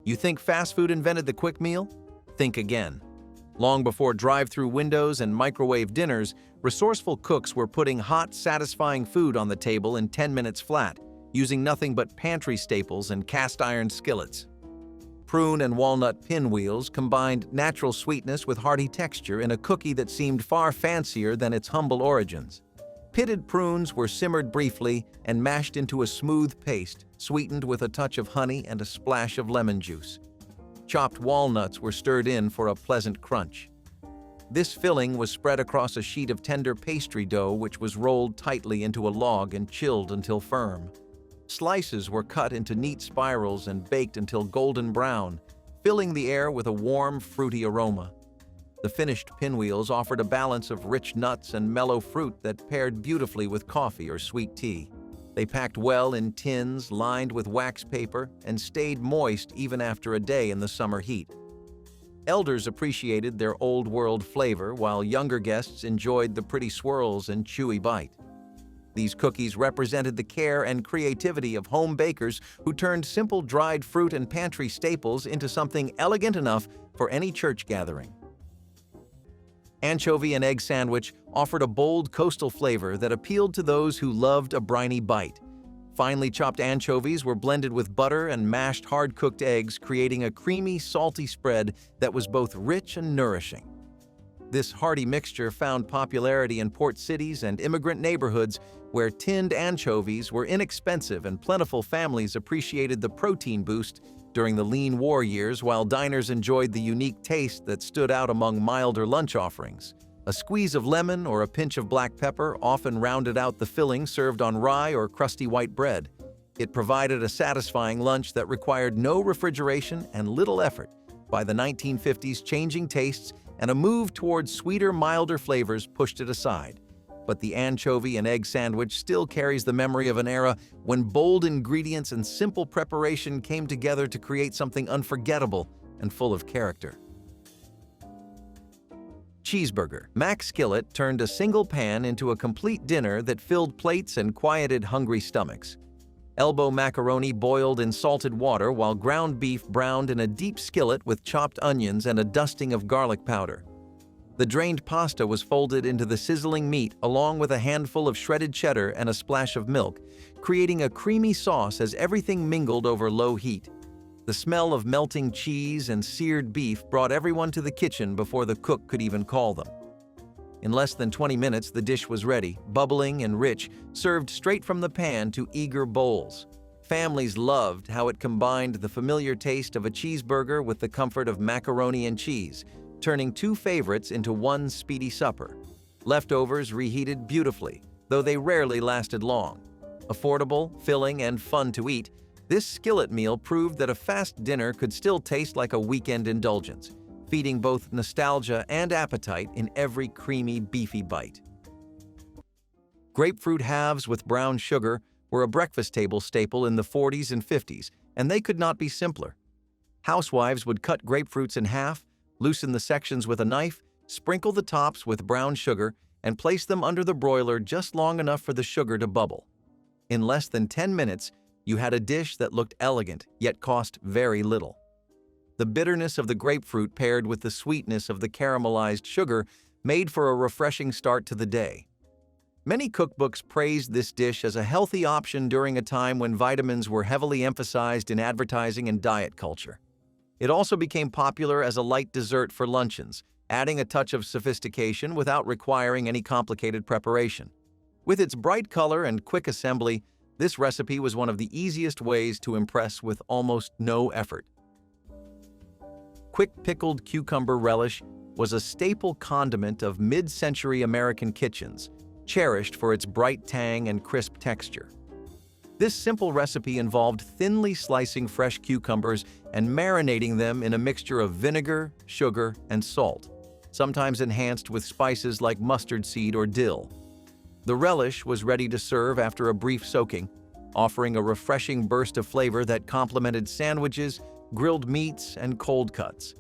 You think fast food invented the quick meal? Think again. Long before drive-through windows and microwave dinners, resourceful cooks were putting hot, satisfying food on the table in 10 minutes flat, using nothing but pantry staples and cast-iron skillets. Prune and walnut pinwheels combined natural sweetness with hearty texture in a cookie that seemed far fancier than its humble origins. Pitted prunes were simmered briefly and mashed into a smooth paste, sweetened with a touch of honey and a splash of lemon juice. Chopped walnuts were stirred in for a pleasant crunch. This filling was spread across a sheet of tender pastry dough which was rolled tightly into a log and chilled until firm. Slices were cut into neat spirals and baked until golden brown, filling the air with a warm, fruity aroma. The finished pinwheels offered a balance of rich nuts and mellow fruit that paired beautifully with coffee or sweet tea. They packed well in tins lined with wax paper and stayed moist even after a day in the summer heat. Elders appreciated their old-world flavor while younger guests enjoyed the pretty swirls and chewy bite. These cookies represented the care and creativity of home bakers who turned simple dried fruit and pantry staples into something elegant enough for any church gathering. Anchovy and egg sandwich offered a bold coastal flavor that appealed to those who loved a briny bite. Finely chopped anchovies were blended with butter and mashed hard-cooked eggs, creating a creamy, salty spread that was both rich and nourishing. This hearty mixture found popularity in port cities and immigrant neighborhoods where tinned anchovies were inexpensive and plentiful families appreciated the protein boost during the lean war years, while diners enjoyed the unique taste that stood out among milder lunch offerings. A squeeze of lemon or a pinch of black pepper often rounded out the filling served on rye or crusty white bread. It provided a satisfying lunch that required no refrigeration and little effort. By the 1950s, changing tastes and a move towards sweeter, milder flavors pushed it aside. But the anchovy and egg sandwich still carries the memory of an era when bold ingredients and simple preparation came together to create something unforgettable and full of character. Cheeseburger. Mac Skillet turned a single pan into a complete dinner that filled plates and quieted hungry stomachs. Elbow macaroni boiled in salted water while ground beef browned in a deep skillet with chopped onions and a dusting of garlic powder. The drained pasta was folded into the sizzling meat along with a handful of shredded cheddar and a splash of milk, creating a creamy sauce as everything mingled over low heat. The smell of melting cheese and seared beef brought everyone to the kitchen before the cook could even call them. In less than 20 minutes, the dish was ready, bubbling and rich, served straight from the pan to eager bowls. Families loved how it combined the familiar taste of a cheeseburger with the comfort of macaroni and cheese, turning two favorites into one speedy supper. Leftovers reheated beautifully, though they rarely lasted long. Affordable, filling, and fun to eat, this skillet meal proved that a fast dinner could still taste like a weekend indulgence, feeding both nostalgia and appetite in every creamy, beefy bite. Grapefruit halves with brown sugar were a breakfast table staple in the 40s and 50s, and they could not be simpler. Housewives would cut grapefruits in half, loosen the sections with a knife, sprinkle the tops with brown sugar, and place them under the broiler just long enough for the sugar to bubble. In less than 10 minutes, you had a dish that looked elegant, yet cost very little. The bitterness of the grapefruit paired with the sweetness of the caramelized sugar made for a refreshing start to the day. Many cookbooks praised this dish as a healthy option during a time when vitamins were heavily emphasized in advertising and diet culture. It also became popular as a light dessert for luncheons, adding a touch of sophistication without requiring any complicated preparation. With its bright color and quick assembly, this recipe was one of the easiest ways to impress with almost no effort. Quick pickled cucumber relish was a staple condiment of mid-century American kitchens, cherished for its bright tang and crisp texture. This simple recipe involved thinly slicing fresh cucumbers and marinating them in a mixture of vinegar, sugar, and salt, sometimes enhanced with spices like mustard seed or dill. The relish was ready to serve after a brief soaking, offering a refreshing burst of flavor that complemented sandwiches, grilled meats, and cold cuts.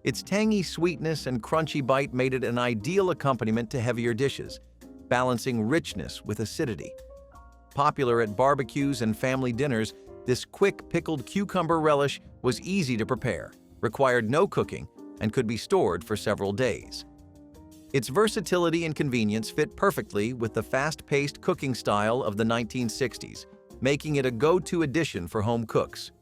Its tangy sweetness and crunchy bite made it an ideal accompaniment to heavier dishes, balancing richness with acidity. Popular at barbecues and family dinners, This quick pickled cucumber relish was easy to prepare, required no cooking, and could be stored for several days. Its versatility and convenience fit perfectly with the fast-paced cooking style of the 1960s, making it a go-to addition for home cooks.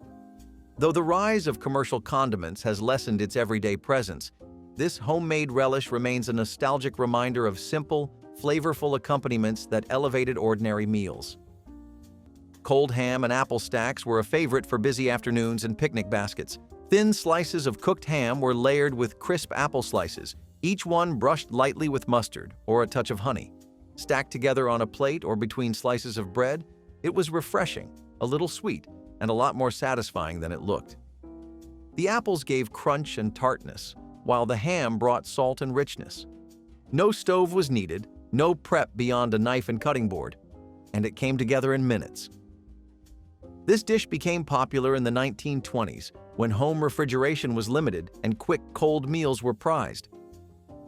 Though the rise of commercial condiments has lessened its everyday presence, this homemade relish remains a nostalgic reminder of simple, flavorful accompaniments that elevated ordinary meals. Cold ham and apple stacks were a favorite for busy afternoons and picnic baskets. Thin slices of cooked ham were layered with crisp apple slices, each one brushed lightly with mustard or a touch of honey. Stacked together on a plate or between slices of bread, it was refreshing, a little sweet, and a lot more satisfying than it looked. The apples gave crunch and tartness, while the ham brought salt and richness. No stove was needed, no prep beyond a knife and cutting board, and it came together in minutes. This dish became popular in the 1920s when home refrigeration was limited and quick cold meals were prized.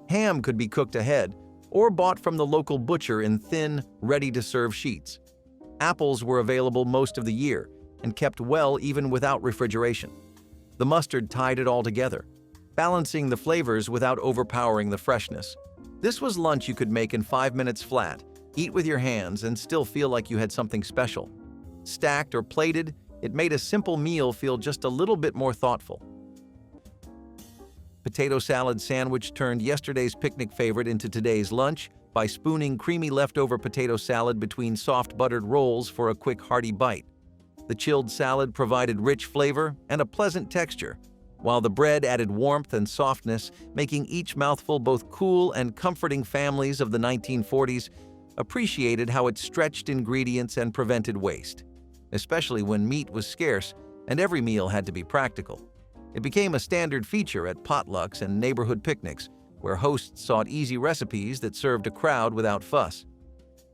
Ham could be cooked ahead or bought from the local butcher in thin, ready-to-serve sheets. Apples were available most of the year and kept well even without refrigeration. The mustard tied it all together, balancing the flavors without overpowering the freshness. This was lunch you could make in 5 minutes flat, eat with your hands, and still feel like you had something special. Stacked or plated, it made a simple meal feel just a little bit more thoughtful. Potato salad sandwich turned yesterday's picnic favorite into today's lunch by spooning creamy leftover potato salad between soft buttered rolls for a quick hearty bite. The chilled salad provided rich flavor and a pleasant texture, while the bread added warmth and softness, making each mouthful both cool and comforting. Families of the 1940s appreciated how it stretched ingredients and prevented waste, especially when meat was scarce and every meal had to be practical. It became a standard feature at potlucks and neighborhood picnics, where hosts sought easy recipes that served a crowd without fuss.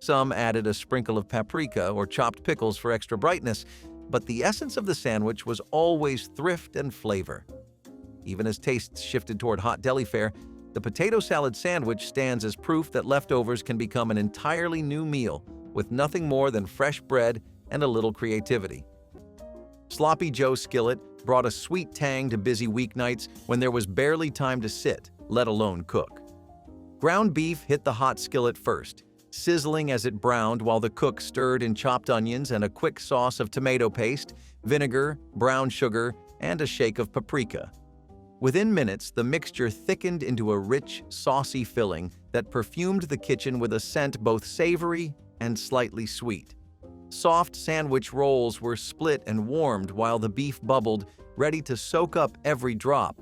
Some added a sprinkle of paprika or chopped pickles for extra brightness, but the essence of the sandwich was always thrift and flavor. Even as tastes shifted toward hot deli fare, the potato salad sandwich stands as proof that leftovers can become an entirely new meal with nothing more than fresh bread and a little creativity. Sloppy Joe skillet brought a sweet tang to busy weeknights when there was barely time to sit, let alone cook. Ground beef hit the hot skillet first, sizzling as it browned while the cook stirred in chopped onions and a quick sauce of tomato paste, vinegar, brown sugar, and a shake of paprika. Within minutes, the mixture thickened into a rich, saucy filling that perfumed the kitchen with a scent both savory and slightly sweet. Soft sandwich rolls were split and warmed while the beef bubbled, ready to soak up every drop.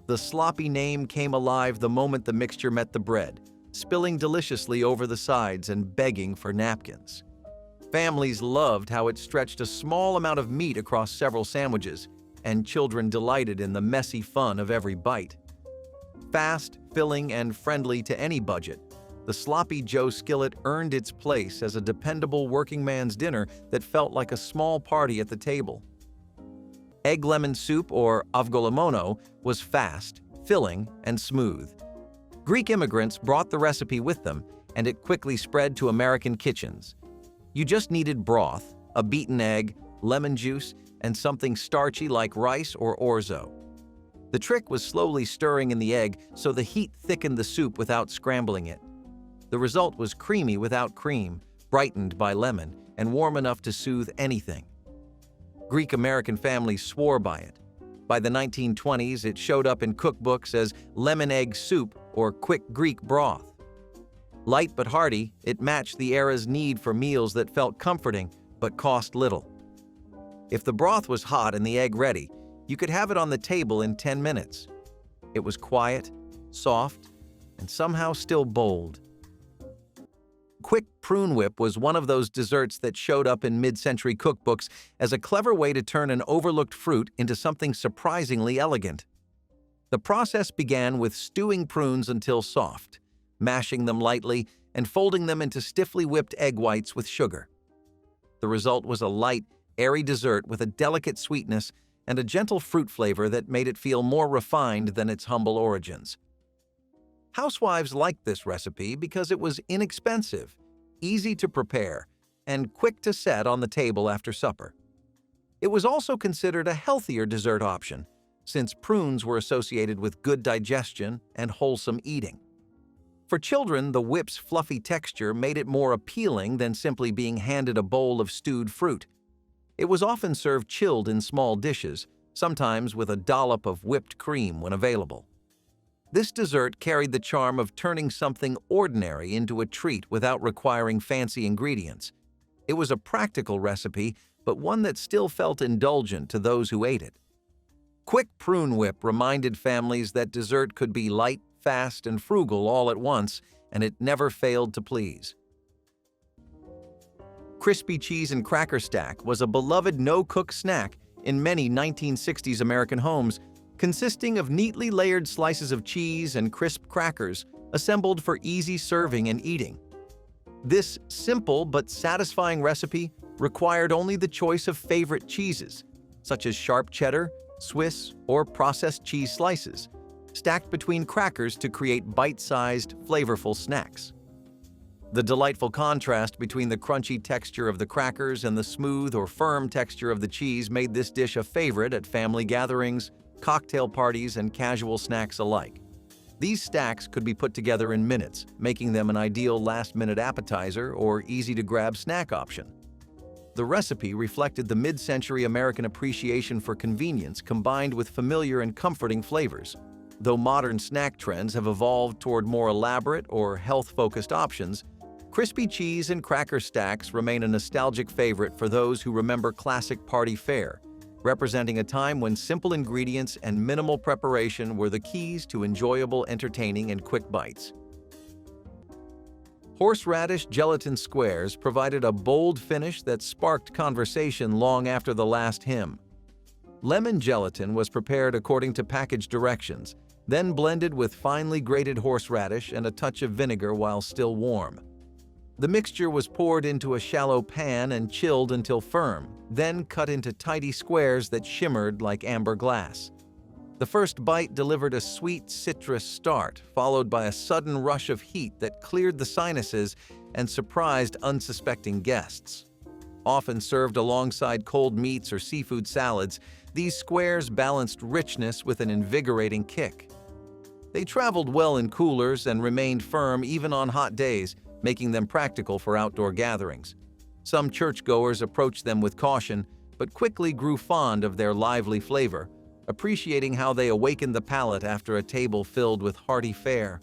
The sloppy name came alive the moment the mixture met the bread, spilling deliciously over the sides and begging for napkins. Families loved how it stretched a small amount of meat across several sandwiches, and children delighted in the messy fun of every bite. Fast, filling, and friendly to any budget, the Sloppy Joe skillet earned its place as a dependable working man's dinner that felt like a small party at the table. Egg lemon soup, or avgolemono, was fast, filling, and smooth. Greek immigrants brought the recipe with them, and it quickly spread to American kitchens. You just needed broth, a beaten egg, lemon juice, and something starchy like rice or orzo. The trick was slowly stirring in the egg so the heat thickened the soup without scrambling it. The result was creamy without cream, brightened by lemon, and warm enough to soothe anything. Greek-American families swore by it. By the 1920s, it showed up in cookbooks as lemon egg soup or quick Greek broth. Light but hearty, it matched the era's need for meals that felt comforting but cost little. If the broth was hot and the egg ready, you could have it on the table in 10 minutes. It was quiet, soft, and somehow still bold. Quick prune whip was one of those desserts that showed up in mid-century cookbooks as a clever way to turn an overlooked fruit into something surprisingly elegant. The process began with stewing prunes until soft, mashing them lightly, and folding them into stiffly whipped egg whites with sugar. The result was a light, airy dessert with a delicate sweetness and a gentle fruit flavor that made it feel more refined than its humble origins. Housewives liked this recipe because it was inexpensive, easy to prepare, and quick to set on the table after supper. It was also considered a healthier dessert option, since prunes were associated with good digestion and wholesome eating. For children, the whip's fluffy texture made it more appealing than simply being handed a bowl of stewed fruit. It was often served chilled in small dishes, sometimes with a dollop of whipped cream when available. This dessert carried the charm of turning something ordinary into a treat without requiring fancy ingredients. It was a practical recipe, but one that still felt indulgent to those who ate it. Quick Prune Whip reminded families that dessert could be light, fast, and frugal all at once, and it never failed to please. Crispy Cheese and Cracker Stack was a beloved no-cook snack in many 1960s American homes, consisting of neatly layered slices of cheese and crisp crackers assembled for easy serving and eating. This simple but satisfying recipe required only the choice of favorite cheeses, such as sharp cheddar, Swiss, or processed cheese slices, stacked between crackers to create bite-sized, flavorful snacks. The delightful contrast between the crunchy texture of the crackers and the smooth or firm texture of the cheese made this dish a favorite at family gatherings, cocktail parties, and casual snacks alike. These stacks could be put together in minutes, making them an ideal last-minute appetizer or easy-to-grab snack option. The recipe reflected the mid-century American appreciation for convenience combined with familiar and comforting flavors. Though modern snack trends have evolved toward more elaborate or health-focused options, crispy cheese and cracker stacks remain a nostalgic favorite for those who remember classic party fare, representing a time when simple ingredients and minimal preparation were the keys to enjoyable, entertaining, and quick bites. Horseradish gelatin squares provided a bold finish that sparked conversation long after the last hymn. Lemon gelatin was prepared according to package directions, then blended with finely grated horseradish and a touch of vinegar while still warm. The mixture was poured into a shallow pan and chilled until firm, then cut into tidy squares that shimmered like amber glass. The first bite delivered a sweet citrus start, followed by a sudden rush of heat that cleared the sinuses and surprised unsuspecting guests. Often served alongside cold meats or seafood salads, these squares balanced richness with an invigorating kick. They traveled well in coolers and remained firm even on hot days, making them practical for outdoor gatherings. Some churchgoers approached them with caution, but quickly grew fond of their lively flavor, appreciating how they awakened the palate after a table filled with hearty fare.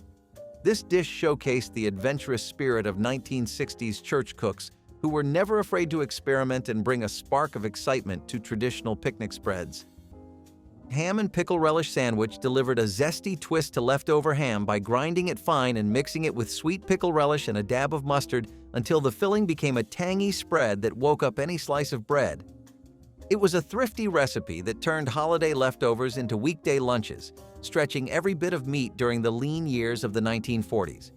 This dish showcased the adventurous spirit of 1960s church cooks who were never afraid to experiment and bring a spark of excitement to traditional picnic spreads. Ham and pickle relish sandwich delivered a zesty twist to leftover ham by grinding it fine and mixing it with sweet pickle relish and a dab of mustard until the filling became a tangy spread that woke up any slice of bread. It was a thrifty recipe that turned holiday leftovers into weekday lunches, stretching every bit of meat during the lean years of the 1940s.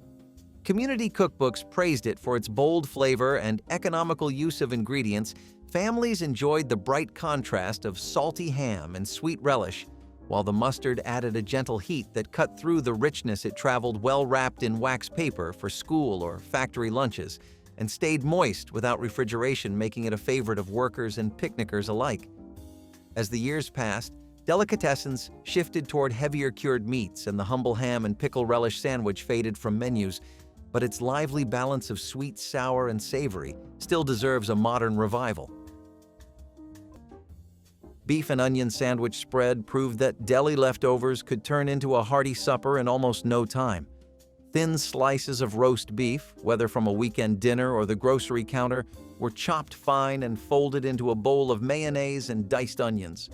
Community cookbooks praised it for its bold flavor and economical use of ingredients. Families enjoyed the bright contrast of salty ham and sweet relish, while the mustard added a gentle heat that cut through the richness. It traveled well wrapped in wax paper for school or factory lunches, and stayed moist without refrigeration, making it a favorite of workers and picnickers alike. As the years passed, delicatessens shifted toward heavier cured meats, and the humble ham and pickle relish sandwich faded from menus, but its lively balance of sweet, sour, and savory still deserves a modern revival. Beef and onion sandwich spread proved that deli leftovers could turn into a hearty supper in almost no time. Thin slices of roast beef, whether from a weekend dinner or the grocery counter, were chopped fine and folded into a bowl of mayonnaise and diced onions.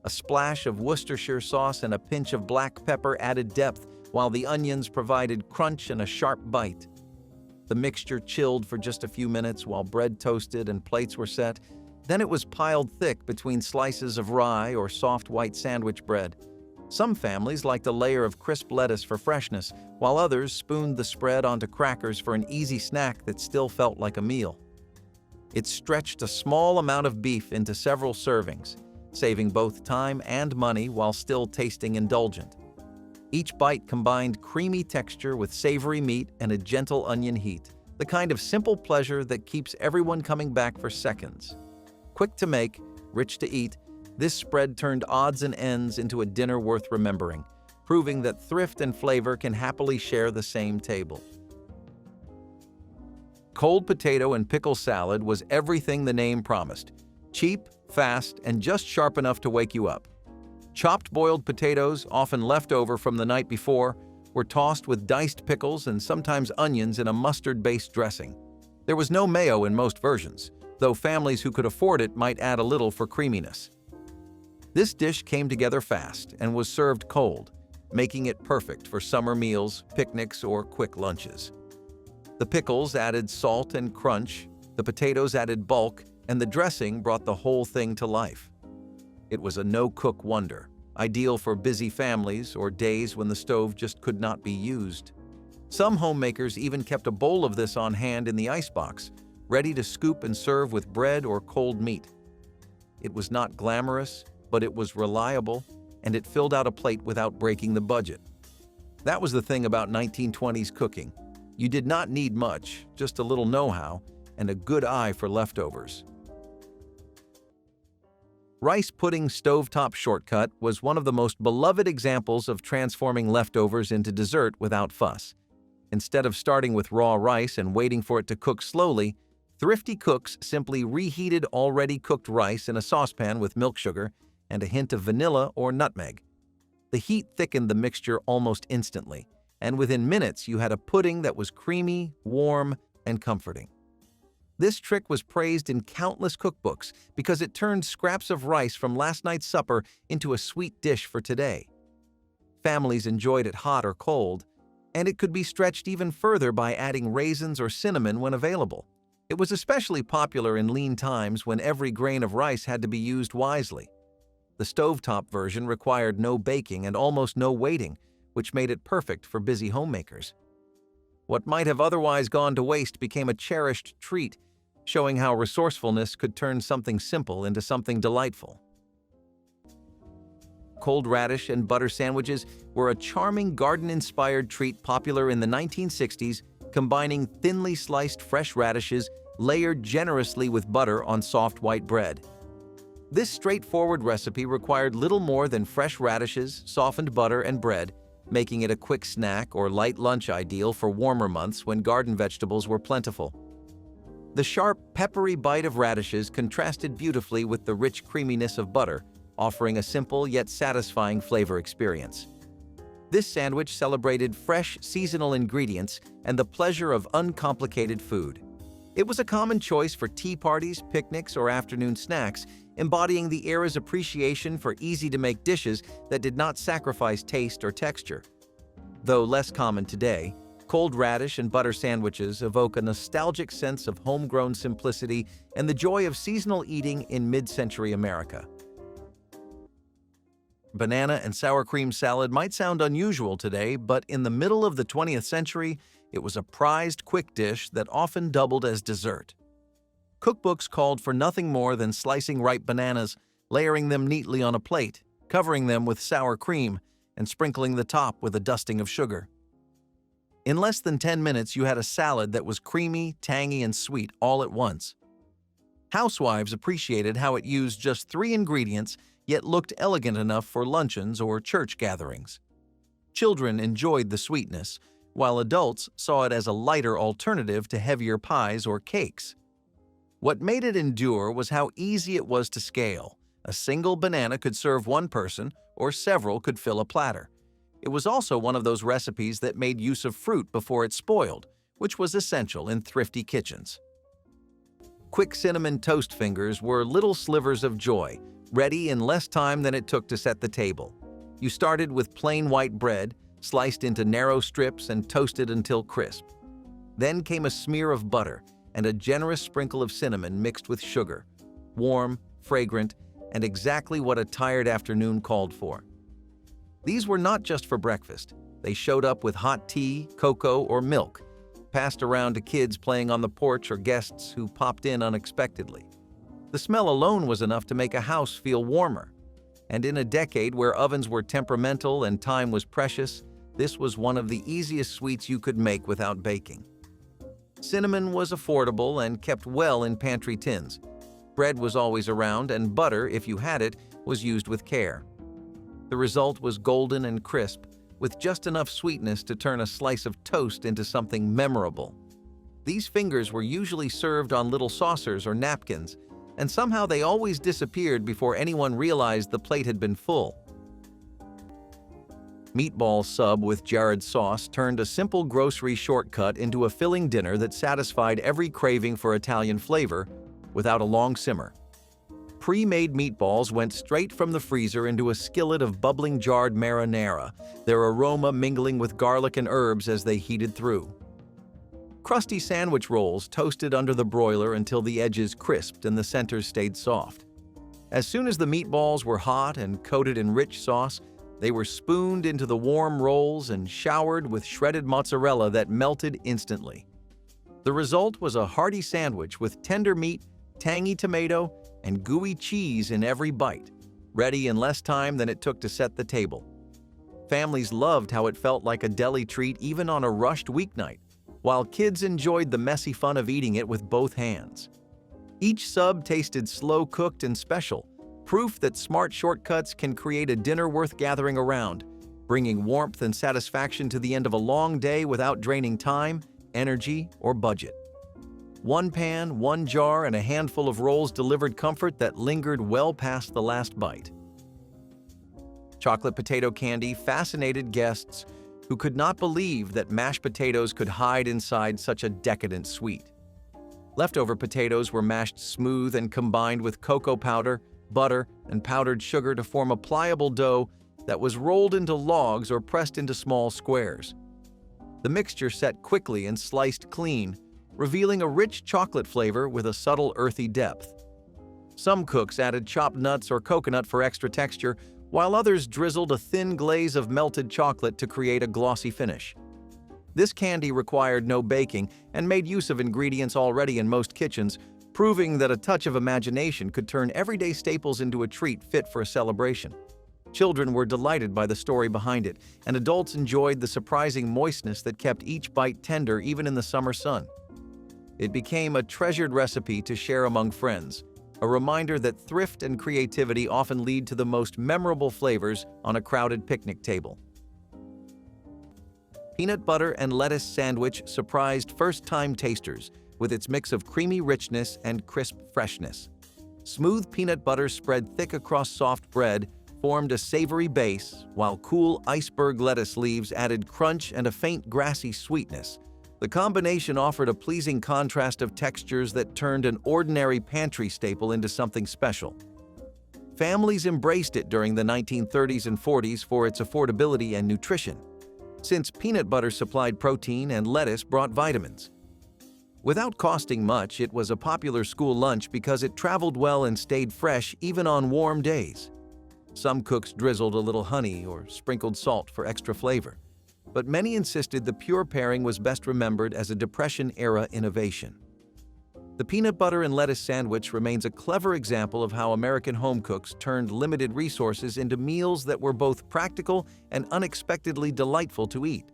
A splash of Worcestershire sauce and a pinch of black pepper added depth, while the onions provided crunch and a sharp bite. The mixture chilled for just a few minutes while bread toasted and plates were set. Then it was piled thick between slices of rye or soft white sandwich bread. Some families liked a layer of crisp lettuce for freshness, while others spooned the spread onto crackers for an easy snack that still felt like a meal. It stretched a small amount of beef into several servings, saving both time and money while still tasting indulgent. Each bite combined creamy texture with savory meat and a gentle onion heat, the kind of simple pleasure that keeps everyone coming back for seconds. Quick to make, rich to eat, this spread turned odds and ends into a dinner worth remembering, proving that thrift and flavor can happily share the same table. Cold potato and pickle salad was everything the name promised: cheap, fast, and just sharp enough to wake you up. Chopped boiled potatoes, often left over from the night before, were tossed with diced pickles and sometimes onions in a mustard-based dressing. There was no mayo in most versions, though families who could afford it might add a little for creaminess. This dish came together fast and was served cold, making it perfect for summer meals, picnics, or quick lunches. The pickles added salt and crunch, the potatoes added bulk, and the dressing brought the whole thing to life. It was a no-cook wonder, ideal for busy families or days when the stove just could not be used. Some homemakers even kept a bowl of this on hand in the icebox, ready to scoop and serve with bread or cold meat. It was not glamorous, but it was reliable, and it filled out a plate without breaking the budget. That was the thing about 1920s cooking. You did not need much, just a little know-how and a good eye for leftovers. Rice pudding stovetop shortcut was one of the most beloved examples of transforming leftovers into dessert without fuss. Instead of starting with raw rice and waiting for it to cook slowly, thrifty cooks simply reheated already cooked rice in a saucepan with milk sugar and a hint of vanilla or nutmeg. The heat thickened the mixture almost instantly, and within minutes you had a pudding that was creamy, warm, and comforting. This trick was praised in countless cookbooks because it turned scraps of rice from last night's supper into a sweet dish for today. Families enjoyed it hot or cold, and it could be stretched even further by adding raisins or cinnamon when available. It was especially popular in lean times when every grain of rice had to be used wisely. The stovetop version required no baking and almost no waiting, which made it perfect for busy homemakers. What might have otherwise gone to waste became a cherished treat, showing how resourcefulness could turn something simple into something delightful. Cold radish and butter sandwiches were a charming garden-inspired treat popular in the 1960s, combining thinly sliced fresh radishes layered generously with butter on soft white bread. This straightforward recipe required little more than fresh radishes, softened butter, and bread, making it a quick snack or light lunch ideal for warmer months when garden vegetables were plentiful. The sharp, peppery bite of radishes contrasted beautifully with the rich creaminess of butter, offering a simple yet satisfying flavor experience. This sandwich celebrated fresh, seasonal ingredients and the pleasure of uncomplicated food. It was a common choice for tea parties, picnics, or afternoon snacks, embodying the era's appreciation for easy-to-make dishes that did not sacrifice taste or texture. Though less common today, cold radish and butter sandwiches evoke a nostalgic sense of homegrown simplicity and the joy of seasonal eating in mid-century America. Banana and sour cream salad might sound unusual today, but in the middle of the 20th century, it was a prized quick dish that often doubled as dessert. Cookbooks called for nothing more than slicing ripe bananas, layering them neatly on a plate, covering them with sour cream, and sprinkling the top with a dusting of sugar. In less than 10 minutes, you had a salad that was creamy, tangy, and sweet all at once. Housewives appreciated how it used just 3 ingredients, yet looked elegant enough for luncheons or church gatherings. Children enjoyed the sweetness, while adults saw it as a lighter alternative to heavier pies or cakes. What made it endure was how easy it was to scale. A single banana could serve one person, or several could fill a platter. It was also one of those recipes that made use of fruit before it spoiled, which was essential in thrifty kitchens. Quick cinnamon toast fingers were little slivers of joy, ready in less time than it took to set the table. You started with plain white bread, sliced into narrow strips and toasted until crisp. Then came a smear of butter and a generous sprinkle of cinnamon mixed with sugar, warm, fragrant, and exactly what a tired afternoon called for. These were not just for breakfast. They showed up with hot tea, cocoa, or milk, passed around to kids playing on the porch or guests who popped in unexpectedly. The smell alone was enough to make a house feel warmer. And in a decade where ovens were temperamental and time was precious, this was one of the easiest sweets you could make without baking. Cinnamon was affordable and kept well in pantry tins. Bread was always around, and butter, if you had it, was used with care. The result was golden and crisp, with just enough sweetness to turn a slice of toast into something memorable. These fingers were usually served on little saucers or napkins, and somehow they always disappeared before anyone realized the plate had been full. Meatball sub with Jared sauce turned a simple grocery shortcut into a filling dinner that satisfied every craving for Italian flavor without a long simmer. Pre-made meatballs went straight from the freezer into a skillet of bubbling jarred marinara, their aroma mingling with garlic and herbs as they heated through. Crusty sandwich rolls toasted under the broiler until the edges crisped and the centers stayed soft. As soon as the meatballs were hot and coated in rich sauce, they were spooned into the warm rolls and showered with shredded mozzarella that melted instantly. The result was a hearty sandwich with tender meat, tangy tomato, and gooey cheese in every bite, ready in less time than it took to set the table. Families loved how it felt like a deli treat even on a rushed weeknight, while kids enjoyed the messy fun of eating it with both hands. Each sub tasted slow-cooked and special, proof that smart shortcuts can create a dinner worth gathering around, bringing warmth and satisfaction to the end of a long day without draining time, energy, or budget. One pan, one jar, and a handful of rolls delivered comfort that lingered well past the last bite. Chocolate potato candy fascinated guests who could not believe that mashed potatoes could hide inside such a decadent sweet. Leftover potatoes were mashed smooth and combined with cocoa powder, butter, and powdered sugar to form a pliable dough that was rolled into logs or pressed into small squares. The mixture set quickly and sliced clean, revealing a rich chocolate flavor with a subtle earthy depth. Some cooks added chopped nuts or coconut for extra texture, while others drizzled a thin glaze of melted chocolate to create a glossy finish. This candy required no baking and made use of ingredients already in most kitchens, proving that a touch of imagination could turn everyday staples into a treat fit for a celebration. Children were delighted by the story behind it, and adults enjoyed the surprising moistness that kept each bite tender even in the summer sun. It became a treasured recipe to share among friends, a reminder that thrift and creativity often lead to the most memorable flavors on a crowded picnic table. Peanut butter and lettuce sandwich surprised first-time tasters with its mix of creamy richness and crisp freshness. Smooth peanut butter spread thick across soft bread formed a savory base, while cool iceberg lettuce leaves added crunch and a faint grassy sweetness. The combination offered a pleasing contrast of textures that turned an ordinary pantry staple into something special. Families embraced it during the 1930s and 40s for its affordability and nutrition, since peanut butter supplied protein and lettuce brought vitamins. Without costing much, it was a popular school lunch because it traveled well and stayed fresh even on warm days. Some cooks drizzled a little honey or sprinkled salt for extra flavor, but many insisted the pure pairing was best remembered as a Depression-era innovation. The peanut butter and lettuce sandwich remains a clever example of how American home cooks turned limited resources into meals that were both practical and unexpectedly delightful to eat.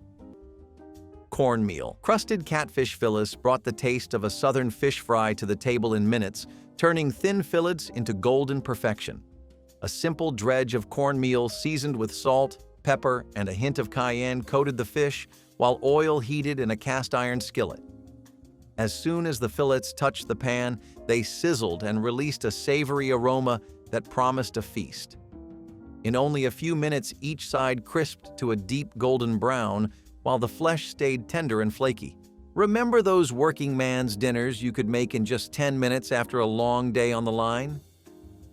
Cornmeal. Crusted catfish fillets brought the taste of a southern fish fry to the table in minutes, turning thin fillets into golden perfection. A simple dredge of cornmeal seasoned with salt, pepper, and a hint of cayenne coated the fish, while oil heated in a cast-iron skillet. As soon as the fillets touched the pan, they sizzled and released a savory aroma that promised a feast. In only a few minutes, each side crisped to a deep golden brown, while the flesh stayed tender and flaky. Remember those working man's dinners you could make in just 10 minutes after a long day on the line?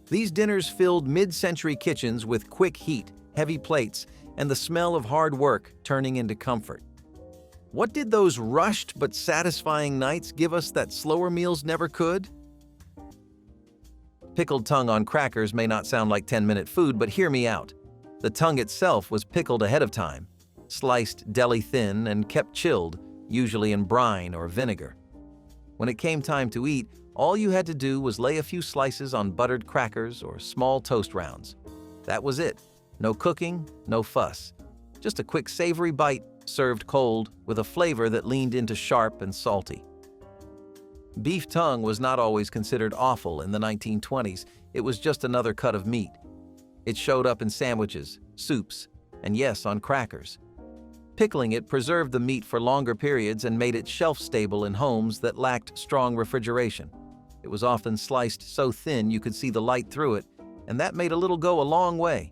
These dinners filled mid-century kitchens with quick heat, heavy plates, and the smell of hard work turning into comfort. What did those rushed but satisfying nights give us that slower meals never could? Pickled tongue on crackers may not sound like 10-minute food, but hear me out. The tongue itself was pickled ahead of time, sliced deli thin and kept chilled, usually in brine or vinegar. When it came time to eat, all you had to do was lay a few slices on buttered crackers or small toast rounds. That was it. No cooking, no fuss. Just a quick savory bite, served cold, with a flavor that leaned into sharp and salty. Beef tongue was not always considered awful in the 1920s. It was just another cut of meat. It showed up in sandwiches, soups, and yes, on crackers. Pickling it preserved the meat for longer periods and made it shelf-stable in homes that lacked strong refrigeration. It was often sliced so thin you could see the light through it, and that made a little go a long way.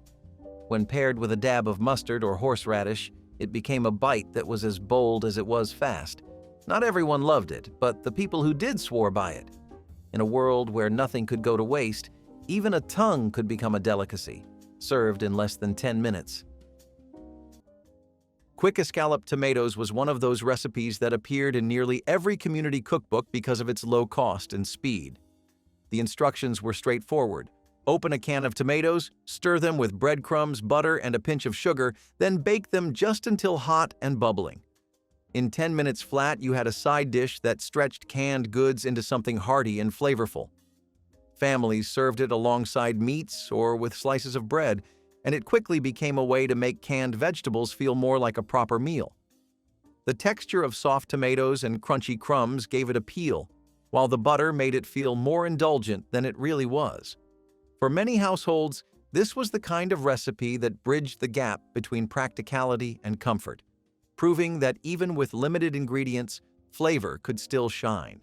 When paired with a dab of mustard or horseradish, it became a bite that was as bold as it was fast. Not everyone loved it, but the people who did swore by it. In a world where nothing could go to waste, even a tongue could become a delicacy, served in less than 10 minutes. Quick escalloped tomatoes was one of those recipes that appeared in nearly every community cookbook because of its low cost and speed. The instructions were straightforward. Open a can of tomatoes, stir them with breadcrumbs, butter, and a pinch of sugar, then bake them just until hot and bubbling. In 10 minutes flat, you had a side dish that stretched canned goods into something hearty and flavorful. Families served it alongside meats or with slices of bread, and it quickly became a way to make canned vegetables feel more like a proper meal. The texture of soft tomatoes and crunchy crumbs gave it appeal, while the butter made it feel more indulgent than it really was. For many households, this was the kind of recipe that bridged the gap between practicality and comfort, proving that even with limited ingredients, flavor could still shine.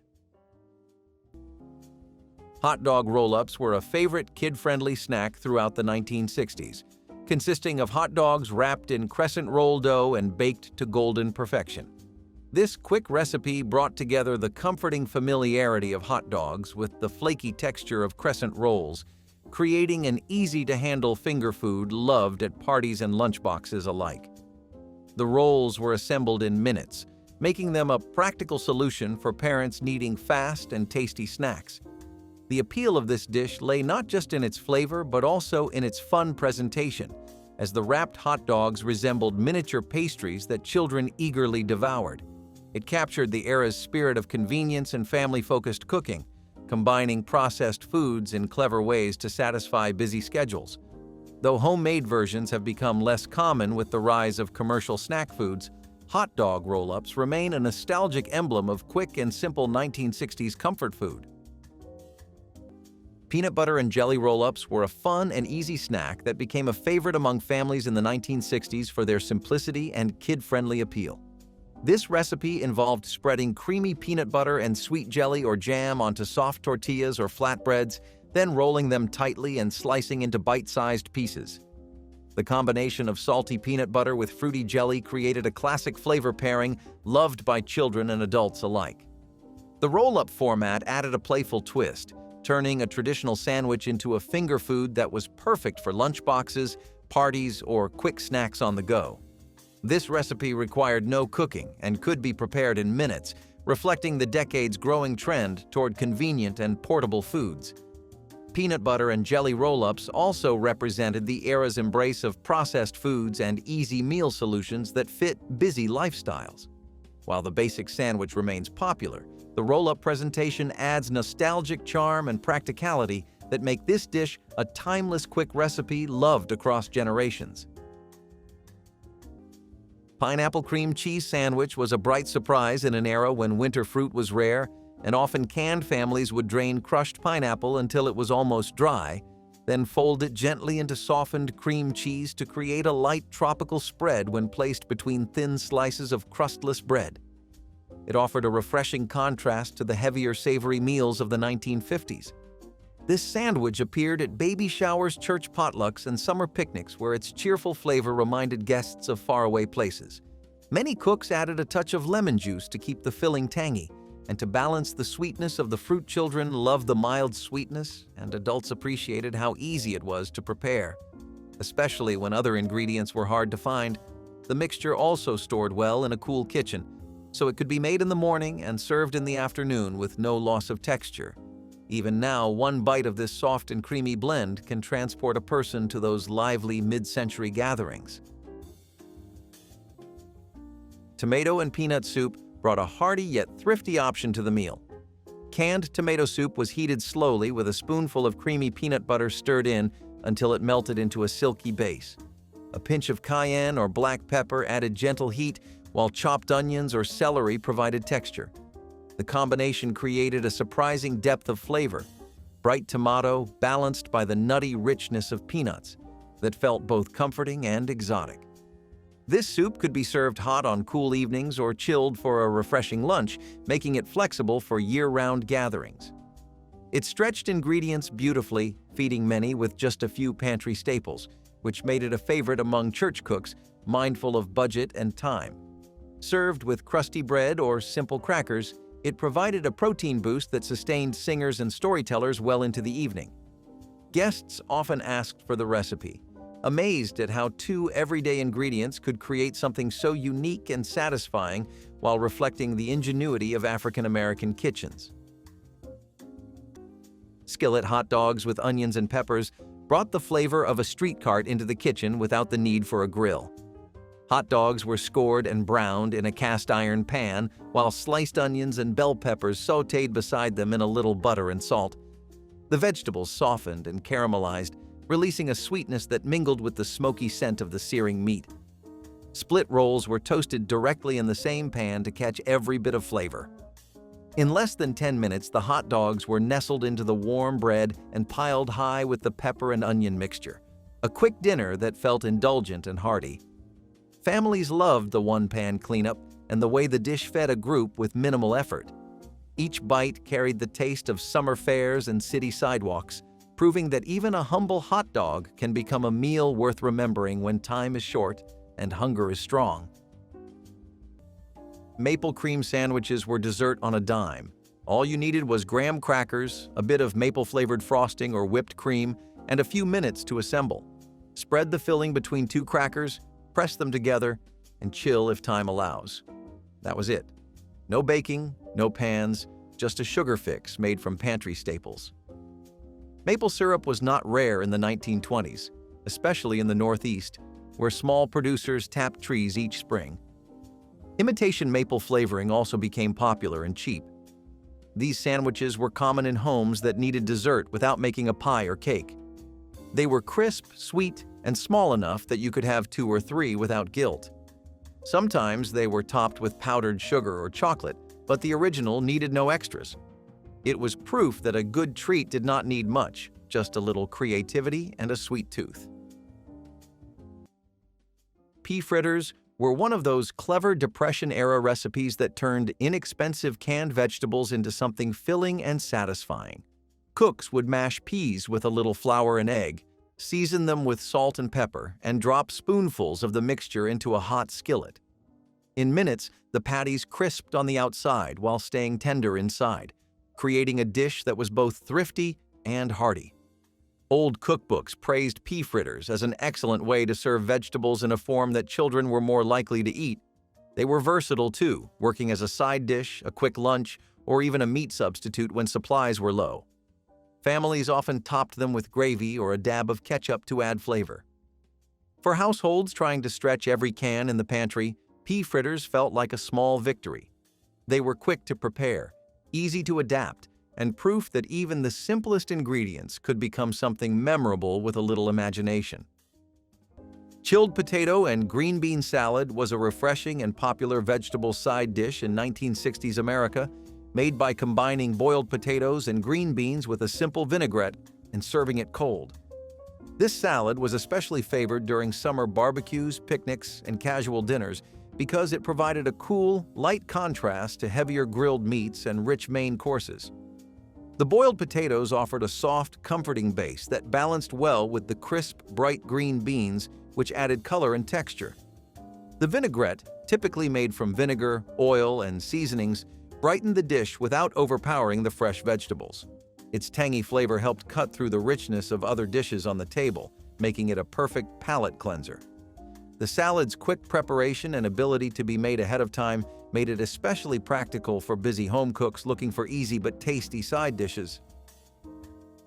Hot dog roll-ups were a favorite kid-friendly snack throughout the 1960s, consisting of hot dogs wrapped in crescent roll dough and baked to golden perfection. This quick recipe brought together the comforting familiarity of hot dogs with the flaky texture of crescent rolls, creating an easy-to-handle finger food loved at parties and lunchboxes alike. The rolls were assembled in minutes, making them a practical solution for parents needing fast and tasty snacks. The appeal of this dish lay not just in its flavor but also in its fun presentation, as the wrapped hot dogs resembled miniature pastries that children eagerly devoured. It captured the era's spirit of convenience and family-focused cooking, combining processed foods in clever ways to satisfy busy schedules. Though homemade versions have become less common with the rise of commercial snack foods, hot dog roll-ups remain a nostalgic emblem of quick and simple 1960s comfort food. Peanut butter and jelly roll-ups were a fun and easy snack that became a favorite among families in the 1960s for their simplicity and kid-friendly appeal. This recipe involved spreading creamy peanut butter and sweet jelly or jam onto soft tortillas or flatbreads, then rolling them tightly and slicing into bite-sized pieces. The combination of salty peanut butter with fruity jelly created a classic flavor pairing loved by children and adults alike. The roll-up format added a playful twist, turning a traditional sandwich into a finger food that was perfect for lunchboxes, parties, or quick snacks on the go. This recipe required no cooking and could be prepared in minutes, reflecting the decade's growing trend toward convenient and portable foods. Peanut butter and jelly roll-ups also represented the era's embrace of processed foods and easy meal solutions that fit busy lifestyles. While the basic sandwich remains popular, the roll-up presentation adds nostalgic charm and practicality that make this dish a timeless quick recipe loved across generations. Pineapple cream cheese sandwich was a bright surprise in an era when winter fruit was rare, and often canned families would drain crushed pineapple until it was almost dry, then fold it gently into softened cream cheese to create a light tropical spread when placed between thin slices of crustless bread. It offered a refreshing contrast to the heavier savory meals of the 1950s. This sandwich appeared at baby showers, church potlucks, and summer picnics where its cheerful flavor reminded guests of faraway places. Many cooks added a touch of lemon juice to keep the filling tangy, and to balance the sweetness of the fruit. Children loved the mild sweetness, and adults appreciated how easy it was to prepare. Especially when other ingredients were hard to find, the mixture also stored well in a cool kitchen, so it could be made in the morning and served in the afternoon with no loss of texture. Even now, one bite of this soft and creamy blend can transport a person to those lively mid-century gatherings. Tomato and peanut soup brought a hearty yet thrifty option to the meal. Canned tomato soup was heated slowly with a spoonful of creamy peanut butter stirred in until it melted into a silky base. A pinch of cayenne or black pepper added gentle heat, while chopped onions or celery provided texture. The combination created a surprising depth of flavor, bright tomato balanced by the nutty richness of peanuts that felt both comforting and exotic. This soup could be served hot on cool evenings or chilled for a refreshing lunch, making it flexible for year-round gatherings. It stretched ingredients beautifully, feeding many with just a few pantry staples, which made it a favorite among church cooks, mindful of budget and time. Served with crusty bread or simple crackers, it provided a protein boost that sustained singers and storytellers well into the evening. Guests often asked for the recipe, amazed at how two everyday ingredients could create something so unique and satisfying while reflecting the ingenuity of African American kitchens. Skillet hot dogs with onions and peppers brought the flavor of a street cart into the kitchen without the need for a grill. Hot dogs were scored and browned in a cast-iron pan, while sliced onions and bell peppers sautéed beside them in a little butter and salt. The vegetables softened and caramelized, releasing a sweetness that mingled with the smoky scent of the searing meat. Split rolls were toasted directly in the same pan to catch every bit of flavor. In less than 10 minutes, the hot dogs were nestled into the warm bread and piled high with the pepper and onion mixture, a quick dinner that felt indulgent and hearty. Families loved the one-pan cleanup and the way the dish fed a group with minimal effort. Each bite carried the taste of summer fairs and city sidewalks, proving that even a humble hot dog can become a meal worth remembering when time is short and hunger is strong. Maple cream sandwiches were dessert on a dime. All you needed was graham crackers, a bit of maple-flavored frosting or whipped cream, and a few minutes to assemble. Spread the filling between two crackers, press them together, and chill if time allows. That was it. No baking, no pans, just a sugar fix made from pantry staples. Maple syrup was not rare in the 1920s, especially in the Northeast, where small producers tapped trees each spring. Imitation maple flavoring also became popular and cheap. These sandwiches were common in homes that needed dessert without making a pie or cake. They were crisp, sweet, and small enough that you could have 2 or 3 without guilt. Sometimes they were topped with powdered sugar or chocolate, but the original needed no extras. It was proof that a good treat did not need much, just a little creativity and a sweet tooth. Pea fritters were one of those clever Depression-era recipes that turned inexpensive canned vegetables into something filling and satisfying. Cooks would mash peas with a little flour and egg, season them with salt and pepper, and drop spoonfuls of the mixture into a hot skillet. In minutes, the patties crisped on the outside while staying tender inside, creating a dish that was both thrifty and hearty. Old cookbooks praised pea fritters as an excellent way to serve vegetables in a form that children were more likely to eat. They were versatile too, working as a side dish, a quick lunch, or even a meat substitute when supplies were low. Families often topped them with gravy or a dab of ketchup to add flavor. For households trying to stretch every can in the pantry, pea fritters felt like a small victory. They were quick to prepare, easy to adapt, and proof that even the simplest ingredients could become something memorable with a little imagination. Chilled potato and green bean salad was a refreshing and popular vegetable side dish in 1960s America, made by combining boiled potatoes and green beans with a simple vinaigrette and serving it cold. This salad was especially favored during summer barbecues, picnics, and casual dinners because it provided a cool, light contrast to heavier grilled meats and rich main courses. The boiled potatoes offered a soft, comforting base that balanced well with the crisp, bright green beans, which added color and texture. The vinaigrette, typically made from vinegar, oil, and seasonings, brightened the dish without overpowering the fresh vegetables. Its tangy flavor helped cut through the richness of other dishes on the table, making it a perfect palate cleanser. The salad's quick preparation and ability to be made ahead of time made it especially practical for busy home cooks looking for easy but tasty side dishes.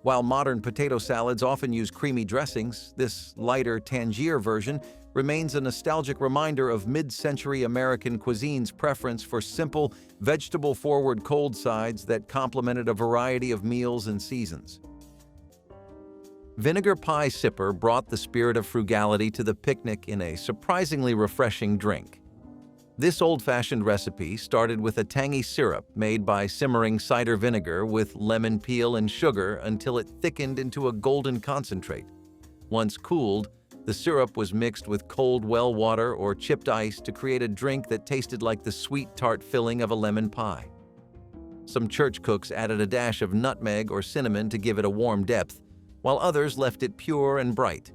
While modern potato salads often use creamy dressings, this lighter Tangier version remains a nostalgic reminder of mid-century American cuisine's preference for simple, vegetable-forward cold sides that complemented a variety of meals and seasons. Vinegar pie sipper brought the spirit of frugality to the picnic in a surprisingly refreshing drink. This old-fashioned recipe started with a tangy syrup made by simmering cider vinegar with lemon peel and sugar until it thickened into a golden concentrate. Once cooled, the syrup was mixed with cold well water or chipped ice to create a drink that tasted like the sweet tart filling of a lemon pie. Some church cooks added a dash of nutmeg or cinnamon to give it a warm depth, while others left it pure and bright.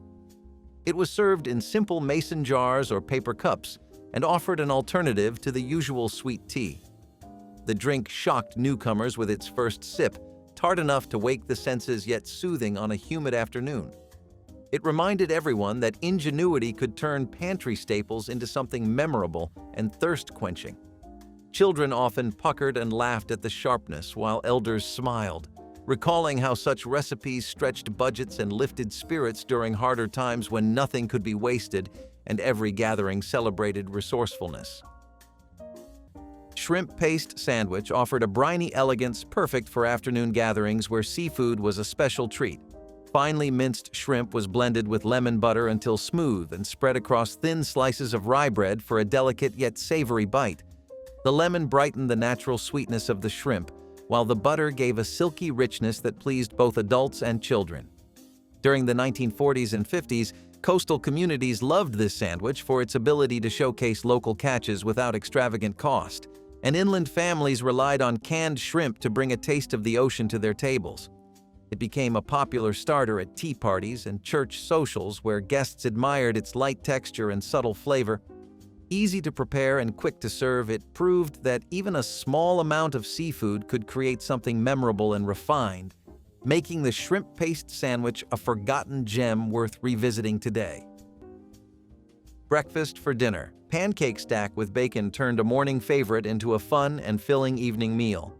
It was served in simple mason jars or paper cups and offered an alternative to the usual sweet tea. The drink shocked newcomers with its first sip, tart enough to wake the senses yet soothing on a humid afternoon. It reminded everyone that ingenuity could turn pantry staples into something memorable and thirst-quenching. Children often puckered and laughed at the sharpness, while elders smiled, recalling how such recipes stretched budgets and lifted spirits during harder times when nothing could be wasted and every gathering celebrated resourcefulness. Shrimp paste sandwich offered a briny elegance perfect for afternoon gatherings where seafood was a special treat. Finely minced shrimp was blended with lemon butter until smooth and spread across thin slices of rye bread for a delicate yet savory bite. The lemon brightened the natural sweetness of the shrimp, while the butter gave a silky richness that pleased both adults and children. During the 1940s and 50s, coastal communities loved this sandwich for its ability to showcase local catches without extravagant cost, and inland families relied on canned shrimp to bring a taste of the ocean to their tables. It became a popular starter at tea parties and church socials where guests admired its light texture and subtle flavor. Easy to prepare and quick to serve, it proved that even a small amount of seafood could create something memorable and refined, making the shrimp paste sandwich a forgotten gem worth revisiting today. Breakfast for dinner. Pancake stack with bacon turned a morning favorite into a fun and filling evening meal.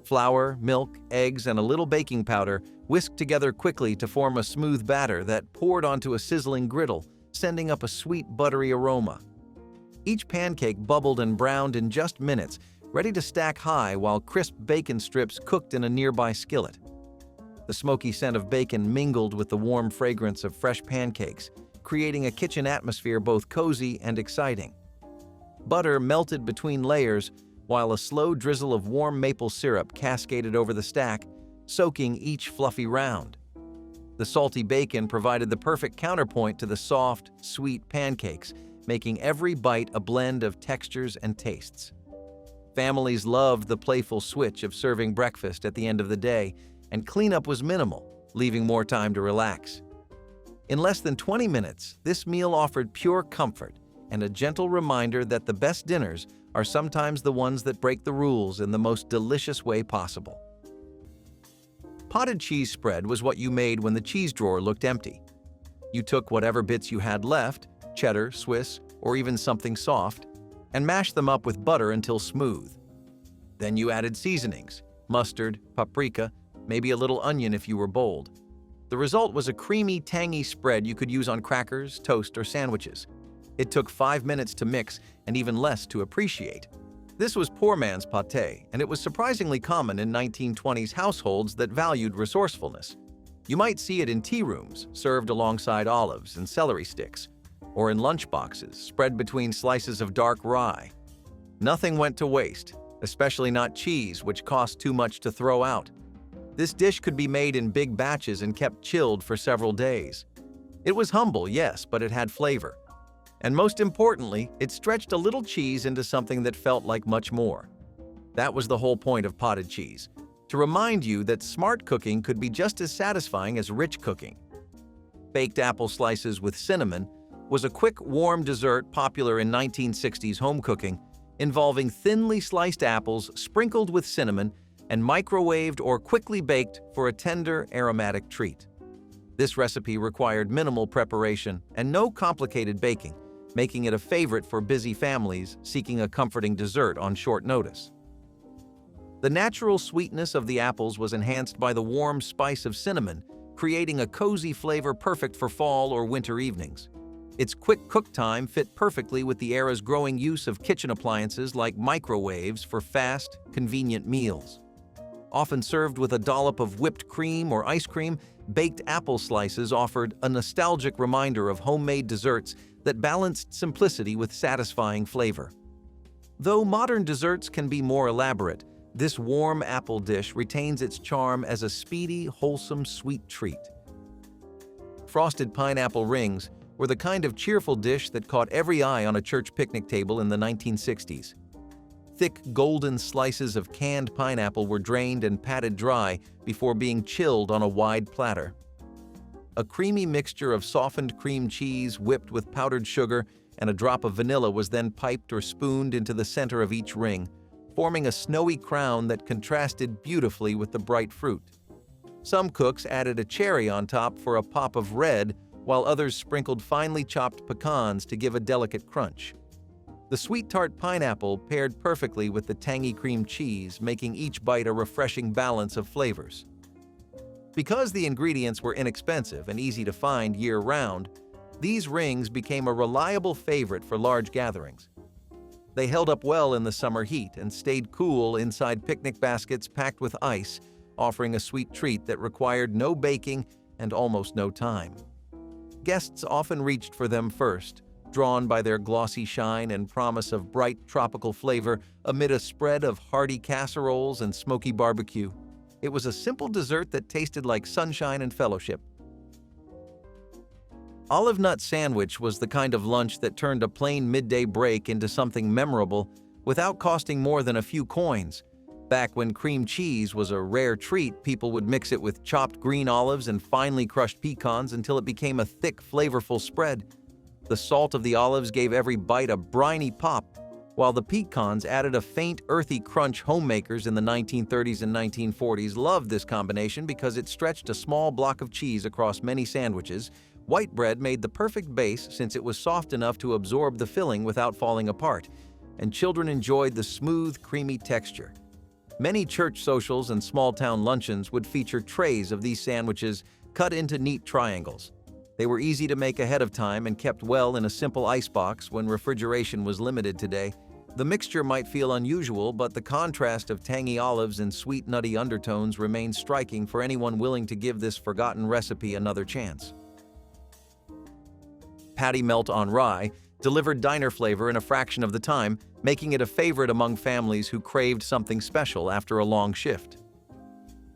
Flour, milk, eggs, and a little baking powder whisked together quickly to form a smooth batter that poured onto a sizzling griddle, sending up a sweet, buttery aroma. Each pancake bubbled and browned in just minutes, ready to stack high while crisp bacon strips cooked in a nearby skillet. The smoky scent of bacon mingled with the warm fragrance of fresh pancakes, creating a kitchen atmosphere both cozy and exciting. Butter melted between layers, while a slow drizzle of warm maple syrup cascaded over the stack, soaking each fluffy round. The salty bacon provided the perfect counterpoint to the soft, sweet pancakes, making every bite a blend of textures and tastes. Families loved the playful switch of serving breakfast at the end of the day, and cleanup was minimal, leaving more time to relax. In less than 20 minutes, this meal offered pure comfort and a gentle reminder that the best dinners are sometimes the ones that break the rules in the most delicious way possible. Potted cheese spread was what you made when the cheese drawer looked empty. You took whatever bits you had left, cheddar, Swiss, or even something soft, and mashed them up with butter until smooth. Then you added seasonings, mustard, paprika, maybe a little onion if you were bold. The result was a creamy, tangy spread you could use on crackers, toast, or sandwiches. It took 5 minutes to mix and even less to appreciate. This was poor man's pâté, and it was surprisingly common in 1920s households that valued resourcefulness. You might see it in tea rooms, served alongside olives and celery sticks, or in lunchboxes, spread between slices of dark rye. Nothing went to waste, especially not cheese, which cost too much to throw out. This dish could be made in big batches and kept chilled for several days. It was humble, yes, but it had flavor. And most importantly, it stretched a little cheese into something that felt like much more. That was the whole point of potted cheese, to remind you that smart cooking could be just as satisfying as rich cooking. Baked apple slices with cinnamon was a quick, warm dessert popular in 1960s home cooking, involving thinly sliced apples sprinkled with cinnamon and microwaved or quickly baked for a tender, aromatic treat. This recipe required minimal preparation and no complicated baking, making it a favorite for busy families seeking a comforting dessert on short notice. The natural sweetness of the apples was enhanced by the warm spice of cinnamon, creating a cozy flavor perfect for fall or winter evenings. Its quick cook time fit perfectly with the era's growing use of kitchen appliances like microwaves for fast, convenient meals. Often served with a dollop of whipped cream or ice cream, baked apple slices offered a nostalgic reminder of homemade desserts that balanced simplicity with satisfying flavor. Though modern desserts can be more elaborate, this warm apple dish retains its charm as a speedy, wholesome, sweet treat. Frosted pineapple rings were the kind of cheerful dish that caught every eye on a church picnic table in the 1960s. Thick, golden slices of canned pineapple were drained and patted dry before being chilled on a wide platter. A creamy mixture of softened cream cheese whipped with powdered sugar and a drop of vanilla was then piped or spooned into the center of each ring, forming a snowy crown that contrasted beautifully with the bright fruit. Some cooks added a cherry on top for a pop of red, while others sprinkled finely chopped pecans to give a delicate crunch. The sweet tart pineapple paired perfectly with the tangy cream cheese, making each bite a refreshing balance of flavors. Because the ingredients were inexpensive and easy to find year-round, these rings became a reliable favorite for large gatherings. They held up well in the summer heat and stayed cool inside picnic baskets packed with ice, offering a sweet treat that required no baking and almost no time. Guests often reached for them first, drawn by their glossy shine and promise of bright tropical flavor amid a spread of hearty casseroles and smoky barbecue. It was a simple dessert that tasted like sunshine and fellowship. Olive Nut Sandwich was the kind of lunch that turned a plain midday break into something memorable without costing more than a few coins. Back when cream cheese was a rare treat, people would mix it with chopped green olives and finely crushed pecans until it became a thick, flavorful spread. The salt of the olives gave every bite a briny pop, while the pecans added a faint, earthy crunch. Homemakers in the 1930s and 1940s loved this combination because it stretched a small block of cheese across many sandwiches. White bread made the perfect base since it was soft enough to absorb the filling without falling apart, and children enjoyed the smooth, creamy texture. Many church socials and small-town luncheons would feature trays of these sandwiches cut into neat triangles. They were easy to make ahead of time and kept well in a simple icebox when refrigeration was limited today. The mixture might feel unusual, but the contrast of tangy olives and sweet, nutty undertones remained striking for anyone willing to give this forgotten recipe another chance. Patty Melt on Rye delivered diner flavor in a fraction of the time, making it a favorite among families who craved something special after a long shift.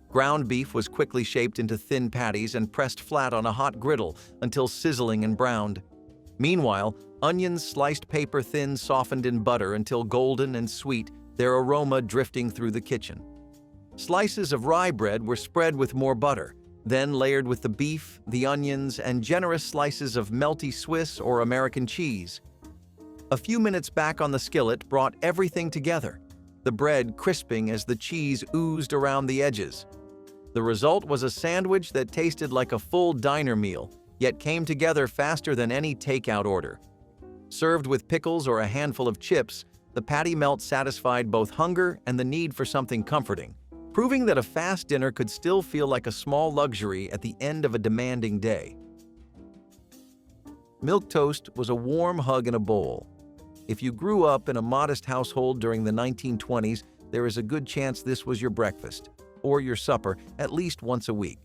Ground beef was quickly shaped into thin patties and pressed flat on a hot griddle until sizzling and browned. Meanwhile, onions sliced paper-thin softened in butter until golden and sweet, their aroma drifting through the kitchen. Slices of rye bread were spread with more butter, then layered with the beef, the onions, and generous slices of melty Swiss or American cheese. A few minutes back on the skillet brought everything together, the bread crisping as the cheese oozed around the edges. The result was a sandwich that tasted like a full diner meal, yet came together faster than any takeout order. Served with pickles or a handful of chips, the Patty Melt satisfied both hunger and the need for something comforting, proving that a fast dinner could still feel like a small luxury at the end of a demanding day. Milk toast was a warm hug in a bowl. If you grew up in a modest household during the 1920s, there is a good chance this was your breakfast, or your supper, at least once a week.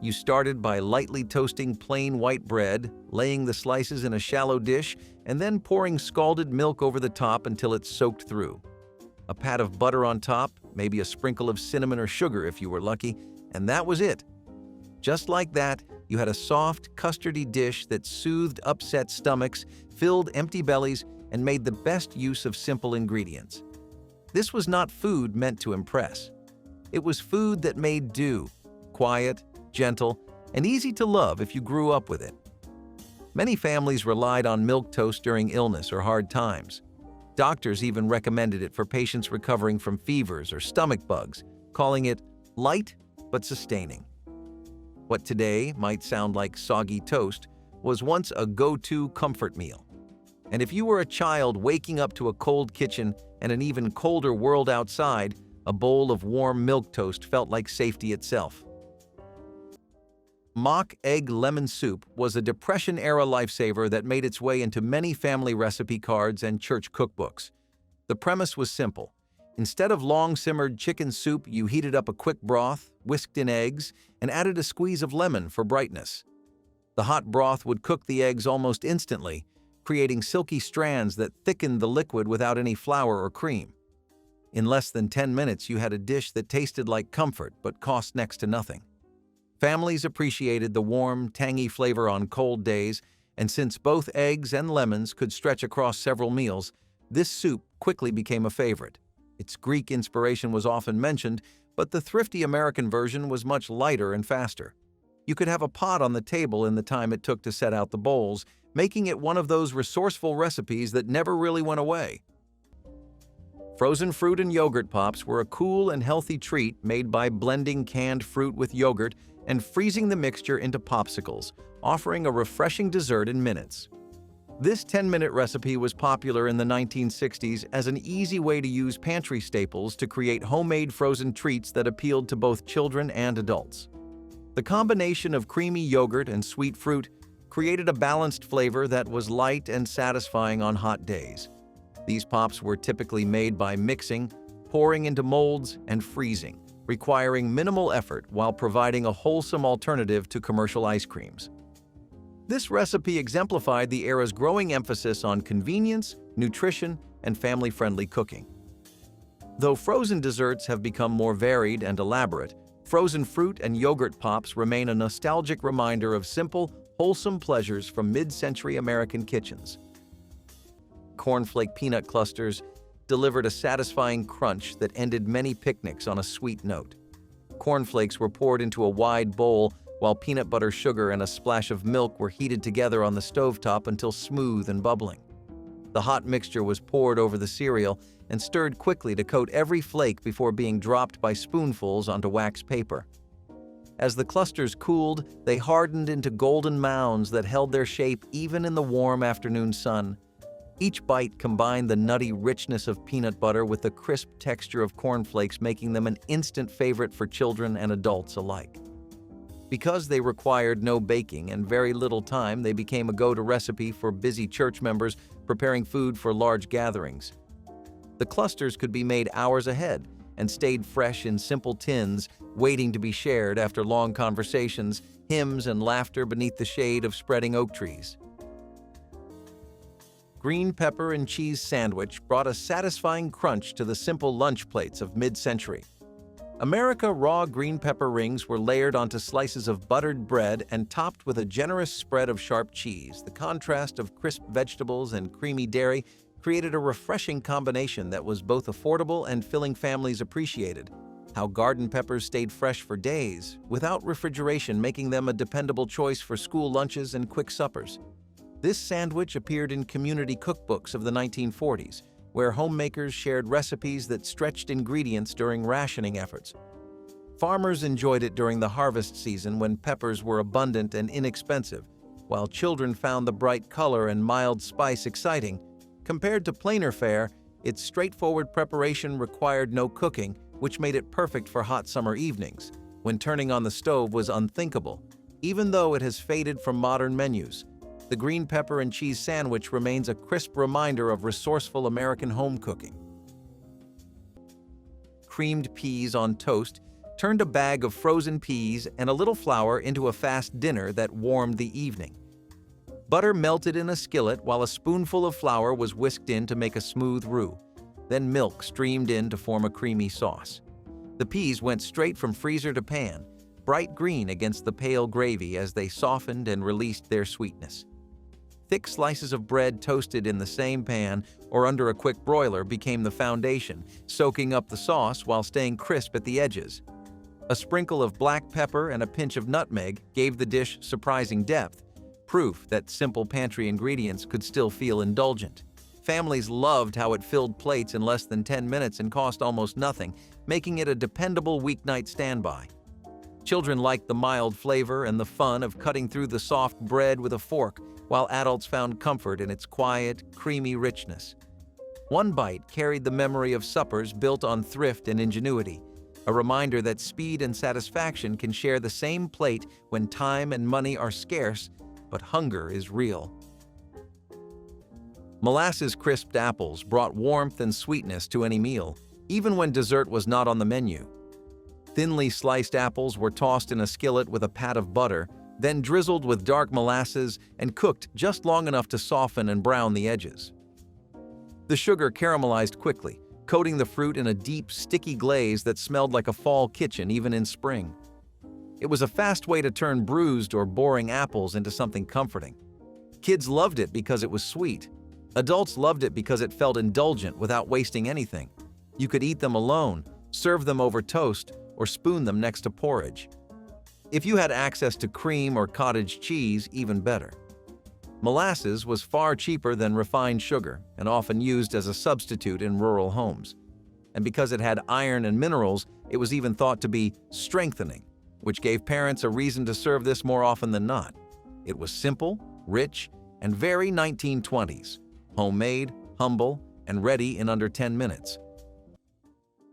You started by lightly toasting plain white bread, laying the slices in a shallow dish, and then pouring scalded milk over the top until it's soaked through. A pat of butter on top, maybe a sprinkle of cinnamon or sugar if you were lucky, and that was it. Just like that, you had a soft, custardy dish that soothed upset stomachs, filled empty bellies, and made the best use of simple ingredients. This was not food meant to impress. It was food that made do, quiet, gentle, and easy to love if you grew up with it. Many families relied on milk toast during illness or hard times. Doctors even recommended it for patients recovering from fevers or stomach bugs, calling it light but sustaining. What today might sound like soggy toast was once a go-to comfort meal. And if you were a child waking up to a cold kitchen and an even colder world outside, a bowl of warm milk toast felt like safety itself. Mock egg lemon soup was a Depression-era lifesaver that made its way into many family recipe cards and church cookbooks. The premise was simple. Instead of long-simmered chicken soup, you heated up a quick broth, whisked in eggs, and added a squeeze of lemon for brightness. The hot broth would cook the eggs almost instantly, creating silky strands that thickened the liquid without any flour or cream. In less than 10 minutes, you had a dish that tasted like comfort but cost next to nothing. Families appreciated the warm, tangy flavor on cold days, and since both eggs and lemons could stretch across several meals, this soup quickly became a favorite. Its Greek inspiration was often mentioned, but the thrifty American version was much lighter and faster. You could have a pot on the table in the time it took to set out the bowls, making it one of those resourceful recipes that never really went away. Frozen fruit and yogurt pops were a cool and healthy treat made by blending canned fruit with yogurt and freezing the mixture into popsicles, offering a refreshing dessert in minutes. This 10-minute recipe was popular in the 1960s as an easy way to use pantry staples to create homemade frozen treats that appealed to both children and adults. The combination of creamy yogurt and sweet fruit created a balanced flavor that was light and satisfying on hot days. These pops were typically made by mixing, pouring into molds, and freezing, requiring minimal effort while providing a wholesome alternative to commercial ice creams. This recipe exemplified the era's growing emphasis on convenience, nutrition, and family-friendly cooking. Though frozen desserts have become more varied and elaborate, frozen fruit and yogurt pops remain a nostalgic reminder of simple, wholesome pleasures from mid-century American kitchens. Cornflake peanut clusters delivered a satisfying crunch that ended many picnics on a sweet note. Cornflakes were poured into a wide bowl, while peanut butter, sugar, and a splash of milk were heated together on the stovetop until smooth and bubbling. The hot mixture was poured over the cereal and stirred quickly to coat every flake before being dropped by spoonfuls onto wax paper. As the clusters cooled, they hardened into golden mounds that held their shape even in the warm afternoon sun. Each bite combined the nutty richness of peanut butter with the crisp texture of cornflakes, making them an instant favorite for children and adults alike. Because they required no baking and very little time, they became a go-to recipe for busy church members preparing food for large gatherings. The clusters could be made hours ahead and stayed fresh in simple tins, waiting to be shared after long conversations, hymns, and laughter beneath the shade of spreading oak trees. Green pepper and cheese sandwich brought a satisfying crunch to the simple lunch plates of mid-century. America raw green pepper rings were layered onto slices of buttered bread and topped with a generous spread of sharp cheese. The contrast of crisp vegetables and creamy dairy created a refreshing combination that was both affordable and filling. Families appreciated how garden peppers stayed fresh for days, without refrigeration, making them a dependable choice for school lunches and quick suppers. This sandwich appeared in community cookbooks of the 1940s, where homemakers shared recipes that stretched ingredients during rationing efforts. Farmers enjoyed it during the harvest season when peppers were abundant and inexpensive, while children found the bright color and mild spice exciting. Compared to plainer fare, its straightforward preparation required no cooking, which made it perfect for hot summer evenings, when turning on the stove was unthinkable. Even though it has faded from modern menus, the green pepper and cheese sandwich remains a crisp reminder of resourceful American home cooking. Creamed peas on toast turned a bag of frozen peas and a little flour into a fast dinner that warmed the evening. Butter melted in a skillet while a spoonful of flour was whisked in to make a smooth roux. Then milk streamed in to form a creamy sauce. The peas went straight from freezer to pan, bright green against the pale gravy as they softened and released their sweetness. Thick slices of bread toasted in the same pan or under a quick broiler became the foundation, soaking up the sauce while staying crisp at the edges. A sprinkle of black pepper and a pinch of nutmeg gave the dish surprising depth, proof that simple pantry ingredients could still feel indulgent. Families loved how it filled plates in less than 10 minutes and cost almost nothing, making it a dependable weeknight standby. Children liked the mild flavor and the fun of cutting through the soft bread with a fork, while adults found comfort in its quiet, creamy richness. One bite carried the memory of suppers built on thrift and ingenuity, a reminder that speed and satisfaction can share the same plate when time and money are scarce, but hunger is real. Molasses-crisped apples brought warmth and sweetness to any meal, even when dessert was not on the menu. Thinly sliced apples were tossed in a skillet with a pat of butter, then drizzled with dark molasses and cooked just long enough to soften and brown the edges. The sugar caramelized quickly, coating the fruit in a deep, sticky glaze that smelled like a fall kitchen even in spring. It was a fast way to turn bruised or boring apples into something comforting. Kids loved it because it was sweet. Adults loved it because it felt indulgent without wasting anything. You could eat them alone, serve them over toast, or spoon them next to porridge. If you had access to cream or cottage cheese, even better. Molasses was far cheaper than refined sugar and often used as a substitute in rural homes. And because it had iron and minerals, it was even thought to be strengthening, which gave parents a reason to serve this more often than not. It was simple, rich, and very 1920s. Homemade, humble, and ready in under 10 minutes.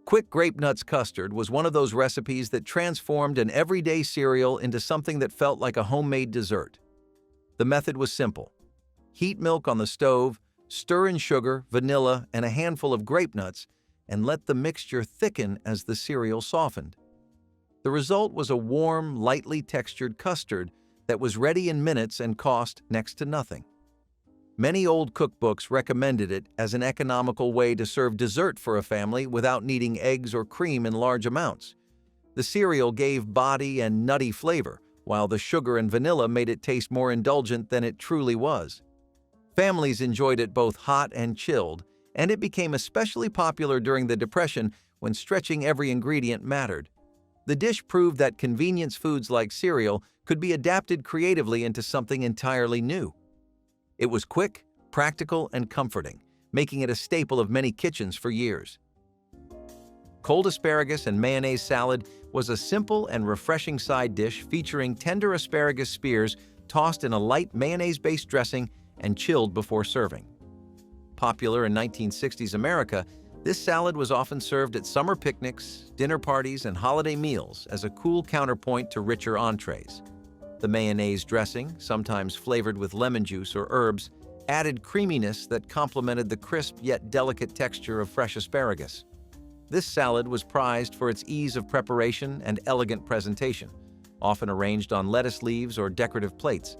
Quick Grape Nuts Custard was one of those recipes that transformed an everyday cereal into something that felt like a homemade dessert. The method was simple. Heat milk on the stove, stir in sugar, vanilla, and a handful of grape nuts, and let the mixture thicken as the cereal softened. The result was a warm, lightly textured custard that was ready in minutes and cost next to nothing. Many old cookbooks recommended it as an economical way to serve dessert for a family without needing eggs or cream in large amounts. The cereal gave body and nutty flavor, while the sugar and vanilla made it taste more indulgent than it truly was. Families enjoyed it both hot and chilled, and it became especially popular during the Depression when stretching every ingredient mattered. The dish proved that convenience foods like cereal could be adapted creatively into something entirely new. It was quick, practical, and comforting, making it a staple of many kitchens for years. Cold asparagus and mayonnaise salad was a simple and refreshing side dish featuring tender asparagus spears tossed in a light mayonnaise-based dressing and chilled before serving. Popular in 1960s America, this salad was often served at summer picnics, dinner parties, and holiday meals as a cool counterpoint to richer entrees. The mayonnaise dressing, sometimes flavored with lemon juice or herbs, added creaminess that complemented the crisp yet delicate texture of fresh asparagus. This salad was prized for its ease of preparation and elegant presentation, often arranged on lettuce leaves or decorative plates.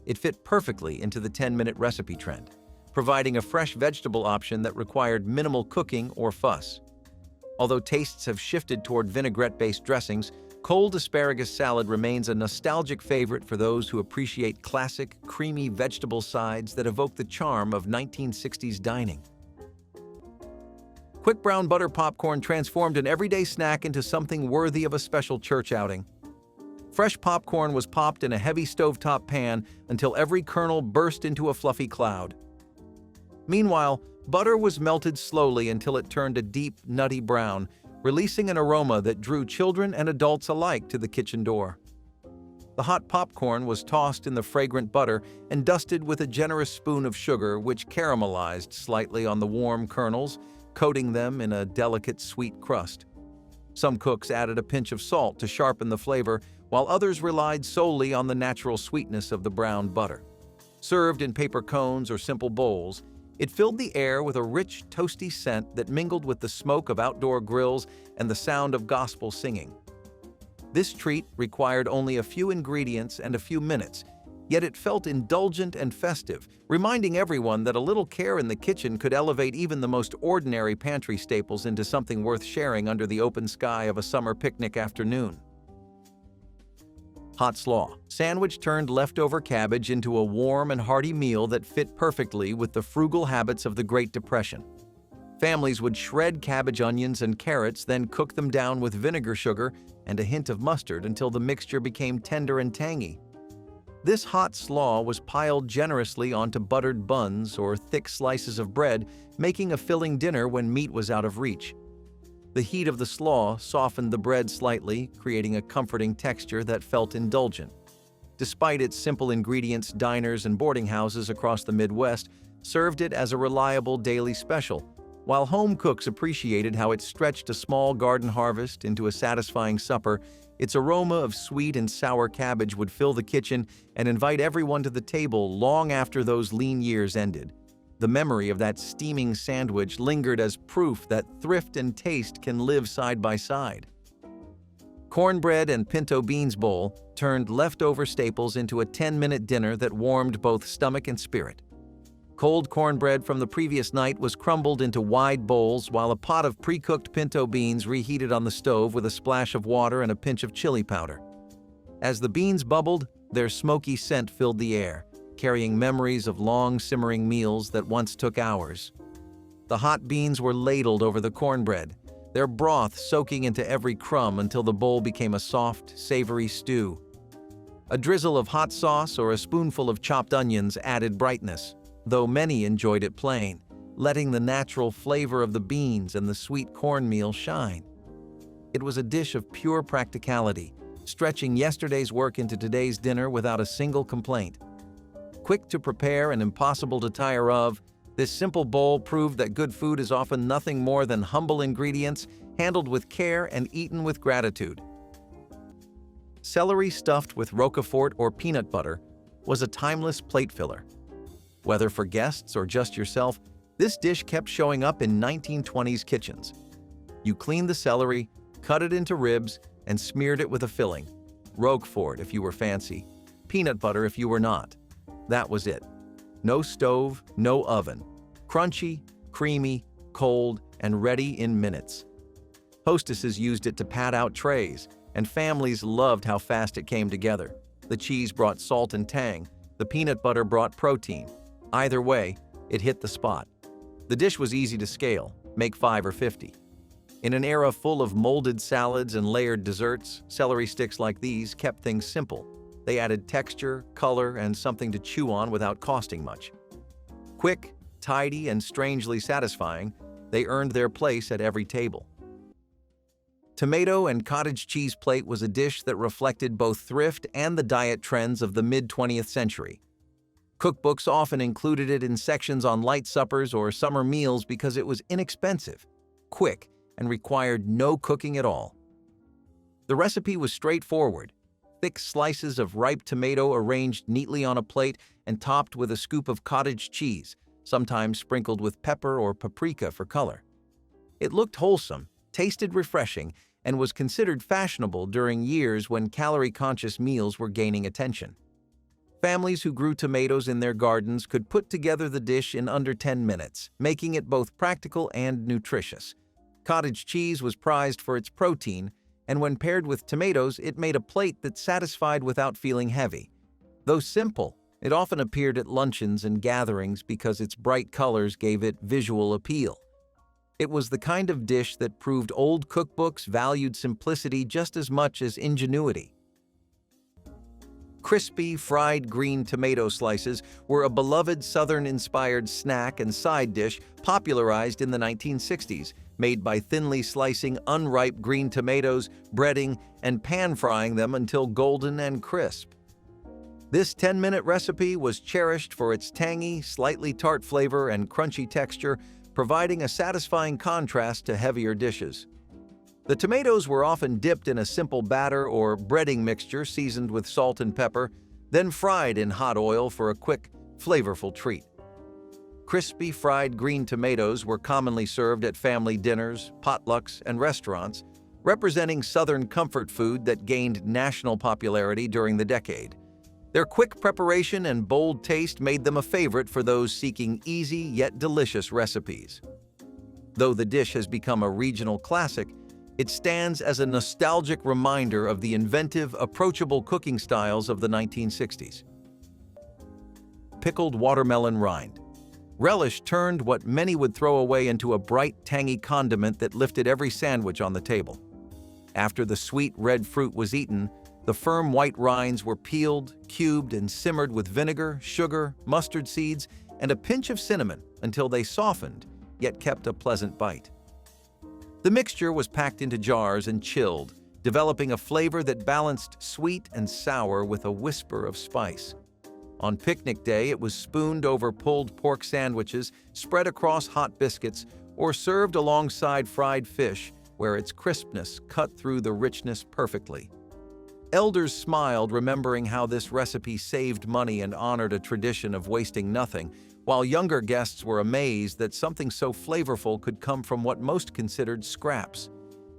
It fit perfectly into the 10-minute recipe trend, providing a fresh vegetable option that required minimal cooking or fuss. Although tastes have shifted toward vinaigrette-based dressings, cold asparagus salad remains a nostalgic favorite for those who appreciate classic, creamy vegetable sides that evoke the charm of 1960s dining. Quick brown butter popcorn transformed an everyday snack into something worthy of a special church outing. Fresh popcorn was popped in a heavy stovetop pan until every kernel burst into a fluffy cloud. Meanwhile, butter was melted slowly until it turned a deep, nutty brown, releasing an aroma that drew children and adults alike to the kitchen door. The hot popcorn was tossed in the fragrant butter and dusted with a generous spoon of sugar, which caramelized slightly on the warm kernels, coating them in a delicate sweet crust. Some cooks added a pinch of salt to sharpen the flavor, while others relied solely on the natural sweetness of the browned butter. Served in paper cones or simple bowls, it filled the air with a rich, toasty scent that mingled with the smoke of outdoor grills and the sound of gospel singing. This treat required only a few ingredients and a few minutes, yet it felt indulgent and festive, reminding everyone that a little care in the kitchen could elevate even the most ordinary pantry staples into something worth sharing under the open sky of a summer picnic afternoon. Hot slaw. Sandwich turned leftover cabbage into a warm and hearty meal that fit perfectly with the frugal habits of the Great Depression. Families would shred cabbage, onions, and carrots, then cook them down with vinegar, sugar, and a hint of mustard until the mixture became tender and tangy. This hot slaw was piled generously onto buttered buns or thick slices of bread, making a filling dinner when meat was out of reach. The heat of the slaw softened the bread slightly, creating a comforting texture that felt indulgent. Despite its simple ingredients, diners and boarding houses across the Midwest served it as a reliable daily special, while home cooks appreciated how it stretched a small garden harvest into a satisfying supper. Its aroma of sweet and sour cabbage would fill the kitchen and invite everyone to the table long after those lean years ended. The memory of that steaming sandwich lingered as proof that thrift and taste can live side by side. Cornbread and pinto beans bowl turned leftover staples into a 10-minute dinner that warmed both stomach and spirit. Cold cornbread from the previous night was crumbled into wide bowls while a pot of pre-cooked pinto beans reheated on the stove with a splash of water and a pinch of chili powder. As the beans bubbled, their smoky scent filled the air, carrying memories of long simmering meals that once took hours. The hot beans were ladled over the cornbread, their broth soaking into every crumb until the bowl became a soft, savory stew. A drizzle of hot sauce or a spoonful of chopped onions added brightness, though many enjoyed it plain, letting the natural flavor of the beans and the sweet cornmeal shine. It was a dish of pure practicality, stretching yesterday's work into today's dinner without a single complaint. Quick to prepare and impossible to tire of, this simple bowl proved that good food is often nothing more than humble ingredients handled with care and eaten with gratitude. Celery stuffed with Roquefort or peanut butter was a timeless plate filler. Whether for guests or just yourself, this dish kept showing up in 1920s kitchens. You cleaned the celery, cut it into ribs, and smeared it with a filling. Roquefort if you were fancy, peanut butter if you were not. That was it. No stove, no oven. Crunchy, creamy, cold, and ready in minutes. Hostesses used it to pat out trays, and families loved how fast it came together. The cheese brought salt and tang, the peanut butter brought protein. Either way, it hit the spot. The dish was easy to scale, make 5 or 50. In an era full of molded salads and layered desserts, celery sticks like these kept things simple. They added texture, color, and something to chew on without costing much. Quick, tidy, and strangely satisfying, they earned their place at every table. Tomato and cottage cheese plate was a dish that reflected both thrift and the diet trends of the mid-20th century. Cookbooks often included it in sections on light suppers or summer meals because it was inexpensive, quick, and required no cooking at all. The recipe was straightforward. Thick slices of ripe tomato arranged neatly on a plate and topped with a scoop of cottage cheese, sometimes sprinkled with pepper or paprika for color. It looked wholesome, tasted refreshing, and was considered fashionable during years when calorie-conscious meals were gaining attention. Families who grew tomatoes in their gardens could put together the dish in under 10 minutes, making it both practical and nutritious. Cottage cheese was prized for its protein, and when paired with tomatoes, it made a plate that satisfied without feeling heavy. Though simple, it often appeared at luncheons and gatherings because its bright colors gave it visual appeal. It was the kind of dish that proved old cookbooks valued simplicity just as much as ingenuity. Crispy, fried green tomato slices were a beloved Southern-inspired snack and side dish popularized in the 1960s, made by thinly slicing unripe green tomatoes, breading, and pan-frying them until golden and crisp. This 10-minute recipe was cherished for its tangy, slightly tart flavor and crunchy texture, providing a satisfying contrast to heavier dishes. The tomatoes were often dipped in a simple batter or breading mixture seasoned with salt and pepper, then fried in hot oil for a quick, flavorful treat. Crispy fried green tomatoes were commonly served at family dinners, potlucks, and restaurants, representing Southern comfort food that gained national popularity during the decade. Their quick preparation and bold taste made them a favorite for those seeking easy yet delicious recipes. Though the dish has become a regional classic, it stands as a nostalgic reminder of the inventive, approachable cooking styles of the 1960s. Pickled watermelon rind. Relish turned what many would throw away into a bright, tangy condiment that lifted every sandwich on the table. After the sweet red fruit was eaten, the firm white rinds were peeled, cubed, and simmered with vinegar, sugar, mustard seeds, and a pinch of cinnamon until they softened, yet kept a pleasant bite. The mixture was packed into jars and chilled, developing a flavor that balanced sweet and sour with a whisper of spice. On picnic day, it was spooned over pulled pork sandwiches, spread across hot biscuits, or served alongside fried fish, where its crispness cut through the richness perfectly. Elders smiled, remembering how this recipe saved money and honored a tradition of wasting nothing, while younger guests were amazed that something so flavorful could come from what most considered scraps.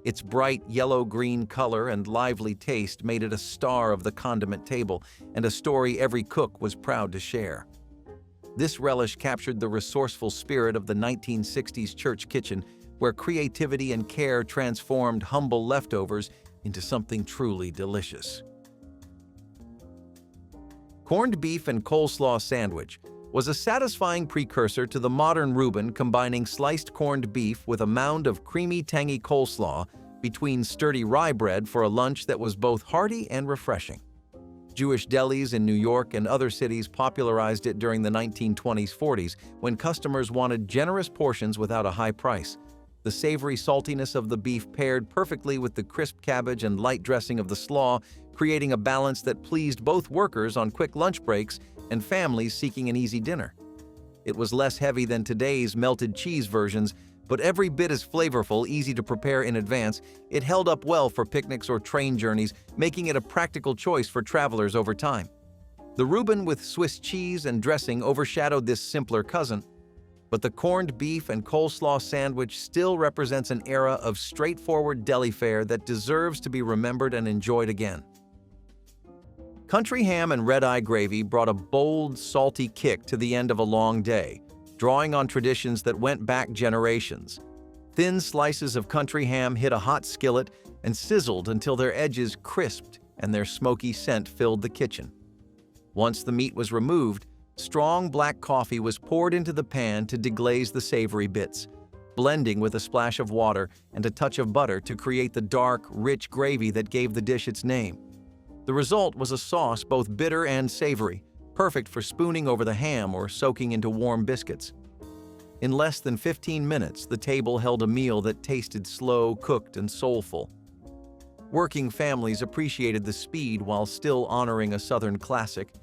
Its bright yellow-green color and lively taste made it a star of the condiment table and a story every cook was proud to share. This relish captured the resourceful spirit of the 1960s church kitchen, where creativity and care transformed humble leftovers into something truly delicious. Corned beef and coleslaw sandwich was a satisfying precursor to the modern Reuben, combining sliced corned beef with a mound of creamy, tangy coleslaw between sturdy rye bread for a lunch that was both hearty and refreshing. Jewish delis in New York and other cities popularized it during the 1920s-40s when customers wanted generous portions without a high price. The savory saltiness of the beef paired perfectly with the crisp cabbage and light dressing of the slaw, creating a balance that pleased both workers on quick lunch breaks and families seeking an easy dinner. It was less heavy than today's melted cheese versions, but every bit as flavorful, easy to prepare in advance. It held up well for picnics or train journeys, making it a practical choice for travelers over time. The Reuben with Swiss cheese and dressing overshadowed this simpler cousin, but the corned beef and coleslaw sandwich still represents an era of straightforward deli fare that deserves to be remembered and enjoyed again. Country ham and red-eye gravy brought a bold, salty kick to the end of a long day, drawing on traditions that went back generations. Thin slices of country ham hit a hot skillet and sizzled until their edges crisped and their smoky scent filled the kitchen. Once the meat was removed, strong black coffee was poured into the pan to deglaze the savory bits, blending with a splash of water and a touch of butter to create the dark, rich gravy that gave the dish its name. The result was a sauce both bitter and savory, perfect for spooning over the ham or soaking into warm biscuits. In less than 15 minutes, the table held a meal that tasted slow, cooked, and soulful. Working families appreciated the speed while still honoring a Southern classic,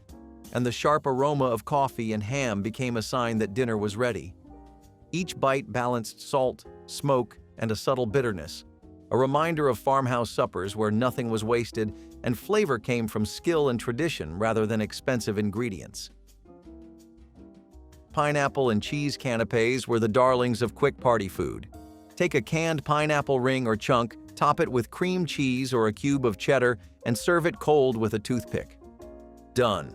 and the sharp aroma of coffee and ham became a sign that dinner was ready. Each bite balanced salt, smoke, and a subtle bitterness, a reminder of farmhouse suppers where nothing was wasted and flavor came from skill and tradition rather than expensive ingredients. Pineapple and cheese canapés were the darlings of quick party food. Take a canned pineapple ring or chunk, top it with cream cheese or a cube of cheddar, and serve it cold with a toothpick. Done.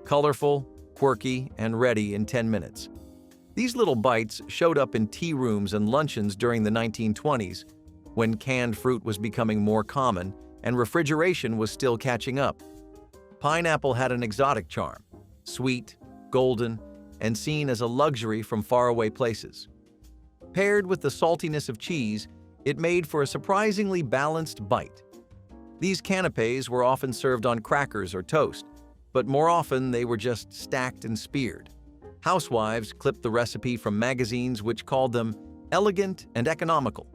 Colorful, quirky, and ready in 10 minutes. These little bites showed up in tea rooms and luncheons during the 1920s, when canned fruit was becoming more common and refrigeration was still catching up. Pineapple had an exotic charm, sweet, golden, and seen as a luxury from faraway places. Paired with the saltiness of cheese, it made for a surprisingly balanced bite. These canapés were often served on crackers or toast, but more often they were just stacked and speared. Housewives clipped the recipe from magazines which called them elegant and economical.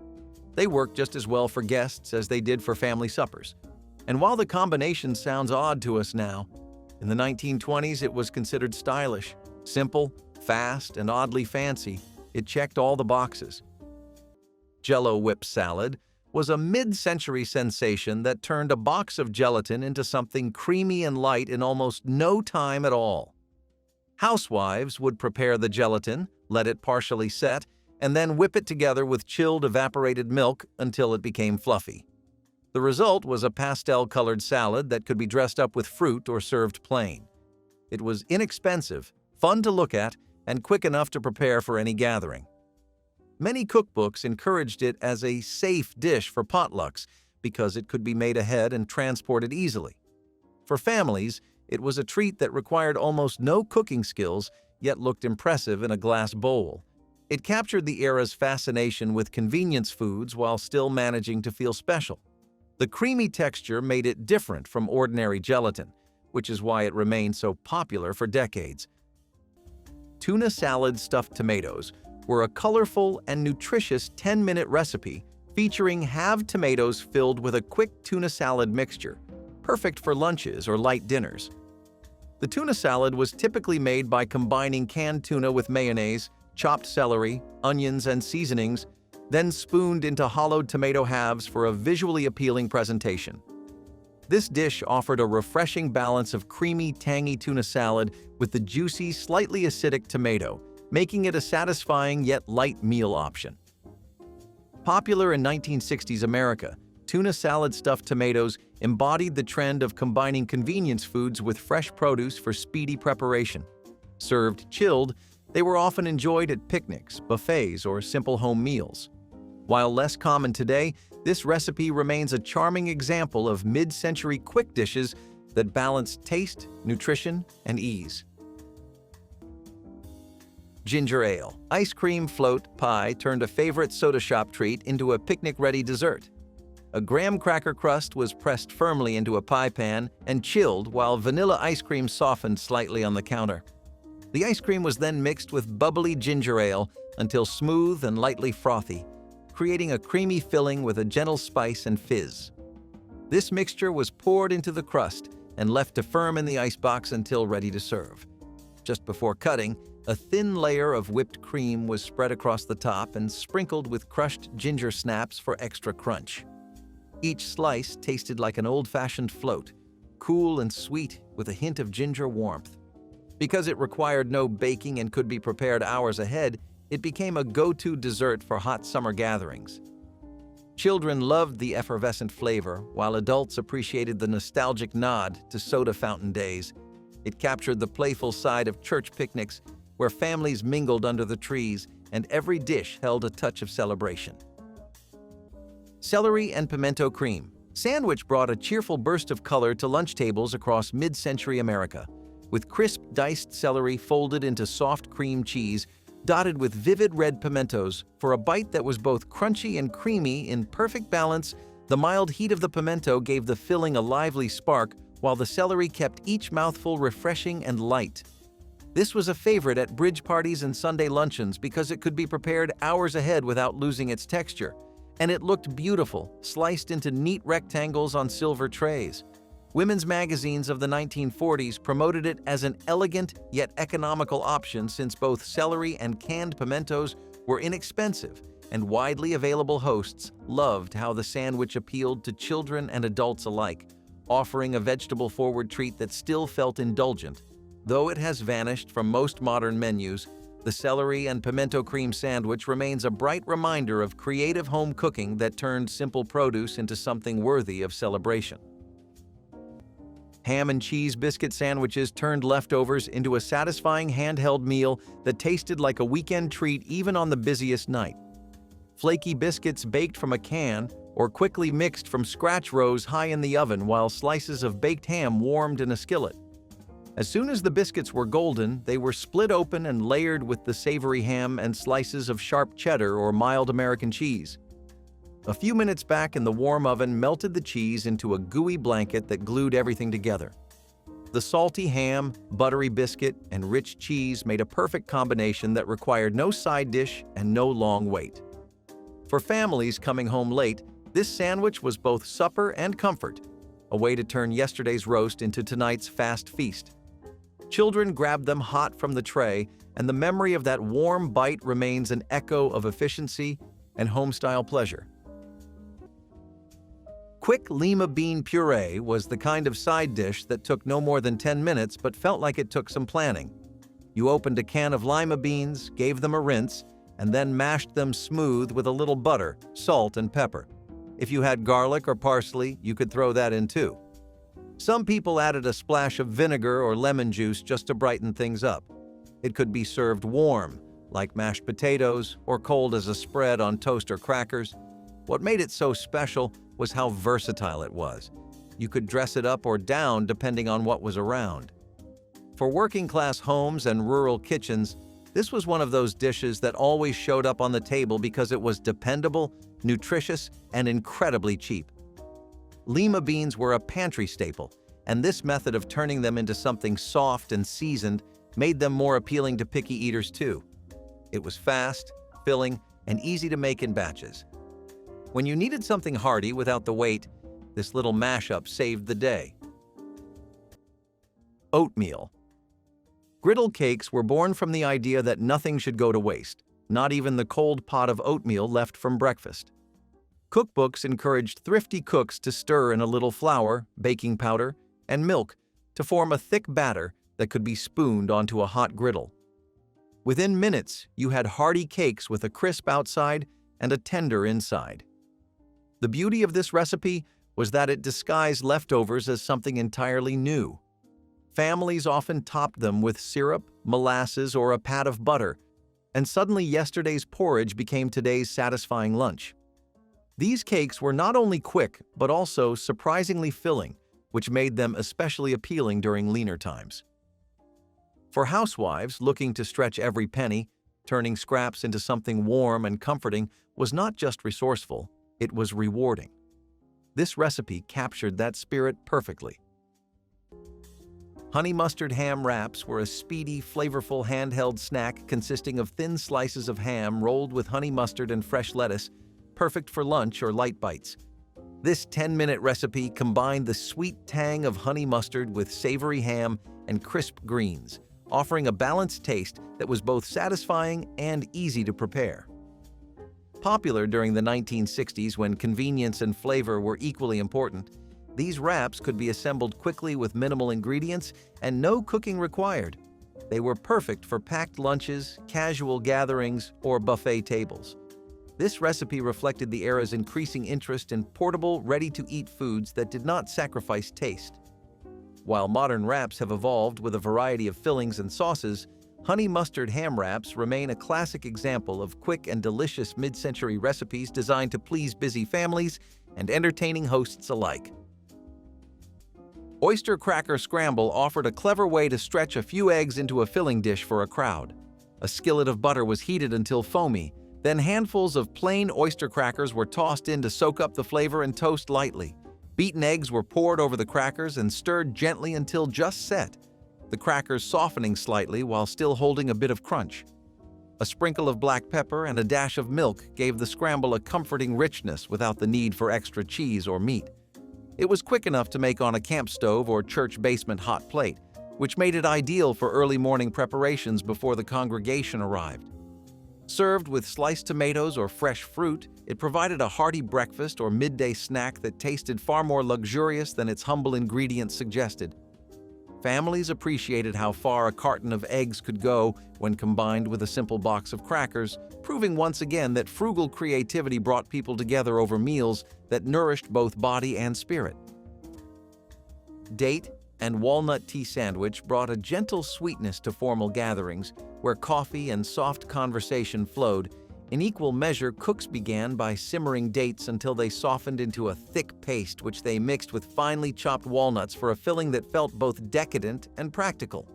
They worked just as well for guests as they did for family suppers. And while the combination sounds odd to us now, in the 1920s it was considered stylish, simple, fast, and oddly fancy. It checked all the boxes. Jell-O whip salad was a mid-century sensation that turned a box of gelatin into something creamy and light in almost no time at all. Housewives would prepare the gelatin, let it partially set, and then whip it together with chilled evaporated milk until it became fluffy. The result was a pastel-colored salad that could be dressed up with fruit or served plain. It was inexpensive, fun to look at, and quick enough to prepare for any gathering. Many cookbooks encouraged it as a safe dish for potlucks because it could be made ahead and transported easily. For families, it was a treat that required almost no cooking skills, yet looked impressive in a glass bowl. It captured the era's fascination with convenience foods while still managing to feel special. The creamy texture made it different from ordinary gelatin, which is why it remained so popular for decades. Tuna salad stuffed tomatoes were a colorful and nutritious 10-minute recipe featuring halved tomatoes filled with a quick tuna salad mixture, perfect for lunches or light dinners. The tuna salad was typically made by combining canned tuna with mayonnaise, chopped celery, onions, and seasonings, then spooned into hollowed tomato halves for a visually appealing presentation. This dish offered a refreshing balance of creamy, tangy tuna salad with the juicy, slightly acidic tomato, making it a satisfying yet light meal option. Popular in 1960s America, tuna salad stuffed tomatoes embodied the trend of combining convenience foods with fresh produce for speedy preparation. Served chilled, they were often enjoyed at picnics, buffets, or simple home meals. While less common today, this recipe remains a charming example of mid-century quick dishes that balance taste, nutrition, and ease. Ginger ale. Ice cream float pie turned a favorite soda shop treat into a picnic-ready dessert. A graham cracker crust was pressed firmly into a pie pan and chilled while vanilla ice cream softened slightly on the counter. The ice cream was then mixed with bubbly ginger ale until smooth and lightly frothy, creating a creamy filling with a gentle spice and fizz. This mixture was poured into the crust and left to firm in the icebox until ready to serve. Just before cutting, a thin layer of whipped cream was spread across the top and sprinkled with crushed ginger snaps for extra crunch. Each slice tasted like an old-fashioned float, cool and sweet with a hint of ginger warmth. Because it required no baking and could be prepared hours ahead, it became a go-to dessert for hot summer gatherings. Children loved the effervescent flavor, while adults appreciated the nostalgic nod to soda fountain days. It captured the playful side of church picnics, where families mingled under the trees and every dish held a touch of celebration. Celery and pimento cream. Sandwich brought a cheerful burst of color to lunch tables across mid-century America, with crisp diced celery folded into soft cream cheese, dotted with vivid red pimentos. For a bite that was both crunchy and creamy in perfect balance, the mild heat of the pimento gave the filling a lively spark, while the celery kept each mouthful refreshing and light. This was a favorite at bridge parties and Sunday luncheons because it could be prepared hours ahead without losing its texture. And it looked beautiful, sliced into neat rectangles on silver trays. Women's magazines of the 1940s promoted it as an elegant yet economical option since both celery and canned pimentos were inexpensive, and widely available hosts loved how the sandwich appealed to children and adults alike, offering a vegetable-forward treat that still felt indulgent. Though it has vanished from most modern menus, the celery and pimento cream sandwich remains a bright reminder of creative home cooking that turned simple produce into something worthy of celebration. Ham and cheese biscuit sandwiches turned leftovers into a satisfying handheld meal that tasted like a weekend treat even on the busiest night. Flaky biscuits baked from a can or quickly mixed from scratch rose high in the oven while slices of baked ham warmed in a skillet. As soon as the biscuits were golden, they were split open and layered with the savory ham and slices of sharp cheddar or mild American cheese. A few minutes back in the warm oven melted the cheese into a gooey blanket that glued everything together. The salty ham, buttery biscuit, and rich cheese made a perfect combination that required no side dish and no long wait. For families coming home late, this sandwich was both supper and comfort, a way to turn yesterday's roast into tonight's fast feast. Children grabbed them hot from the tray, and the memory of that warm bite remains an echo of efficiency and home-style pleasure. Quick lima bean puree was the kind of side dish that took no more than 10 minutes but felt like it took some planning. You opened a can of lima beans, gave them a rinse, and then mashed them smooth with a little butter, salt, and pepper. If you had garlic or parsley, you could throw that in too. Some people added a splash of vinegar or lemon juice just to brighten things up. It could be served warm, like mashed potatoes, or cold as a spread on toast or crackers. What made it so special was how versatile it was. You could dress it up or down depending on what was around. For working-class homes and rural kitchens, this was one of those dishes that always showed up on the table because it was dependable, nutritious, and incredibly cheap. Lima beans were a pantry staple, and this method of turning them into something soft and seasoned made them more appealing to picky eaters too. It was fast, filling, and easy to make in batches. When you needed something hearty without the wait, this little mashup saved the day. Oatmeal. Griddle cakes were born from the idea that nothing should go to waste, not even the cold pot of oatmeal left from breakfast. Cookbooks encouraged thrifty cooks to stir in a little flour, baking powder, and milk to form a thick batter that could be spooned onto a hot griddle. Within minutes, you had hearty cakes with a crisp outside and a tender inside. The beauty of this recipe was that it disguised leftovers as something entirely new. Families often topped them with syrup, molasses, or a pat of butter, and suddenly yesterday's porridge became today's satisfying lunch. These cakes were not only quick, but also surprisingly filling, which made them especially appealing during leaner times. For housewives looking to stretch every penny, turning scraps into something warm and comforting was not just resourceful, it was rewarding. This recipe captured that spirit perfectly. Honey mustard ham wraps were a speedy, flavorful handheld snack consisting of thin slices of ham rolled with honey mustard and fresh lettuce, perfect for lunch or light bites. This 10-minute recipe combined the sweet tang of honey mustard with savory ham and crisp greens, offering a balanced taste that was both satisfying and easy to prepare. Popular during the 1960s when convenience and flavor were equally important, these wraps could be assembled quickly with minimal ingredients and no cooking required. They were perfect for packed lunches, casual gatherings, or buffet tables. This recipe reflected the era's increasing interest in portable, ready-to-eat foods that did not sacrifice taste. While modern wraps have evolved with a variety of fillings and sauces, honey mustard ham wraps remain a classic example of quick and delicious mid-century recipes designed to please busy families and entertaining hosts alike. Oyster Cracker Scramble offered a clever way to stretch a few eggs into a filling dish for a crowd. A skillet of butter was heated until foamy, then handfuls of plain oyster crackers were tossed in to soak up the flavor and toast lightly. Beaten eggs were poured over the crackers and stirred gently until just set, the crackers softening slightly while still holding a bit of crunch. A sprinkle of black pepper and a dash of milk gave the scramble a comforting richness without the need for extra cheese or meat. It was quick enough to make on a camp stove or church basement hot plate, which made it ideal for early morning preparations before the congregation arrived. Served with sliced tomatoes or fresh fruit, it provided a hearty breakfast or midday snack that tasted far more luxurious than its humble ingredients suggested. Families appreciated how far a carton of eggs could go when combined with a simple box of crackers, proving once again that frugal creativity brought people together over meals that nourished both body and spirit. Date and walnut tea sandwich brought a gentle sweetness to formal gatherings where coffee and soft conversation flowed. In equal measure, cooks began by simmering dates until they softened into a thick paste which they mixed with finely chopped walnuts for a filling that felt both decadent and practical.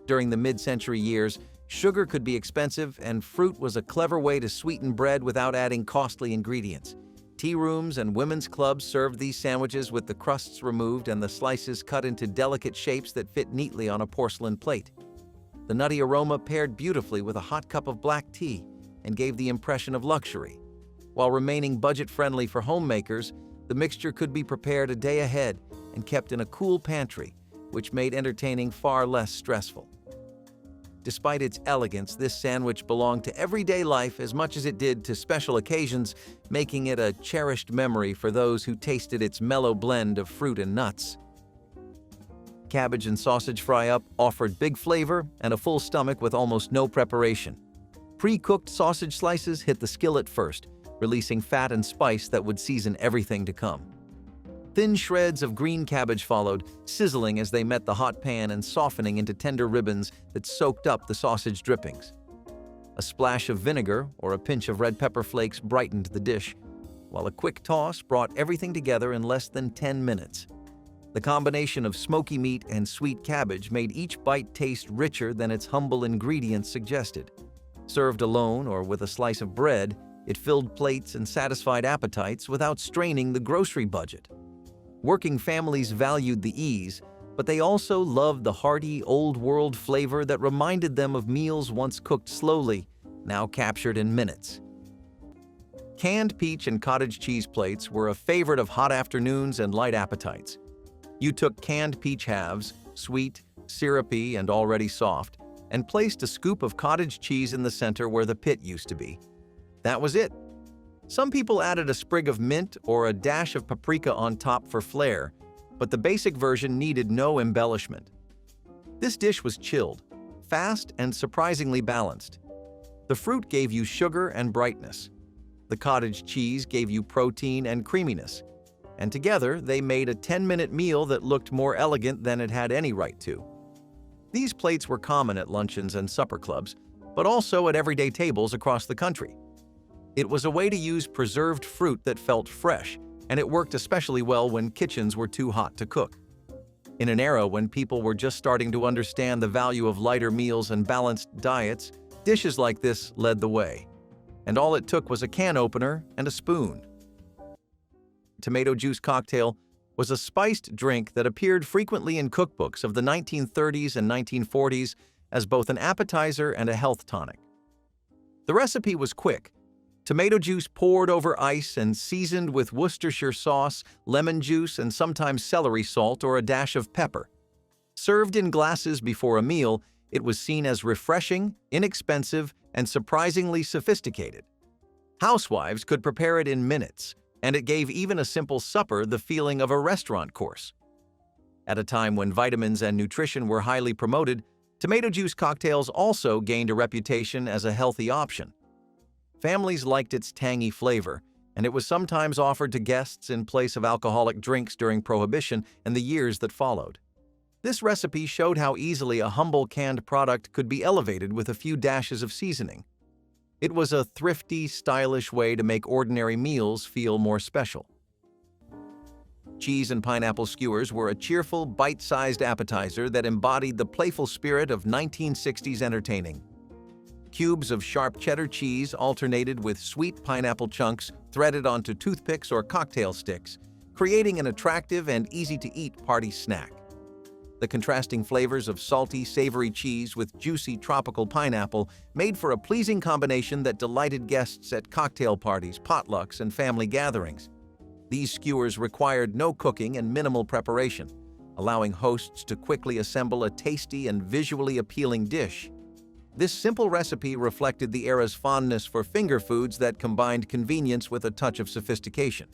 During the mid-century years, sugar could be expensive and fruit was a clever way to sweeten bread without adding costly ingredients. Tea rooms and women's clubs served these sandwiches with the crusts removed and the slices cut into delicate shapes that fit neatly on a porcelain plate. The nutty aroma paired beautifully with a hot cup of black tea and gave the impression of luxury. While remaining budget-friendly for homemakers, the mixture could be prepared a day ahead and kept in a cool pantry, which made entertaining far less stressful. Despite its elegance, this sandwich belonged to everyday life as much as it did to special occasions, making it a cherished memory for those who tasted its mellow blend of fruit and nuts. Cabbage and sausage fry-up offered big flavor and a full stomach with almost no preparation. Pre-cooked sausage slices hit the skillet first, releasing fat and spice that would season everything to come. Thin shreds of green cabbage followed, sizzling as they met the hot pan and softening into tender ribbons that soaked up the sausage drippings. A splash of vinegar or a pinch of red pepper flakes brightened the dish, while a quick toss brought everything together in less than 10 minutes. The combination of smoky meat and sweet cabbage made each bite taste richer than its humble ingredients suggested. Served alone or with a slice of bread, it filled plates and satisfied appetites without straining the grocery budget. Working families valued the ease, but they also loved the hearty, old-world flavor that reminded them of meals once cooked slowly, now captured in minutes. Canned peach and cottage cheese plates were a favorite of hot afternoons and light appetites. You took canned peach halves, sweet, syrupy, and already soft, and placed a scoop of cottage cheese in the center where the pit used to be. That was it. Some people added a sprig of mint or a dash of paprika on top for flair, but the basic version needed no embellishment. This dish was chilled, fast, and surprisingly balanced. The fruit gave you sugar and brightness. The cottage cheese gave you protein and creaminess, and together they made a 10-minute meal that looked more elegant than it had any right to. These plates were common at luncheons and supper clubs, but also at everyday tables across the country. It was a way to use preserved fruit that felt fresh, and it worked especially well when kitchens were too hot to cook. In an era when people were just starting to understand the value of lighter meals and balanced diets, dishes like this led the way. And all it took was a can opener and a spoon. Tomato juice cocktail was a spiced drink that appeared frequently in cookbooks of the 1930s and 1940s as both an appetizer and a health tonic. The recipe was quick. Tomato juice poured over ice and seasoned with Worcestershire sauce, lemon juice, and sometimes celery salt or a dash of pepper. Served in glasses before a meal, it was seen as refreshing, inexpensive, and surprisingly sophisticated. Housewives could prepare it in minutes, and it gave even a simple supper the feeling of a restaurant course. At a time when vitamins and nutrition were highly promoted, tomato juice cocktails also gained a reputation as a healthy option. Families liked its tangy flavor, and it was sometimes offered to guests in place of alcoholic drinks during Prohibition and the years that followed. This recipe showed how easily a humble canned product could be elevated with a few dashes of seasoning. It was a thrifty, stylish way to make ordinary meals feel more special. Cheese and pineapple skewers were a cheerful, bite-sized appetizer that embodied the playful spirit of 1960s entertaining. Cubes of sharp cheddar cheese alternated with sweet pineapple chunks threaded onto toothpicks or cocktail sticks, creating an attractive and easy-to-eat party snack. The contrasting flavors of salty, savory cheese with juicy tropical pineapple made for a pleasing combination that delighted guests at cocktail parties, potlucks, and family gatherings. These skewers required no cooking and minimal preparation, allowing hosts to quickly assemble a tasty and visually appealing dish. This simple recipe reflected the era's fondness for finger foods that combined convenience with a touch of sophistication.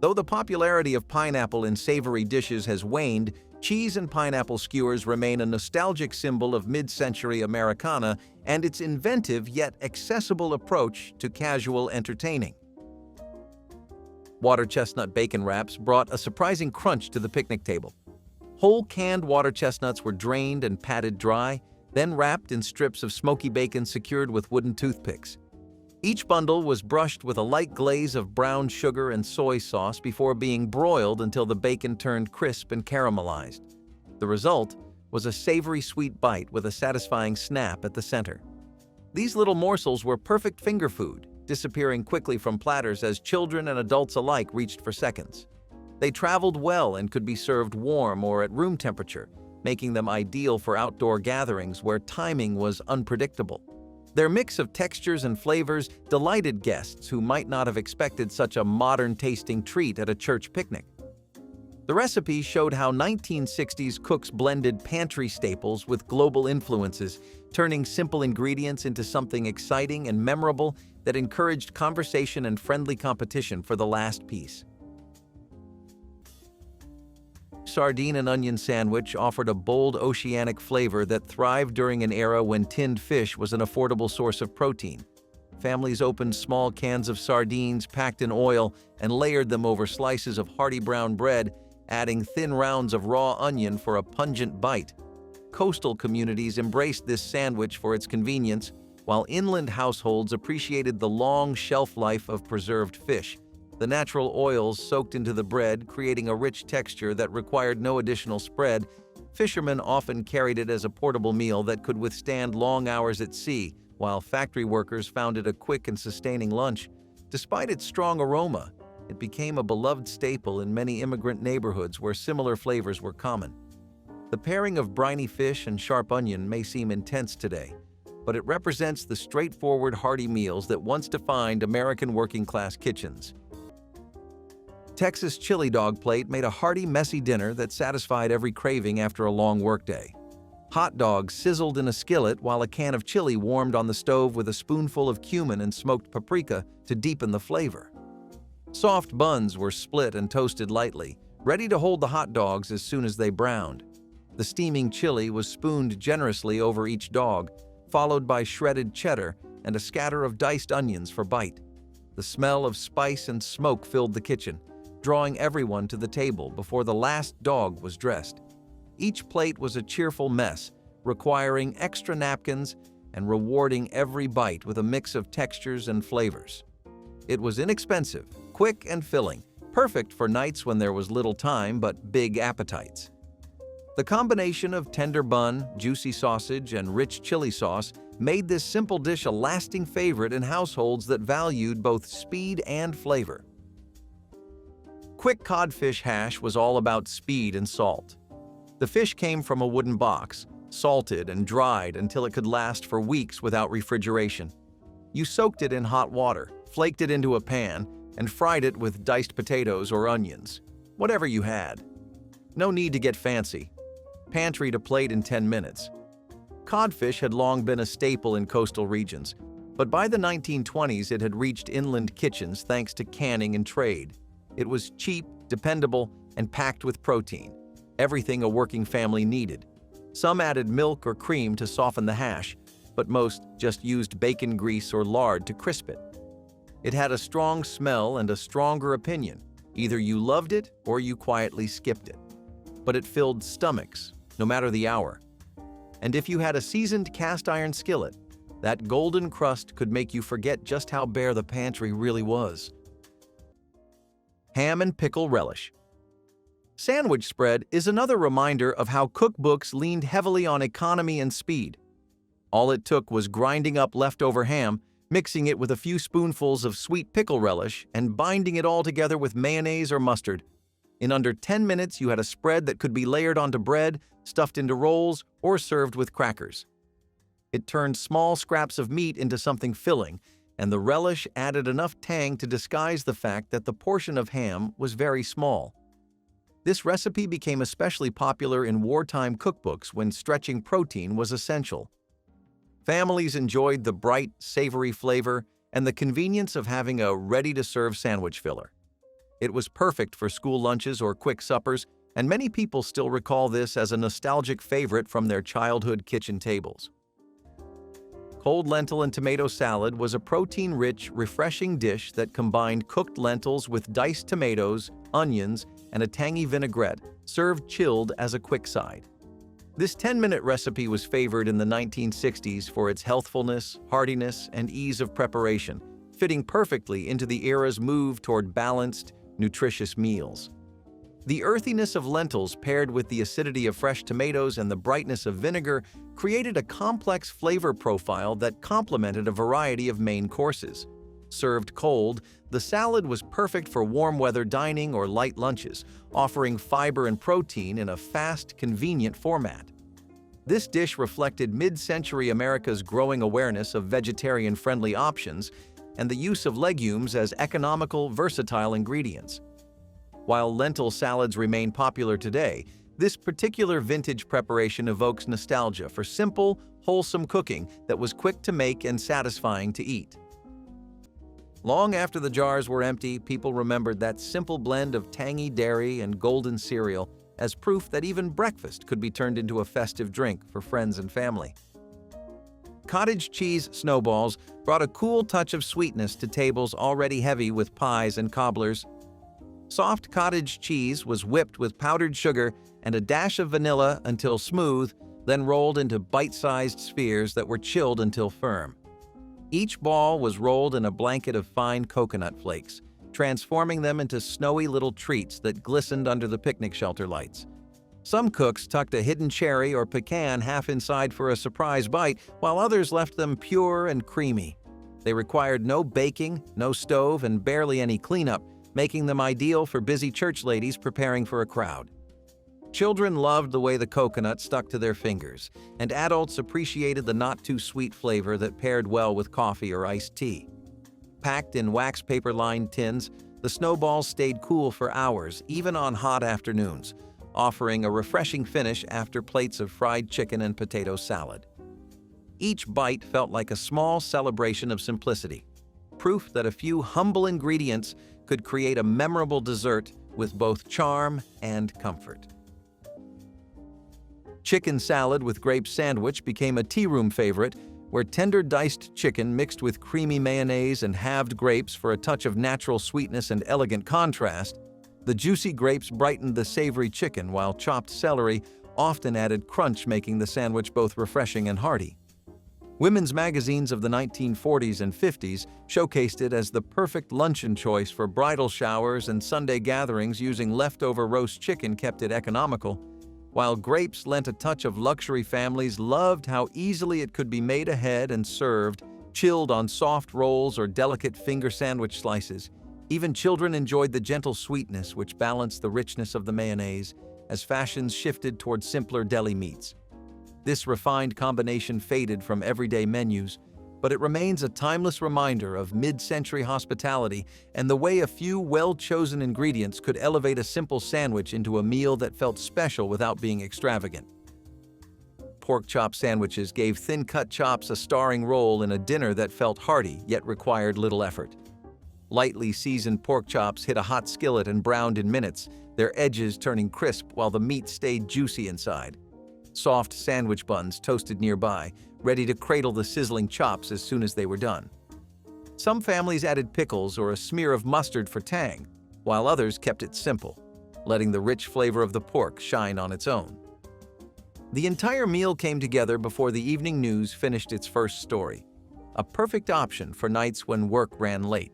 Though the popularity of pineapple in savory dishes has waned, cheese and pineapple skewers remain a nostalgic symbol of mid-century Americana and its inventive yet accessible approach to casual entertaining. Water chestnut bacon wraps brought a surprising crunch to the picnic table. Whole canned water chestnuts were drained and patted dry, then wrapped in strips of smoky bacon secured with wooden toothpicks. Each bundle was brushed with a light glaze of brown sugar and soy sauce before being broiled until the bacon turned crisp and caramelized. The result was a savory sweet bite with a satisfying snap at the center. These little morsels were perfect finger food, disappearing quickly from platters as children and adults alike reached for seconds. They traveled well and could be served warm or at room temperature, making them ideal for outdoor gatherings where timing was unpredictable. Their mix of textures and flavors delighted guests who might not have expected such a modern-tasting treat at a church picnic. The recipe showed how 1960s cooks blended pantry staples with global influences, turning simple ingredients into something exciting and memorable that encouraged conversation and friendly competition for the last piece. Sardine and onion sandwich offered a bold oceanic flavor that thrived during an era when tinned fish was an affordable source of protein. Families opened small cans of sardines packed in oil and layered them over slices of hearty brown bread, adding thin rounds of raw onion for a pungent bite. Coastal communities embraced this sandwich for its convenience, while inland households appreciated the long shelf life of preserved fish. The natural oils soaked into the bread, creating a rich texture that required no additional spread. Fishermen often carried it as a portable meal that could withstand long hours at sea, while factory workers found it a quick and sustaining lunch. Despite its strong aroma, it became a beloved staple in many immigrant neighborhoods where similar flavors were common. The pairing of briny fish and sharp onion may seem intense today, but it represents the straightforward, hearty meals that once defined American working-class kitchens. Texas chili dog plate made a hearty, messy dinner that satisfied every craving after a long workday. Hot dogs sizzled in a skillet while a can of chili warmed on the stove with a spoonful of cumin and smoked paprika to deepen the flavor. Soft buns were split and toasted lightly, ready to hold the hot dogs as soon as they browned. The steaming chili was spooned generously over each dog, followed by shredded cheddar and a scatter of diced onions for bite. The smell of spice and smoke filled the kitchen, drawing everyone to the table before the last dog was dressed. Each plate was a cheerful mess, requiring extra napkins and rewarding every bite with a mix of textures and flavors. It was inexpensive, quick and filling, perfect for nights when there was little time but big appetites. The combination of tender bun, juicy sausage, and rich chili sauce made this simple dish a lasting favorite in households that valued both speed and flavor. Quick codfish hash was all about speed and salt. The fish came from a wooden box, salted and dried until it could last for weeks without refrigeration. You soaked it in hot water, flaked it into a pan, and fried it with diced potatoes or onions, whatever you had. No need to get fancy. Pantry to plate in 10 minutes. Codfish had long been a staple in coastal regions, but by the 1920s it had reached inland kitchens thanks to canning and trade. It was cheap, dependable, and packed with protein, everything a working family needed. Some added milk or cream to soften the hash, but most just used bacon grease or lard to crisp it. It had a strong smell and a stronger opinion. Either you loved it or you quietly skipped it. But it filled stomachs, no matter the hour. And if you had a seasoned cast iron skillet, that golden crust could make you forget just how bare the pantry really was. Ham and pickle relish. Sandwich spread is another reminder of how cookbooks leaned heavily on economy and speed. All it took was grinding up leftover ham, mixing it with a few spoonfuls of sweet pickle relish, and binding it all together with mayonnaise or mustard. In under 10 minutes, you had a spread that could be layered onto bread, stuffed into rolls, or served with crackers. It turned small scraps of meat into something filling, and the relish added enough tang to disguise the fact that the portion of ham was very small. This recipe became especially popular in wartime cookbooks when stretching protein was essential. Families enjoyed the bright, savory flavor and the convenience of having a ready-to-serve sandwich filler. It was perfect for school lunches or quick suppers, and many people still recall this as a nostalgic favorite from their childhood kitchen tables. Cold lentil and tomato salad was a protein-rich, refreshing dish that combined cooked lentils with diced tomatoes, onions, and a tangy vinaigrette, served chilled as a quick side. This 10-minute recipe was favored in the 1960s for its healthfulness, heartiness, and ease of preparation, fitting perfectly into the era's move toward balanced, nutritious meals. The earthiness of lentils paired with the acidity of fresh tomatoes and the brightness of vinegar created a complex flavor profile that complemented a variety of main courses. Served cold, the salad was perfect for warm weather dining or light lunches, offering fiber and protein in a fast, convenient format. This dish reflected mid-century America's growing awareness of vegetarian-friendly options and the use of legumes as economical, versatile ingredients. While lentil salads remain popular today, this particular vintage preparation evokes nostalgia for simple, wholesome cooking that was quick to make and satisfying to eat. Long after the jars were empty, people remembered that simple blend of tangy dairy and golden cereal as proof that even breakfast could be turned into a festive drink for friends and family. Cottage cheese snowballs brought a cool touch of sweetness to tables already heavy with pies and cobblers. Soft cottage cheese was whipped with powdered sugar and a dash of vanilla until smooth, then rolled into bite-sized spheres that were chilled until firm. Each ball was rolled in a blanket of fine coconut flakes, transforming them into snowy little treats that glistened under the picnic shelter lights. Some cooks tucked a hidden cherry or pecan half inside for a surprise bite, while others left them pure and creamy. They required no baking, no stove, and barely any cleanup, making them ideal for busy church ladies preparing for a crowd. Children loved the way the coconut stuck to their fingers, and adults appreciated the not-too-sweet flavor that paired well with coffee or iced tea. Packed in wax paper-lined tins, the snowballs stayed cool for hours, even on hot afternoons, offering a refreshing finish after plates of fried chicken and potato salad. Each bite felt like a small celebration of simplicity, proof that a few humble ingredients could create a memorable dessert with both charm and comfort. Chicken salad with grape sandwich became a tea room favorite, where tender diced chicken mixed with creamy mayonnaise and halved grapes for a touch of natural sweetness and elegant contrast, the juicy grapes brightened the savory chicken, while chopped celery often added crunch, making the sandwich both refreshing and hearty. Women's magazines of the 1940s and 50s showcased it as the perfect luncheon choice for bridal showers and Sunday gatherings, using leftover roast chicken kept it economical. While grapes lent a touch of luxury, families loved how easily it could be made ahead and served, chilled on soft rolls or delicate finger sandwich slices. Even children enjoyed the gentle sweetness which balanced the richness of the mayonnaise as fashions shifted toward simpler deli meats. This refined combination faded from everyday menus, but it remains a timeless reminder of mid-century hospitality and the way a few well-chosen ingredients could elevate a simple sandwich into a meal that felt special without being extravagant. Pork chop sandwiches gave thin-cut chops a starring role in a dinner that felt hearty yet required little effort. Lightly seasoned pork chops hit a hot skillet and browned in minutes, their edges turning crisp while the meat stayed juicy inside. Soft sandwich buns toasted nearby, ready to cradle the sizzling chops as soon as they were done. Some families added pickles or a smear of mustard for tang, while others kept it simple, letting the rich flavor of the pork shine on its own. The entire meal came together before the evening news finished its first story, a perfect option for nights when work ran late.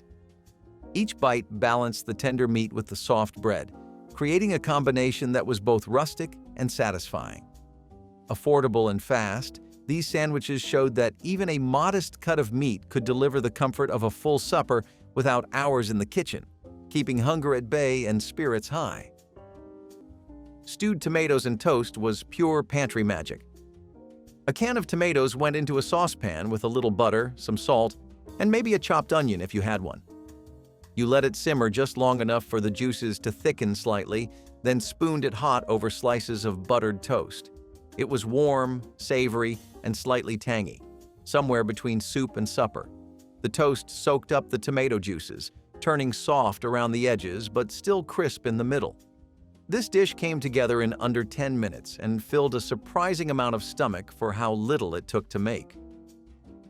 Each bite balanced the tender meat with the soft bread, creating a combination that was both rustic and satisfying. Affordable and fast, these sandwiches showed that even a modest cut of meat could deliver the comfort of a full supper without hours in the kitchen, keeping hunger at bay and spirits high. Stewed tomatoes and toast was pure pantry magic. A can of tomatoes went into a saucepan with a little butter, some salt, and maybe a chopped onion if you had one. You let it simmer just long enough for the juices to thicken slightly, then spooned it hot over slices of buttered toast. It was warm, savory, and slightly tangy, somewhere between soup and supper. The toast soaked up the tomato juices, turning soft around the edges but still crisp in the middle. This dish came together in under 10 minutes and filled a surprising amount of stomach for how little it took to make.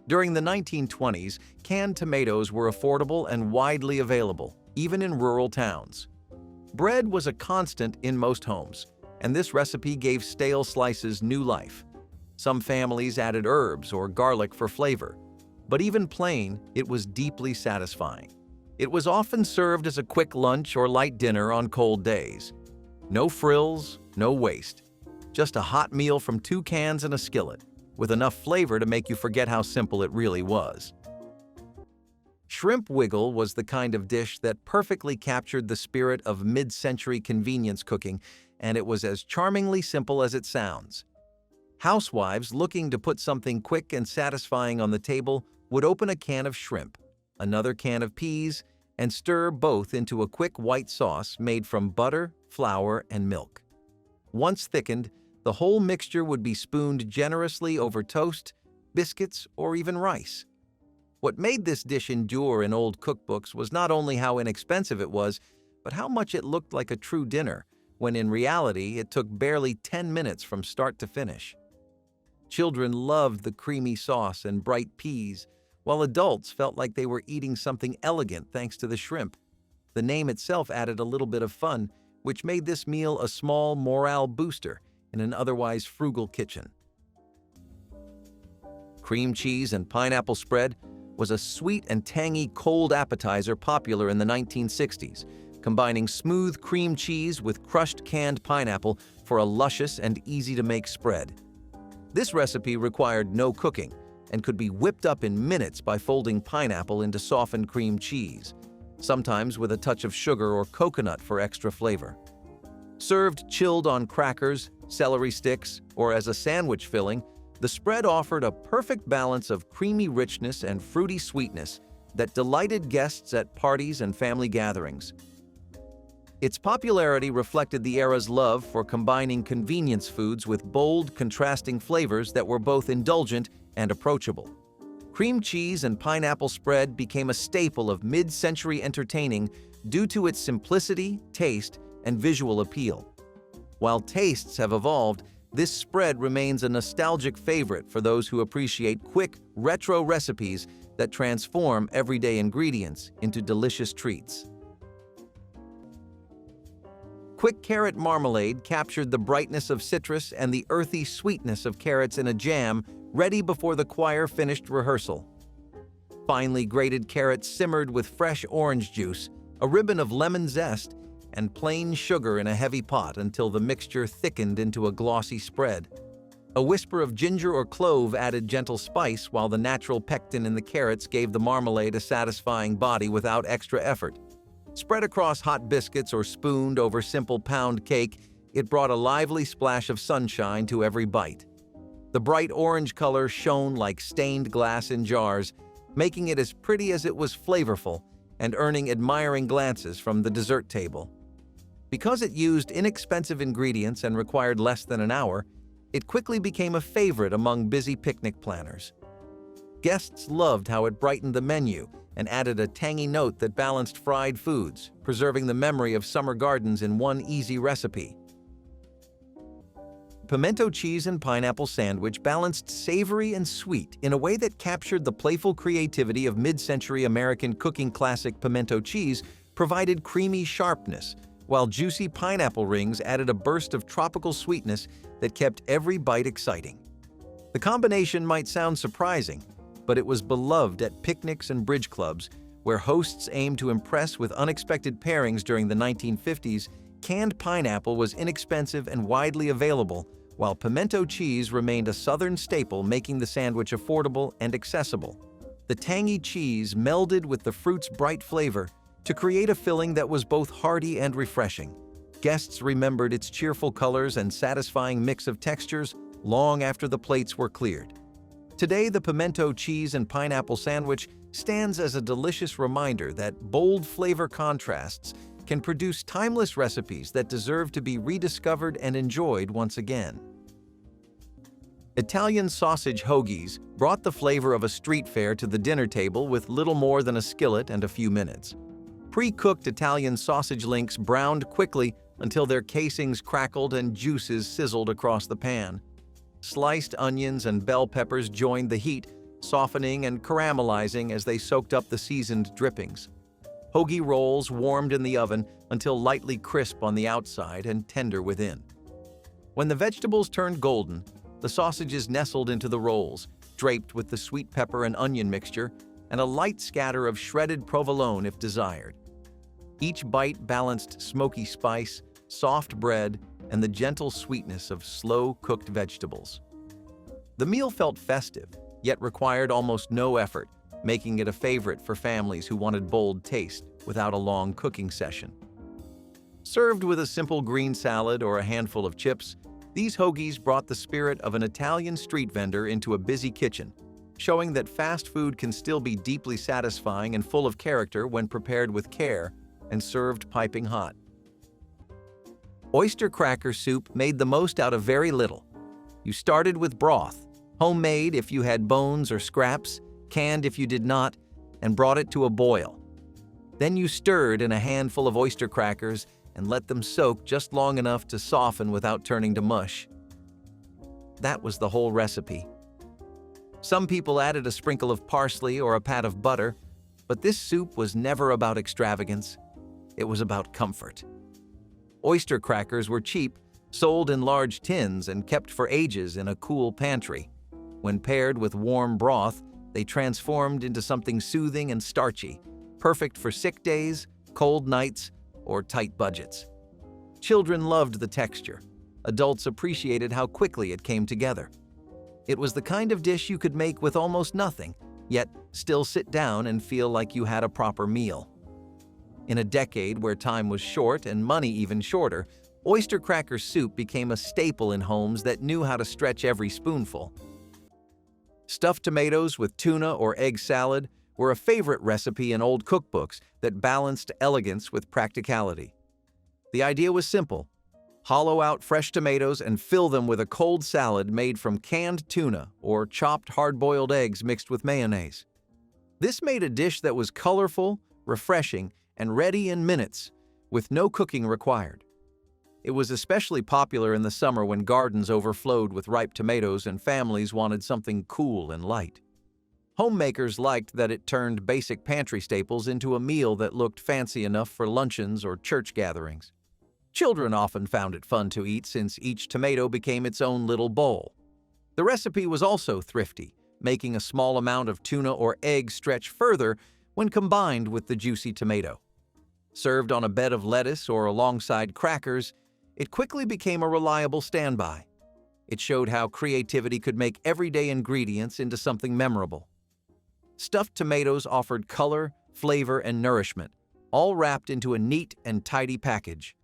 During the 1920s, canned tomatoes were affordable and widely available, even in rural towns. Bread was a constant in most homes, and this recipe gave stale slices new life. Some families added herbs or garlic for flavor, but even plain, it was deeply satisfying. It was often served as a quick lunch or light dinner on cold days. No frills, no waste. Just a hot meal from 2 cans and a skillet, with enough flavor to make you forget how simple it really was. Shrimp wiggle was the kind of dish that perfectly captured the spirit of mid-century convenience cooking, and it was as charmingly simple as it sounds. Housewives looking to put something quick and satisfying on the table would open a can of shrimp, another can of peas, and stir both into a quick white sauce made from butter, flour, and milk. Once thickened, the whole mixture would be spooned generously over toast, biscuits, or even rice. What made this dish endure in old cookbooks was not only how inexpensive it was, but how much it looked like a true dinner, when in reality it took barely 10 minutes from start to finish. Children loved the creamy sauce and bright peas, while adults felt like they were eating something elegant thanks to the shrimp. The name itself added a little bit of fun, which made this meal a small morale booster in an otherwise frugal kitchen. Cream cheese and pineapple spread was a sweet and tangy cold appetizer popular in the 1960s, combining smooth cream cheese with crushed canned pineapple for a luscious and easy-to-make spread. This recipe required no cooking and could be whipped up in minutes by folding pineapple into softened cream cheese, sometimes with a touch of sugar or coconut for extra flavor. Served chilled on crackers, celery sticks, or as a sandwich filling, the spread offered a perfect balance of creamy richness and fruity sweetness that delighted guests at parties and family gatherings. Its popularity reflected the era's love for combining convenience foods with bold, contrasting flavors that were both indulgent and approachable. Cream cheese and pineapple spread became a staple of mid-century entertaining due to its simplicity, taste, and visual appeal. While tastes have evolved, This spread remains a nostalgic favorite for those who appreciate quick, retro recipes that transform everyday ingredients into delicious treats. Quick carrot marmalade captured the brightness of citrus and the earthy sweetness of carrots in a jam, ready before the choir finished rehearsal. Finely grated carrots simmered with fresh orange juice, a ribbon of lemon zest, and plain sugar in a heavy pot until the mixture thickened into a glossy spread. A whisper of ginger or clove added gentle spice, while the natural pectin in the carrots gave the marmalade a satisfying body without extra effort. Spread across hot biscuits or spooned over simple pound cake, it brought a lively splash of sunshine to every bite. The bright orange color shone like stained glass in jars, making it as pretty as it was flavorful and earning admiring glances from the dessert table. Because it used inexpensive ingredients and required less than an hour, it quickly became a favorite among busy picnic planners. Guests loved how it brightened the menu and added a tangy note that balanced fried foods, preserving the memory of summer gardens in one easy recipe. Pimento cheese and pineapple sandwich balanced savory and sweet in a way that captured the playful creativity of mid-century American cooking classic. Pimento cheese provided creamy sharpness, while juicy pineapple rings added a burst of tropical sweetness that kept every bite exciting. The combination might sound surprising, but it was beloved at picnics and bridge clubs, where hosts aimed to impress with unexpected pairings. During the 1950s, canned pineapple was inexpensive and widely available, while pimento cheese remained a Southern staple, making the sandwich affordable and accessible. The tangy cheese melded with the fruit's bright flavor to create a filling that was both hearty and refreshing. Guests remembered its cheerful colors and satisfying mix of textures long after the plates were cleared. Today, the pimento cheese and pineapple sandwich stands as a delicious reminder that bold flavor contrasts can produce timeless recipes that deserve to be rediscovered and enjoyed once again. Italian sausage hoagies brought the flavor of a street fair to the dinner table with little more than a skillet and a few minutes. Pre-cooked Italian sausage links browned quickly until their casings crackled and juices sizzled across the pan. Sliced onions and bell peppers joined the heat, softening and caramelizing as they soaked up the seasoned drippings. Hoagie rolls warmed in the oven until lightly crisp on the outside and tender within. When the vegetables turned golden, the sausages nestled into the rolls, draped with the sweet pepper and onion mixture, and a light scatter of shredded provolone if desired. Each bite balanced smoky spice, soft bread, and the gentle sweetness of slow-cooked vegetables. The meal felt festive, yet required almost no effort, making it a favorite for families who wanted bold taste without a long cooking session. Served with a simple green salad or a handful of chips, these hoagies brought the spirit of an Italian street vendor into a busy kitchen, showing that fast food can still be deeply satisfying and full of character when prepared with care and served piping hot. Oyster cracker soup made the most out of very little. You started with broth, homemade if you had bones or scraps, canned if you did not, and brought it to a boil. Then you stirred in a handful of oyster crackers and let them soak just long enough to soften without turning to mush. That was the whole recipe. Some people added a sprinkle of parsley or a pat of butter, but this soup was never about extravagance. It was about comfort. Oyster crackers were cheap, sold in large tins and kept for ages in a cool pantry. When paired with warm broth, they transformed into something soothing and starchy, perfect for sick days, cold nights, or tight budgets. Children loved the texture. Adults appreciated how quickly it came together. It was the kind of dish you could make with almost nothing, yet still sit down and feel like you had a proper meal. In a decade where time was short and money even shorter, oyster cracker soup became a staple in homes that knew how to stretch every spoonful. Stuffed tomatoes with tuna or egg salad were a favorite recipe in old cookbooks that balanced elegance with practicality. The idea was simple: hollow out fresh tomatoes and fill them with a cold salad made from canned tuna or chopped hard-boiled eggs mixed with mayonnaise. This made a dish that was colorful, refreshing, and ready in minutes, with no cooking required. It was especially popular in the summer when gardens overflowed with ripe tomatoes and families wanted something cool and light. Homemakers liked that it turned basic pantry staples into a meal that looked fancy enough for luncheons or church gatherings. Children often found it fun to eat since each tomato became its own little bowl. The recipe was also thrifty, making a small amount of tuna or egg stretch further when combined with the juicy tomato. Served on a bed of lettuce or alongside crackers, it quickly became a reliable standby. It showed how creativity could make everyday ingredients into something memorable. Stuffed tomatoes offered color, flavor, and nourishment, all wrapped into a neat and tidy package.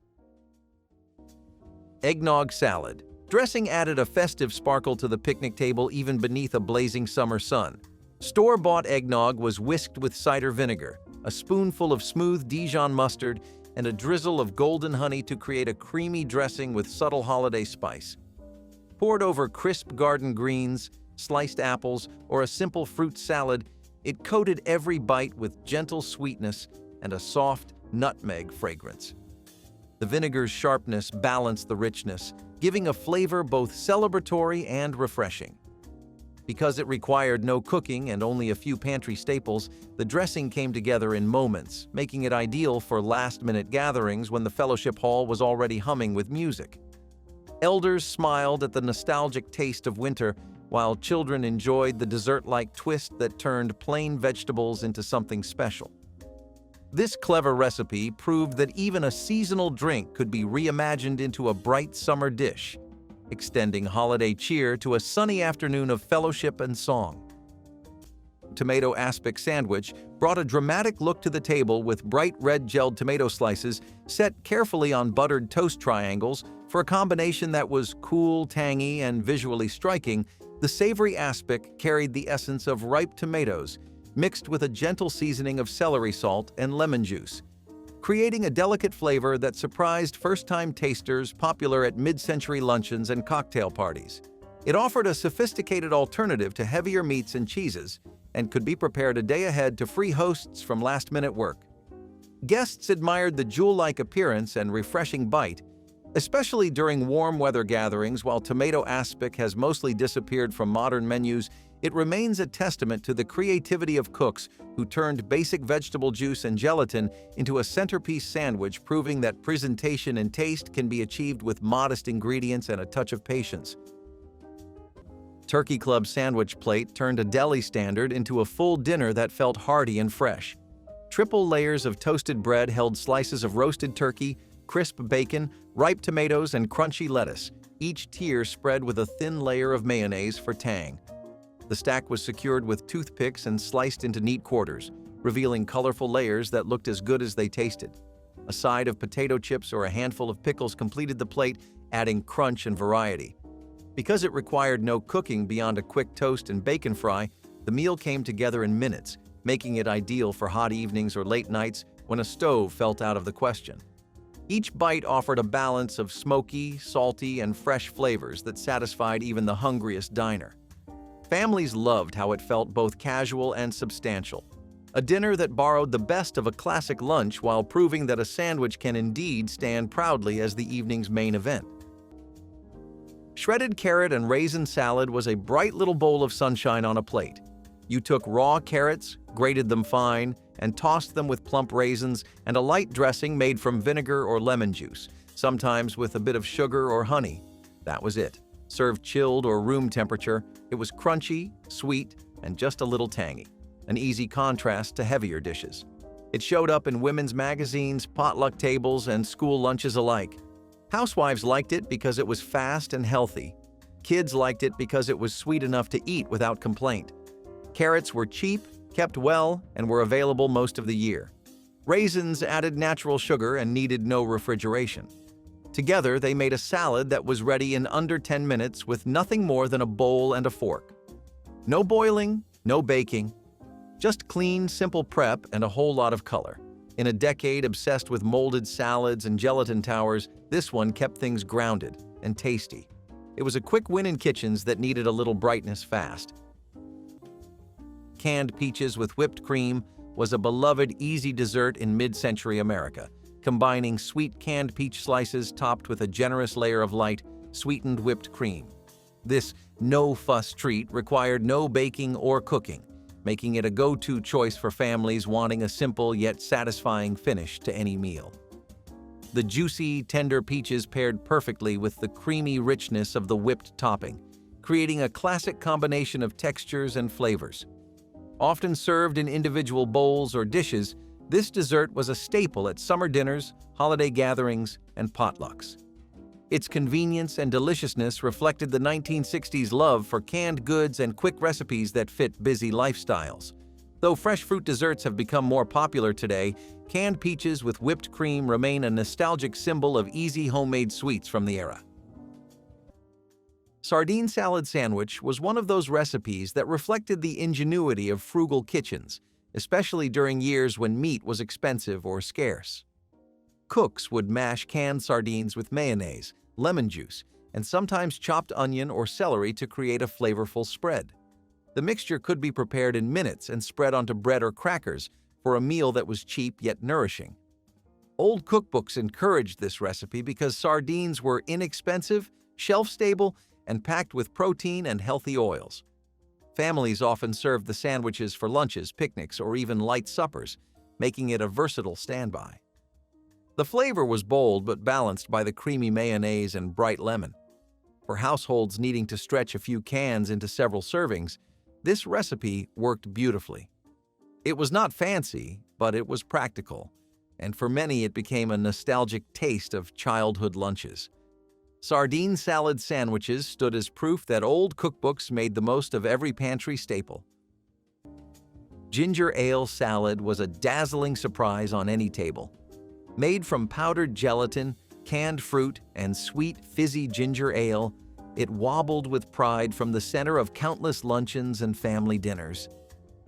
Eggnog salad. Dressing added a festive sparkle to the picnic table even beneath a blazing summer sun. Store-bought eggnog was whisked with cider vinegar, a spoonful of smooth Dijon mustard, and a drizzle of golden honey to create a creamy dressing with subtle holiday spice. Poured over crisp garden greens, sliced apples, or a simple fruit salad, it coated every bite with gentle sweetness and a soft nutmeg fragrance. The vinegar's sharpness balanced the richness, giving a flavor both celebratory and refreshing. Because it required no cooking and only a few pantry staples, the dressing came together in moments, making it ideal for last-minute gatherings when the fellowship hall was already humming with music. Elders smiled at the nostalgic taste of winter, while children enjoyed the dessert-like twist that turned plain vegetables into something special. This clever recipe proved that even a seasonal drink could be reimagined into a bright summer dish, extending holiday cheer to a sunny afternoon of fellowship and song. Tomato aspic sandwich brought a dramatic look to the table with bright red gelled tomato slices set carefully on buttered toast triangles. For a combination that was cool, tangy, and visually striking, the savory aspic carried the essence of ripe tomatoes, mixed with a gentle seasoning of celery salt and lemon juice, creating a delicate flavor that surprised first-time tasters popular at mid-century luncheons and cocktail parties. It offered a sophisticated alternative to heavier meats and cheeses and could be prepared a day ahead to free hosts from last-minute work. Guests admired the jewel-like appearance and refreshing bite, especially during warm weather gatherings. While tomato aspic has mostly disappeared from modern menus, it remains a testament to the creativity of cooks who turned basic vegetable juice and gelatin into a centerpiece sandwich, proving that presentation and taste can be achieved with modest ingredients and a touch of patience. Turkey Club sandwich plate turned a deli standard into a full dinner that felt hearty and fresh. Triple layers of toasted bread held slices of roasted turkey, crisp bacon, ripe tomatoes, and crunchy lettuce, each tier spread with a thin layer of mayonnaise for tang. The stack was secured with toothpicks and sliced into neat quarters, revealing colorful layers that looked as good as they tasted. A side of potato chips or a handful of pickles completed the plate, adding crunch and variety. Because it required no cooking beyond a quick toast and bacon fry, the meal came together in minutes, making it ideal for hot evenings or late nights when a stove felt out of the question. Each bite offered a balance of smoky, salty, and fresh flavors that satisfied even the hungriest diner. Families loved how it felt both casual and substantial. A dinner that borrowed the best of a classic lunch while proving that a sandwich can indeed stand proudly as the evening's main event. Shredded carrot and raisin salad was a bright little bowl of sunshine on a plate. You took raw carrots, grated them fine, and tossed them with plump raisins and a light dressing made from vinegar or lemon juice, sometimes with a bit of sugar or honey. That was it. Served chilled or room temperature, it was crunchy, sweet, and just a little tangy, an easy contrast to heavier dishes. It showed up in women's magazines, potluck tables, and school lunches alike. Housewives liked it because it was fast and healthy. Kids liked it because it was sweet enough to eat without complaint. Carrots were cheap, kept well, and were available most of the year. Raisins added natural sugar and needed no refrigeration. Together, they made a salad that was ready in under 10 minutes with nothing more than a bowl and a fork. No boiling, no baking, just clean, simple prep and a whole lot of color. In a decade obsessed with molded salads and gelatin towers, this one kept things grounded and tasty. It was a quick win in kitchens that needed a little brightness fast. Canned peaches with whipped cream was a beloved easy dessert in mid-century America. combining sweet canned peach slices topped with a generous layer of light, sweetened whipped cream. This no-fuss treat required no baking or cooking, making it a go-to choice for families wanting a simple yet satisfying finish to any meal. The juicy, tender peaches paired perfectly with the creamy richness of the whipped topping, creating a classic combination of textures and flavors. Often served in individual bowls or dishes, this dessert was a staple at summer dinners, holiday gatherings, and potlucks. Its convenience and deliciousness reflected the 1960s love for canned goods and quick recipes that fit busy lifestyles. Though fresh fruit desserts have become more popular today, canned peaches with whipped cream remain a nostalgic symbol of easy homemade sweets from the era. Sardine salad sandwich was one of those recipes that reflected the ingenuity of frugal kitchens, especially during years when meat was expensive or scarce. Cooks would mash canned sardines with mayonnaise, lemon juice, and sometimes chopped onion or celery to create a flavorful spread. The mixture could be prepared in minutes and spread onto bread or crackers for a meal that was cheap yet nourishing. Old cookbooks encouraged this recipe because sardines were inexpensive, shelf-stable, and packed with protein and healthy oils. Families often served the sandwiches for lunches, picnics, or even light suppers, making it a versatile standby. The flavor was bold but balanced by the creamy mayonnaise and bright lemon. For households needing to stretch a few cans into several servings, this recipe worked beautifully. It was not fancy, but it was practical, and for many it became a nostalgic taste of childhood lunches. Sardine salad sandwiches stood as proof that old cookbooks made the most of every pantry staple. Ginger ale salad was a dazzling surprise on any table. Made from powdered gelatin, canned fruit, and sweet, fizzy ginger ale, it wobbled with pride from the center of countless luncheons and family dinners.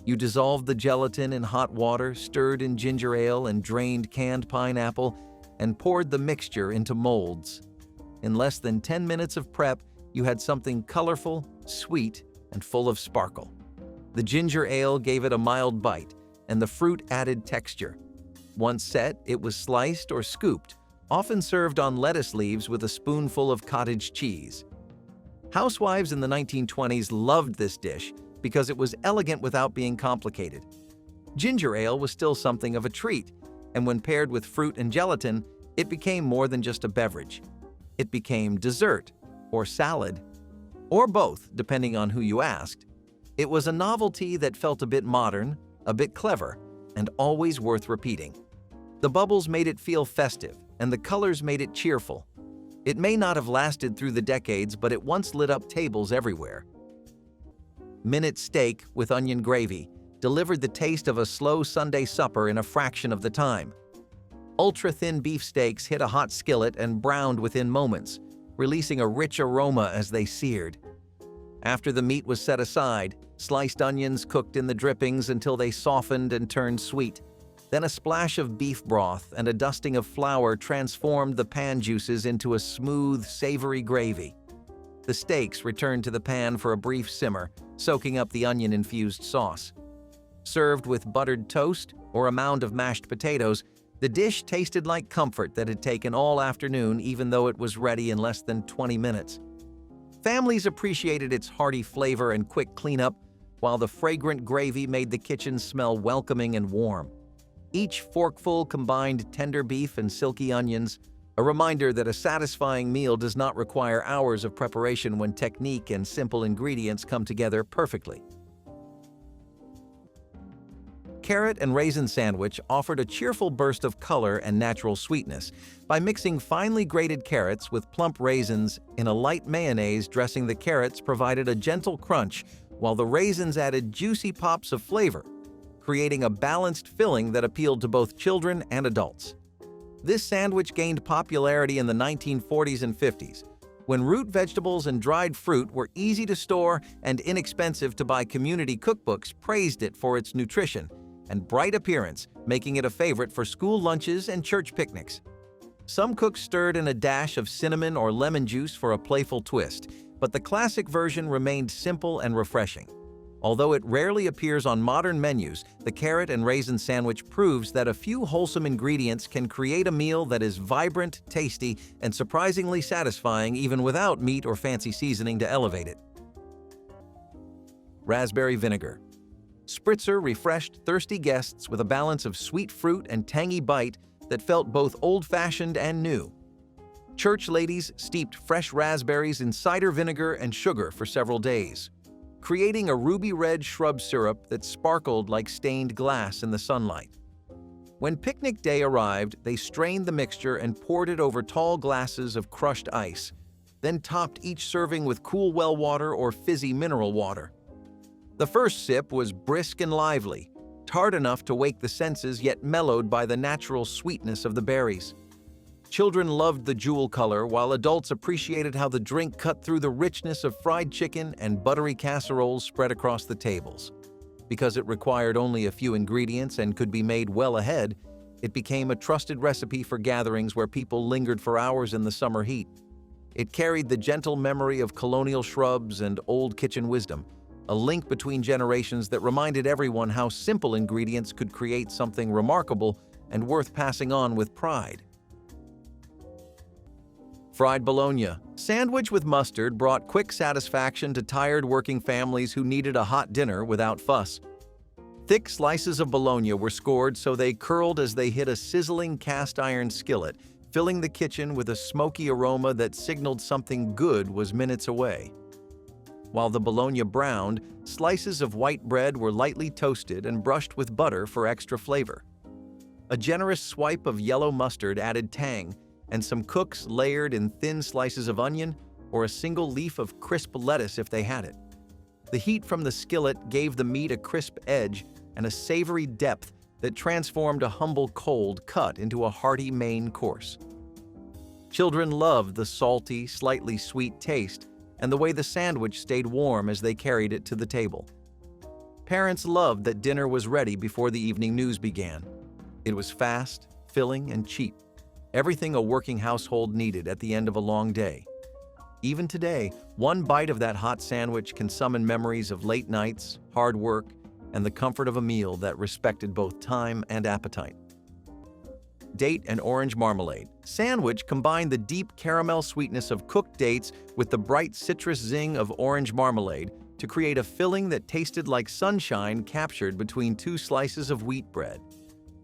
You dissolved the gelatin in hot water, stirred in ginger ale and drained canned pineapple, and poured the mixture into molds. In less than 10 minutes of prep, you had something colorful, sweet, and full of sparkle. The ginger ale gave it a mild bite, and the fruit added texture. Once set, it was sliced or scooped, often served on lettuce leaves with a spoonful of cottage cheese. Housewives in the 1920s loved this dish because it was elegant without being complicated. Ginger ale was still something of a treat, and when paired with fruit and gelatin, it became more than just a beverage. It became dessert, or salad, or both, depending on who you asked. It was a novelty that felt a bit modern, a bit clever, and always worth repeating. The bubbles made it feel festive, and the colors made it cheerful. It may not have lasted through the decades, but it once lit up tables everywhere. Minute steak with onion gravy delivered the taste of a slow Sunday supper in a fraction of the time. Ultra-thin beef steaks hit a hot skillet and browned within moments, releasing a rich aroma as they seared. After the meat was set aside, sliced onions cooked in the drippings until they softened and turned sweet. Then a splash of beef broth and a dusting of flour transformed the pan juices into a smooth, savory gravy. The steaks returned to the pan for a brief simmer, soaking up the onion-infused sauce. Served with buttered toast or a mound of mashed potatoes, the dish tasted like comfort that had taken all afternoon, even though it was ready in less than 20 minutes. Families appreciated its hearty flavor and quick cleanup, while the fragrant gravy made the kitchen smell welcoming and warm. Each forkful combined tender beef and silky onions, a reminder that a satisfying meal does not require hours of preparation when technique and simple ingredients come together perfectly. Carrot and raisin sandwich offered a cheerful burst of color and natural sweetness by mixing finely grated carrots with plump raisins in a light mayonnaise. Dressing the carrots provided a gentle crunch, while the raisins added juicy pops of flavor, creating a balanced filling that appealed to both children and adults. This sandwich gained popularity in the 1940s and 50s, when root vegetables and dried fruit were easy to store and inexpensive to buy. Community cookbooks praised it for its nutrition and bright appearance, making it a favorite for school lunches and church picnics. Some cooks stirred in a dash of cinnamon or lemon juice for a playful twist, but the classic version remained simple and refreshing. Although it rarely appears on modern menus, the carrot and raisin sandwich proves that a few wholesome ingredients can create a meal that is vibrant, tasty, and surprisingly satisfying even without meat or fancy seasoning to elevate it. Raspberry vinegar. Spritzer refreshed thirsty guests with a balance of sweet fruit and tangy bite that felt both old-fashioned and new. Church ladies steeped fresh raspberries in cider vinegar and sugar for several days, creating a ruby-red shrub syrup that sparkled like stained glass in the sunlight. When picnic day arrived, they strained the mixture and poured it over tall glasses of crushed ice, then topped each serving with cool well water or fizzy mineral water. The first sip was brisk and lively, tart enough to wake the senses yet mellowed by the natural sweetness of the berries. Children loved the jewel color, while adults appreciated how the drink cut through the richness of fried chicken and buttery casseroles spread across the tables. Because it required only a few ingredients and could be made well ahead, it became a trusted recipe for gatherings where people lingered for hours in the summer heat. It carried the gentle memory of colonial shrubs and old kitchen wisdom, a link between generations that reminded everyone how simple ingredients could create something remarkable and worth passing on with pride. Fried bologna. Sandwich with mustard brought quick satisfaction to tired working families who needed a hot dinner without fuss. Thick slices of bologna were scored so they curled as they hit a sizzling cast iron skillet, filling the kitchen with a smoky aroma that signaled something good was minutes away. While the bologna browned, slices of white bread were lightly toasted and brushed with butter for extra flavor. A generous swipe of yellow mustard added tang, and some cooks layered in thin slices of onion or a single leaf of crisp lettuce if they had it. The heat from the skillet gave the meat a crisp edge and a savory depth that transformed a humble cold cut into a hearty main course. Children loved the salty, slightly sweet taste and the way the sandwich stayed warm as they carried it to the table. Parents loved that dinner was ready before the evening news began. It was fast, filling, and cheap. Everything a working household needed at the end of a long day. Even today, one bite of that hot sandwich can summon memories of late nights, hard work, and the comfort of a meal that respected both time and appetite. Date and orange marmalade. Sandwich combined the deep caramel sweetness of cooked dates with the bright citrus zing of orange marmalade to create a filling that tasted like sunshine captured between two slices of wheat bread.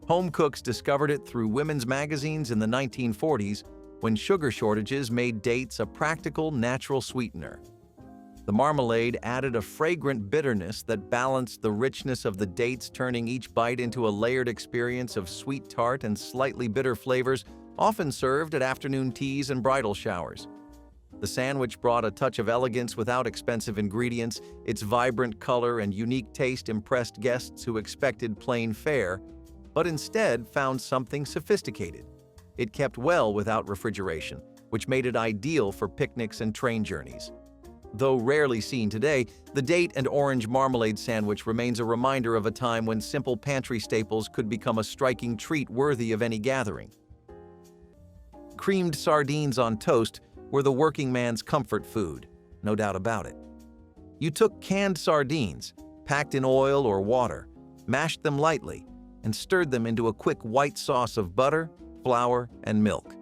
Home cooks discovered it through women's magazines in the 1940s when sugar shortages made dates a practical, natural sweetener. The marmalade added a fragrant bitterness that balanced the richness of the dates, turning each bite into a layered experience of sweet tart and slightly bitter flavors, often served at afternoon teas and bridal showers. The sandwich brought a touch of elegance without expensive ingredients. Its vibrant color and unique taste impressed guests who expected plain fare, but instead found something sophisticated. It kept well without refrigeration, which made it ideal for picnics and train journeys. Though rarely seen today, the date and orange marmalade sandwich remains a reminder of a time when simple pantry staples could become a striking treat worthy of any gathering. Creamed sardines on toast were the working man's comfort food, no doubt about it. You took canned sardines, packed in oil or water, mashed them lightly, and stirred them into a quick white sauce of butter, flour, and milk.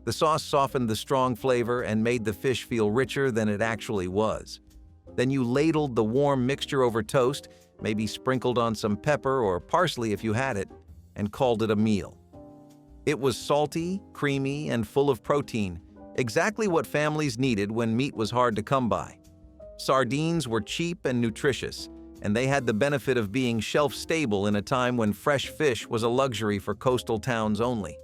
The sauce softened the strong flavor and made the fish feel richer than it actually was. Then you ladled the warm mixture over toast, maybe sprinkled on some pepper or parsley if you had it, and called it a meal. It was salty, creamy, and full of protein, exactly what families needed when meat was hard to come by. Sardines were cheap and nutritious, and they had the benefit of being shelf-stable in a time when fresh fish was a luxury for coastal towns only.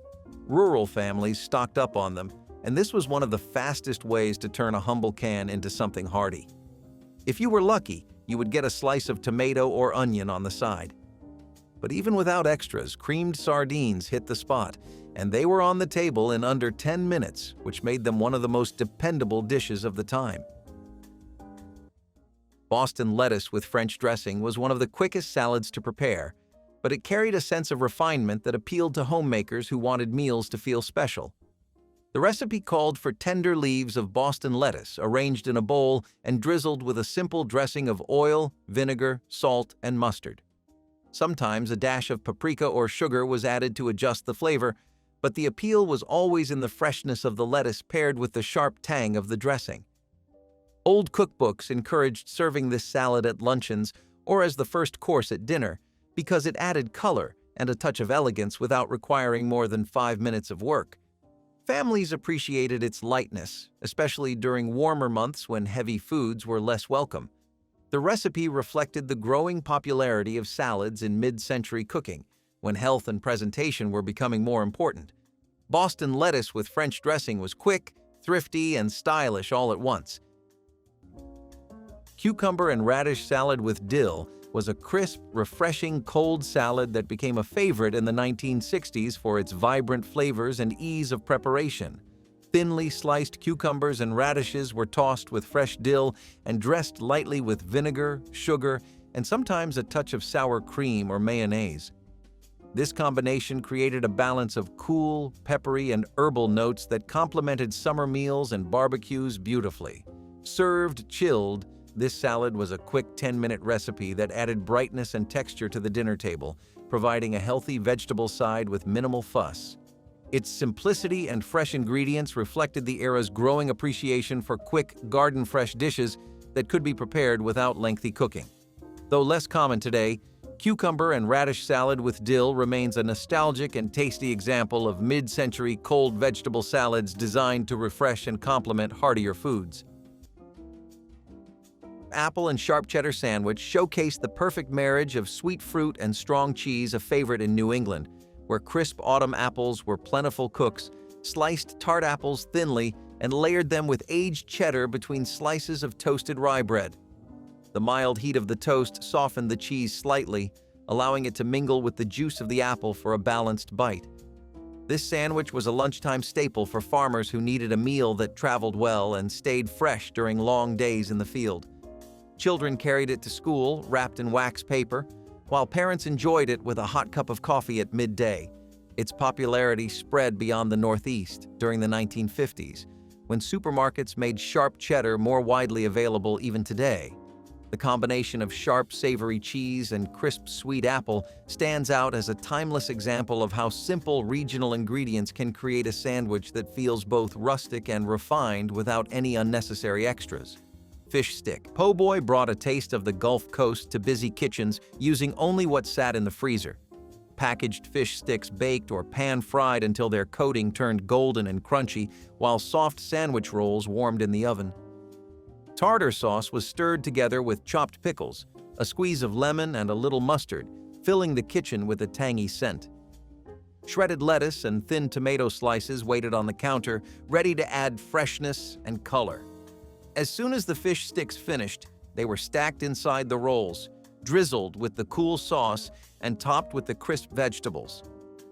Rural families stocked up on them, and this was one of the fastest ways to turn a humble can into something hearty. If you were lucky, you would get a slice of tomato or onion on the side. But even without extras, creamed sardines hit the spot, and they were on the table in under 10 minutes, which made them one of the most dependable dishes of the time. Boston lettuce with French dressing was one of the quickest salads to prepare, but it carried a sense of refinement that appealed to homemakers who wanted meals to feel special. The recipe called for tender leaves of Boston lettuce arranged in a bowl and drizzled with a simple dressing of oil, vinegar, salt, and mustard. Sometimes a dash of paprika or sugar was added to adjust the flavor, but the appeal was always in the freshness of the lettuce paired with the sharp tang of the dressing. Old cookbooks encouraged serving this salad at luncheons or as the first course at dinner because it added color and a touch of elegance without requiring more than 5 minutes of work. Families appreciated its lightness, especially during warmer months when heavy foods were less welcome. The recipe reflected the growing popularity of salads in mid-century cooking, when health and presentation were becoming more important. Boston lettuce with French dressing was quick, thrifty, and stylish all at once. Cucumber and radish salad with dill was a crisp, refreshing cold salad that became a favorite in the 1960s for its vibrant flavors and ease of preparation. Thinly sliced cucumbers and radishes were tossed with fresh dill and dressed lightly with vinegar, sugar, and sometimes a touch of sour cream or mayonnaise. This combination created a balance of cool, peppery, and herbal notes that complemented summer meals and barbecues beautifully. Served chilled, this salad was a quick 10-minute recipe that added brightness and texture to the dinner table, providing a healthy vegetable side with minimal fuss. Its simplicity and fresh ingredients reflected the era's growing appreciation for quick, garden-fresh dishes that could be prepared without lengthy cooking. Though less common today, cucumber and radish salad with dill remains a nostalgic and tasty example of mid-century cold vegetable salads designed to refresh and complement heartier foods. Apple and sharp cheddar sandwich showcased the perfect marriage of sweet fruit and strong cheese, a favorite in New England, where crisp autumn apples were plentiful cooks, sliced tart apples thinly, and layered them with aged cheddar between slices of toasted rye bread. The mild heat of the toast softened the cheese slightly, allowing it to mingle with the juice of the apple for a balanced bite. This sandwich was a lunchtime staple for farmers who needed a meal that traveled well and stayed fresh during long days in the field. Children carried it to school, wrapped in wax paper, while parents enjoyed it with a hot cup of coffee at midday. Its popularity spread beyond the Northeast during the 1950s, when supermarkets made sharp cheddar more widely available even today. The combination of sharp, savory cheese and crisp, sweet apple stands out as a timeless example of how simple regional ingredients can create a sandwich that feels both rustic and refined without any unnecessary extras. Fish stick. Po' Boy brought a taste of the Gulf Coast to busy kitchens using only what sat in the freezer. Packaged fish sticks baked or pan-fried until their coating turned golden and crunchy, while soft sandwich rolls warmed in the oven. Tartar sauce was stirred together with chopped pickles, a squeeze of lemon, and a little mustard, filling the kitchen with a tangy scent. Shredded lettuce and thin tomato slices waited on the counter, ready to add freshness and color. As soon as the fish sticks finished, they were stacked inside the rolls, drizzled with the cool sauce, and topped with the crisp vegetables.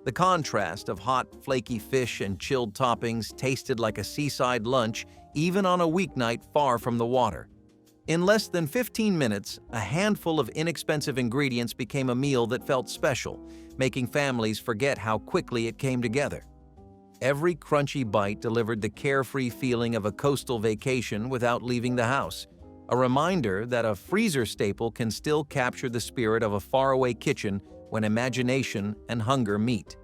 The contrast of hot, flaky fish and chilled toppings tasted like a seaside lunch, even on a weeknight far from the water. In less than 15 minutes, a handful of inexpensive ingredients became a meal that felt special, making families forget how quickly it came together. Every crunchy bite delivered the carefree feeling of a coastal vacation without leaving the house, a reminder that a freezer staple can still capture the spirit of a faraway kitchen when imagination and hunger meet.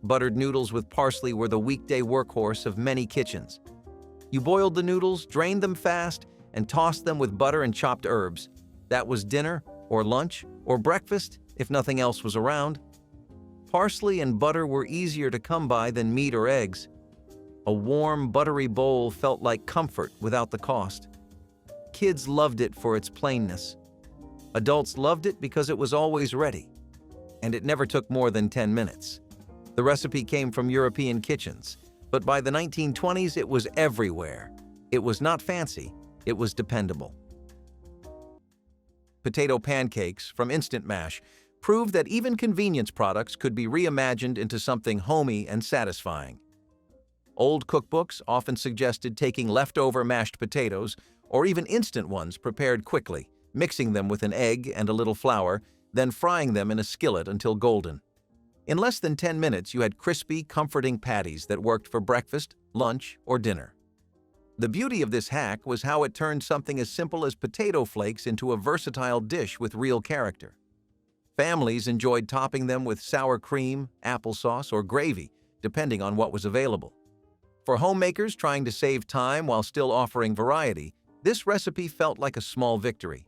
Buttered noodles with parsley were the weekday workhorse of many kitchens. You boiled the noodles, drained them fast, and tossed them with butter and chopped herbs. That was dinner, or lunch, or breakfast, if nothing else was around. Parsley and butter were easier to come by than meat or eggs. A warm, buttery bowl felt like comfort without the cost. Kids loved it for its plainness. Adults loved it because it was always ready, and it never took more than 10 minutes. The recipe came from European kitchens, but by the 1920s it was everywhere. It was not fancy, it was dependable. Potato pancakes from Instant Mash proved that even convenience products could be reimagined into something homey and satisfying. Old cookbooks often suggested taking leftover mashed potatoes, or even instant ones prepared quickly, mixing them with an egg and a little flour, then frying them in a skillet until golden. In less than 10 minutes, you had crispy, comforting patties that worked for breakfast, lunch, or dinner. The beauty of this hack was how it turned something as simple as potato flakes into a versatile dish with real character. Families enjoyed topping them with sour cream, applesauce, or gravy, depending on what was available. For homemakers trying to save time while still offering variety, this recipe felt like a small victory.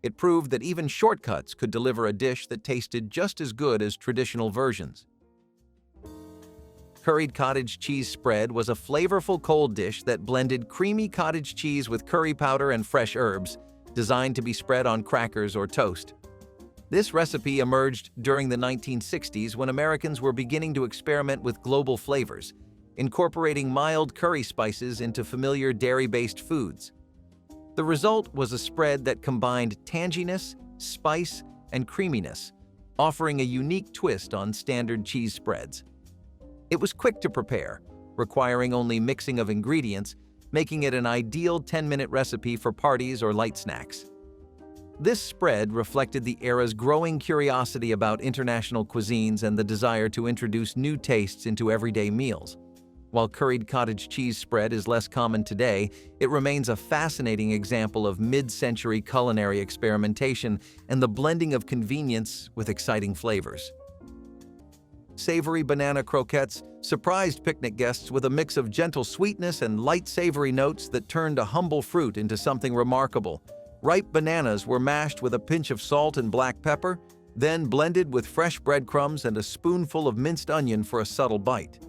It proved that even shortcuts could deliver a dish that tasted just as good as traditional versions. Curried cottage cheese spread was a flavorful cold dish that blended creamy cottage cheese with curry powder and fresh herbs, designed to be spread on crackers or toast. This recipe emerged during the 1960s when Americans were beginning to experiment with global flavors, incorporating mild curry spices into familiar dairy-based foods. The result was a spread that combined tanginess, spice, and creaminess, offering a unique twist on standard cheese spreads. It was quick to prepare, requiring only mixing of ingredients, making it an ideal 10-minute recipe for parties or light snacks. This spread reflected the era's growing curiosity about international cuisines and the desire to introduce new tastes into everyday meals. While curried cottage cheese spread is less common today, it remains a fascinating example of mid-century culinary experimentation and the blending of convenience with exciting flavors. Savory banana croquettes surprised picnic guests with a mix of gentle sweetness and light savory notes that turned a humble fruit into something remarkable. Ripe bananas were mashed with a pinch of salt and black pepper, then blended with fresh breadcrumbs and a spoonful of minced onion for a subtle bite.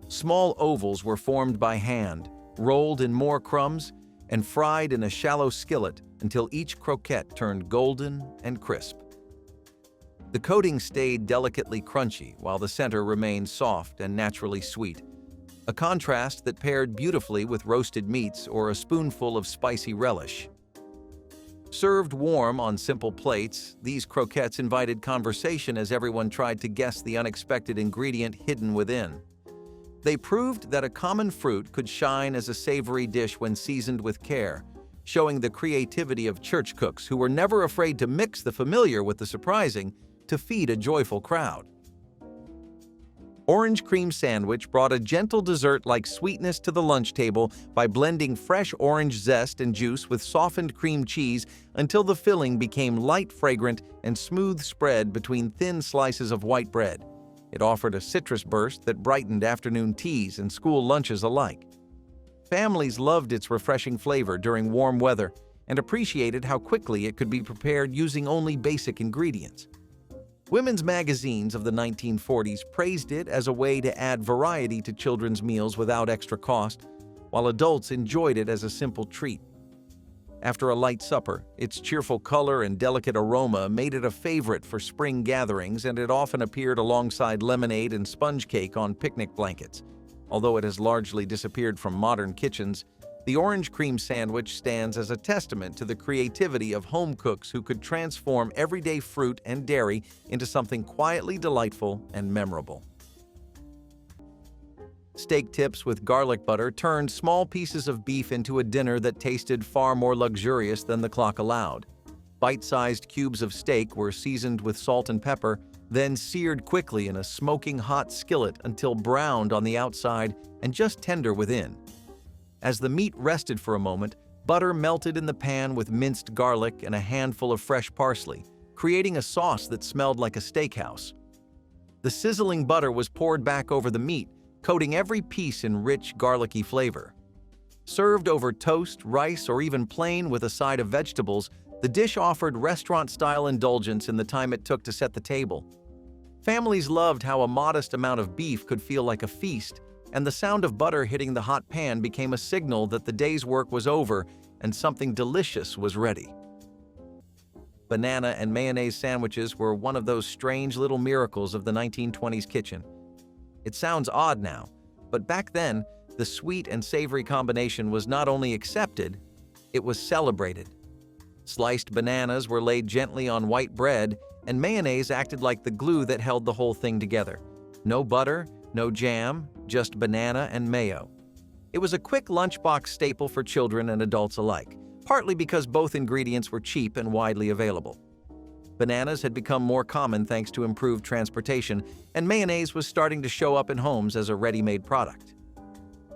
Small ovals were formed by hand, rolled in more crumbs, and fried in a shallow skillet until each croquette turned golden and crisp. The coating stayed delicately crunchy while the center remained soft and naturally sweet, a contrast that paired beautifully with roasted meats or a spoonful of spicy relish. Served warm on simple plates, these croquettes invited conversation as everyone tried to guess the unexpected ingredient hidden within. They proved that a common fruit could shine as a savory dish when seasoned with care, showing the creativity of church cooks who were never afraid to mix the familiar with the surprising to feed a joyful crowd. Orange cream sandwich brought a gentle dessert-like sweetness to the lunch table by blending fresh orange zest and juice with softened cream cheese until the filling became light, fragrant, and smooth spread between thin slices of white bread. It offered a citrus burst that brightened afternoon teas and school lunches alike. Families loved its refreshing flavor during warm weather and appreciated how quickly it could be prepared using only basic ingredients. Women's magazines of the 1940s praised it as a way to add variety to children's meals without extra cost, while adults enjoyed it as a simple treat. After a light supper, its cheerful color and delicate aroma made it a favorite for spring gatherings, and it often appeared alongside lemonade and sponge cake on picnic blankets. Although it has largely disappeared from modern kitchens, the orange cream sandwich stands as a testament to the creativity of home cooks who could transform everyday fruit and dairy into something quietly delightful and memorable. Steak tips with garlic butter turned small pieces of beef into a dinner that tasted far more luxurious than the clock allowed. Bite-sized cubes of steak were seasoned with salt and pepper, then seared quickly in a smoking hot skillet until browned on the outside and just tender within. As the meat rested for a moment, butter melted in the pan with minced garlic and a handful of fresh parsley, creating a sauce that smelled like a steakhouse. The sizzling butter was poured back over the meat, coating every piece in rich, garlicky flavor. Served over toast, rice, or even plain with a side of vegetables, the dish offered restaurant-style indulgence in the time it took to set the table. Families loved how a modest amount of beef could feel like a feast, and the sound of butter hitting the hot pan became a signal that the day's work was over and something delicious was ready. Banana and mayonnaise sandwiches were one of those strange little miracles of the 1920s kitchen. It sounds odd now, but back then, the sweet and savory combination was not only accepted, it was celebrated. Sliced bananas were laid gently on white bread, and mayonnaise acted like the glue that held the whole thing together. No butter, no jam, just banana and mayo. It was a quick lunchbox staple for children and adults alike, partly because both ingredients were cheap and widely available. Bananas had become more common thanks to improved transportation, and mayonnaise was starting to show up in homes as a ready-made product.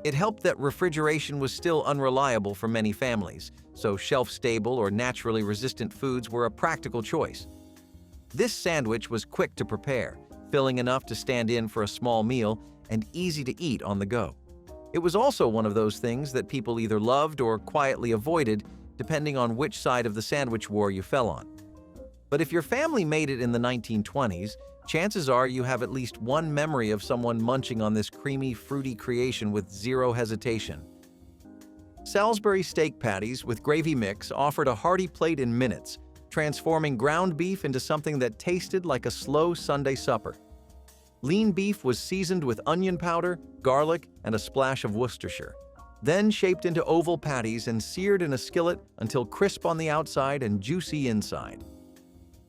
It helped that refrigeration was still unreliable for many families, so shelf-stable or naturally resistant foods were a practical choice. This sandwich was quick to prepare, filling enough to stand in for a small meal and easy to eat on the go. It was also one of those things that people either loved or quietly avoided, depending on which side of the sandwich war you fell on. But if your family made it in the 1920s, chances are you have at least one memory of someone munching on this creamy, fruity creation with zero hesitation. Salisbury steak patties with gravy mix offered a hearty plate in minutes, transforming ground beef into something that tasted like a slow Sunday supper. Lean beef was seasoned with onion powder, garlic, and a splash of Worcestershire, then shaped into oval patties and seared in a skillet until crisp on the outside and juicy inside.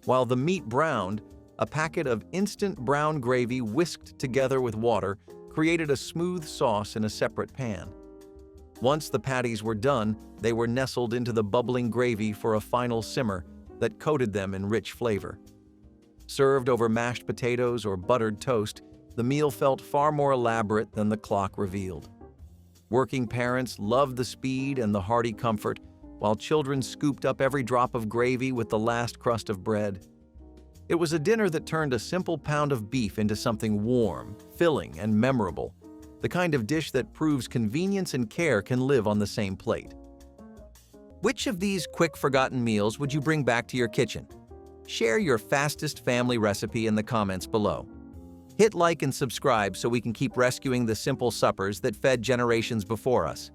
While the meat browned, a packet of instant brown gravy whisked together with water created a smooth sauce in a separate pan. Once the patties were done, they were nestled into the bubbling gravy for a final simmer that coated them in rich flavor. Served over mashed potatoes or buttered toast, the meal felt far more elaborate than the clock revealed. Working parents loved the speed and the hearty comfort, while children scooped up every drop of gravy with the last crust of bread. It was a dinner that turned a simple pound of beef into something warm, filling, and memorable, the kind of dish that proves convenience and care can live on the same plate. Which of these quick forgotten meals would you bring back to your kitchen? Share your fastest family recipe in the comments below. Hit like and subscribe so we can keep rescuing the simple suppers that fed generations before us.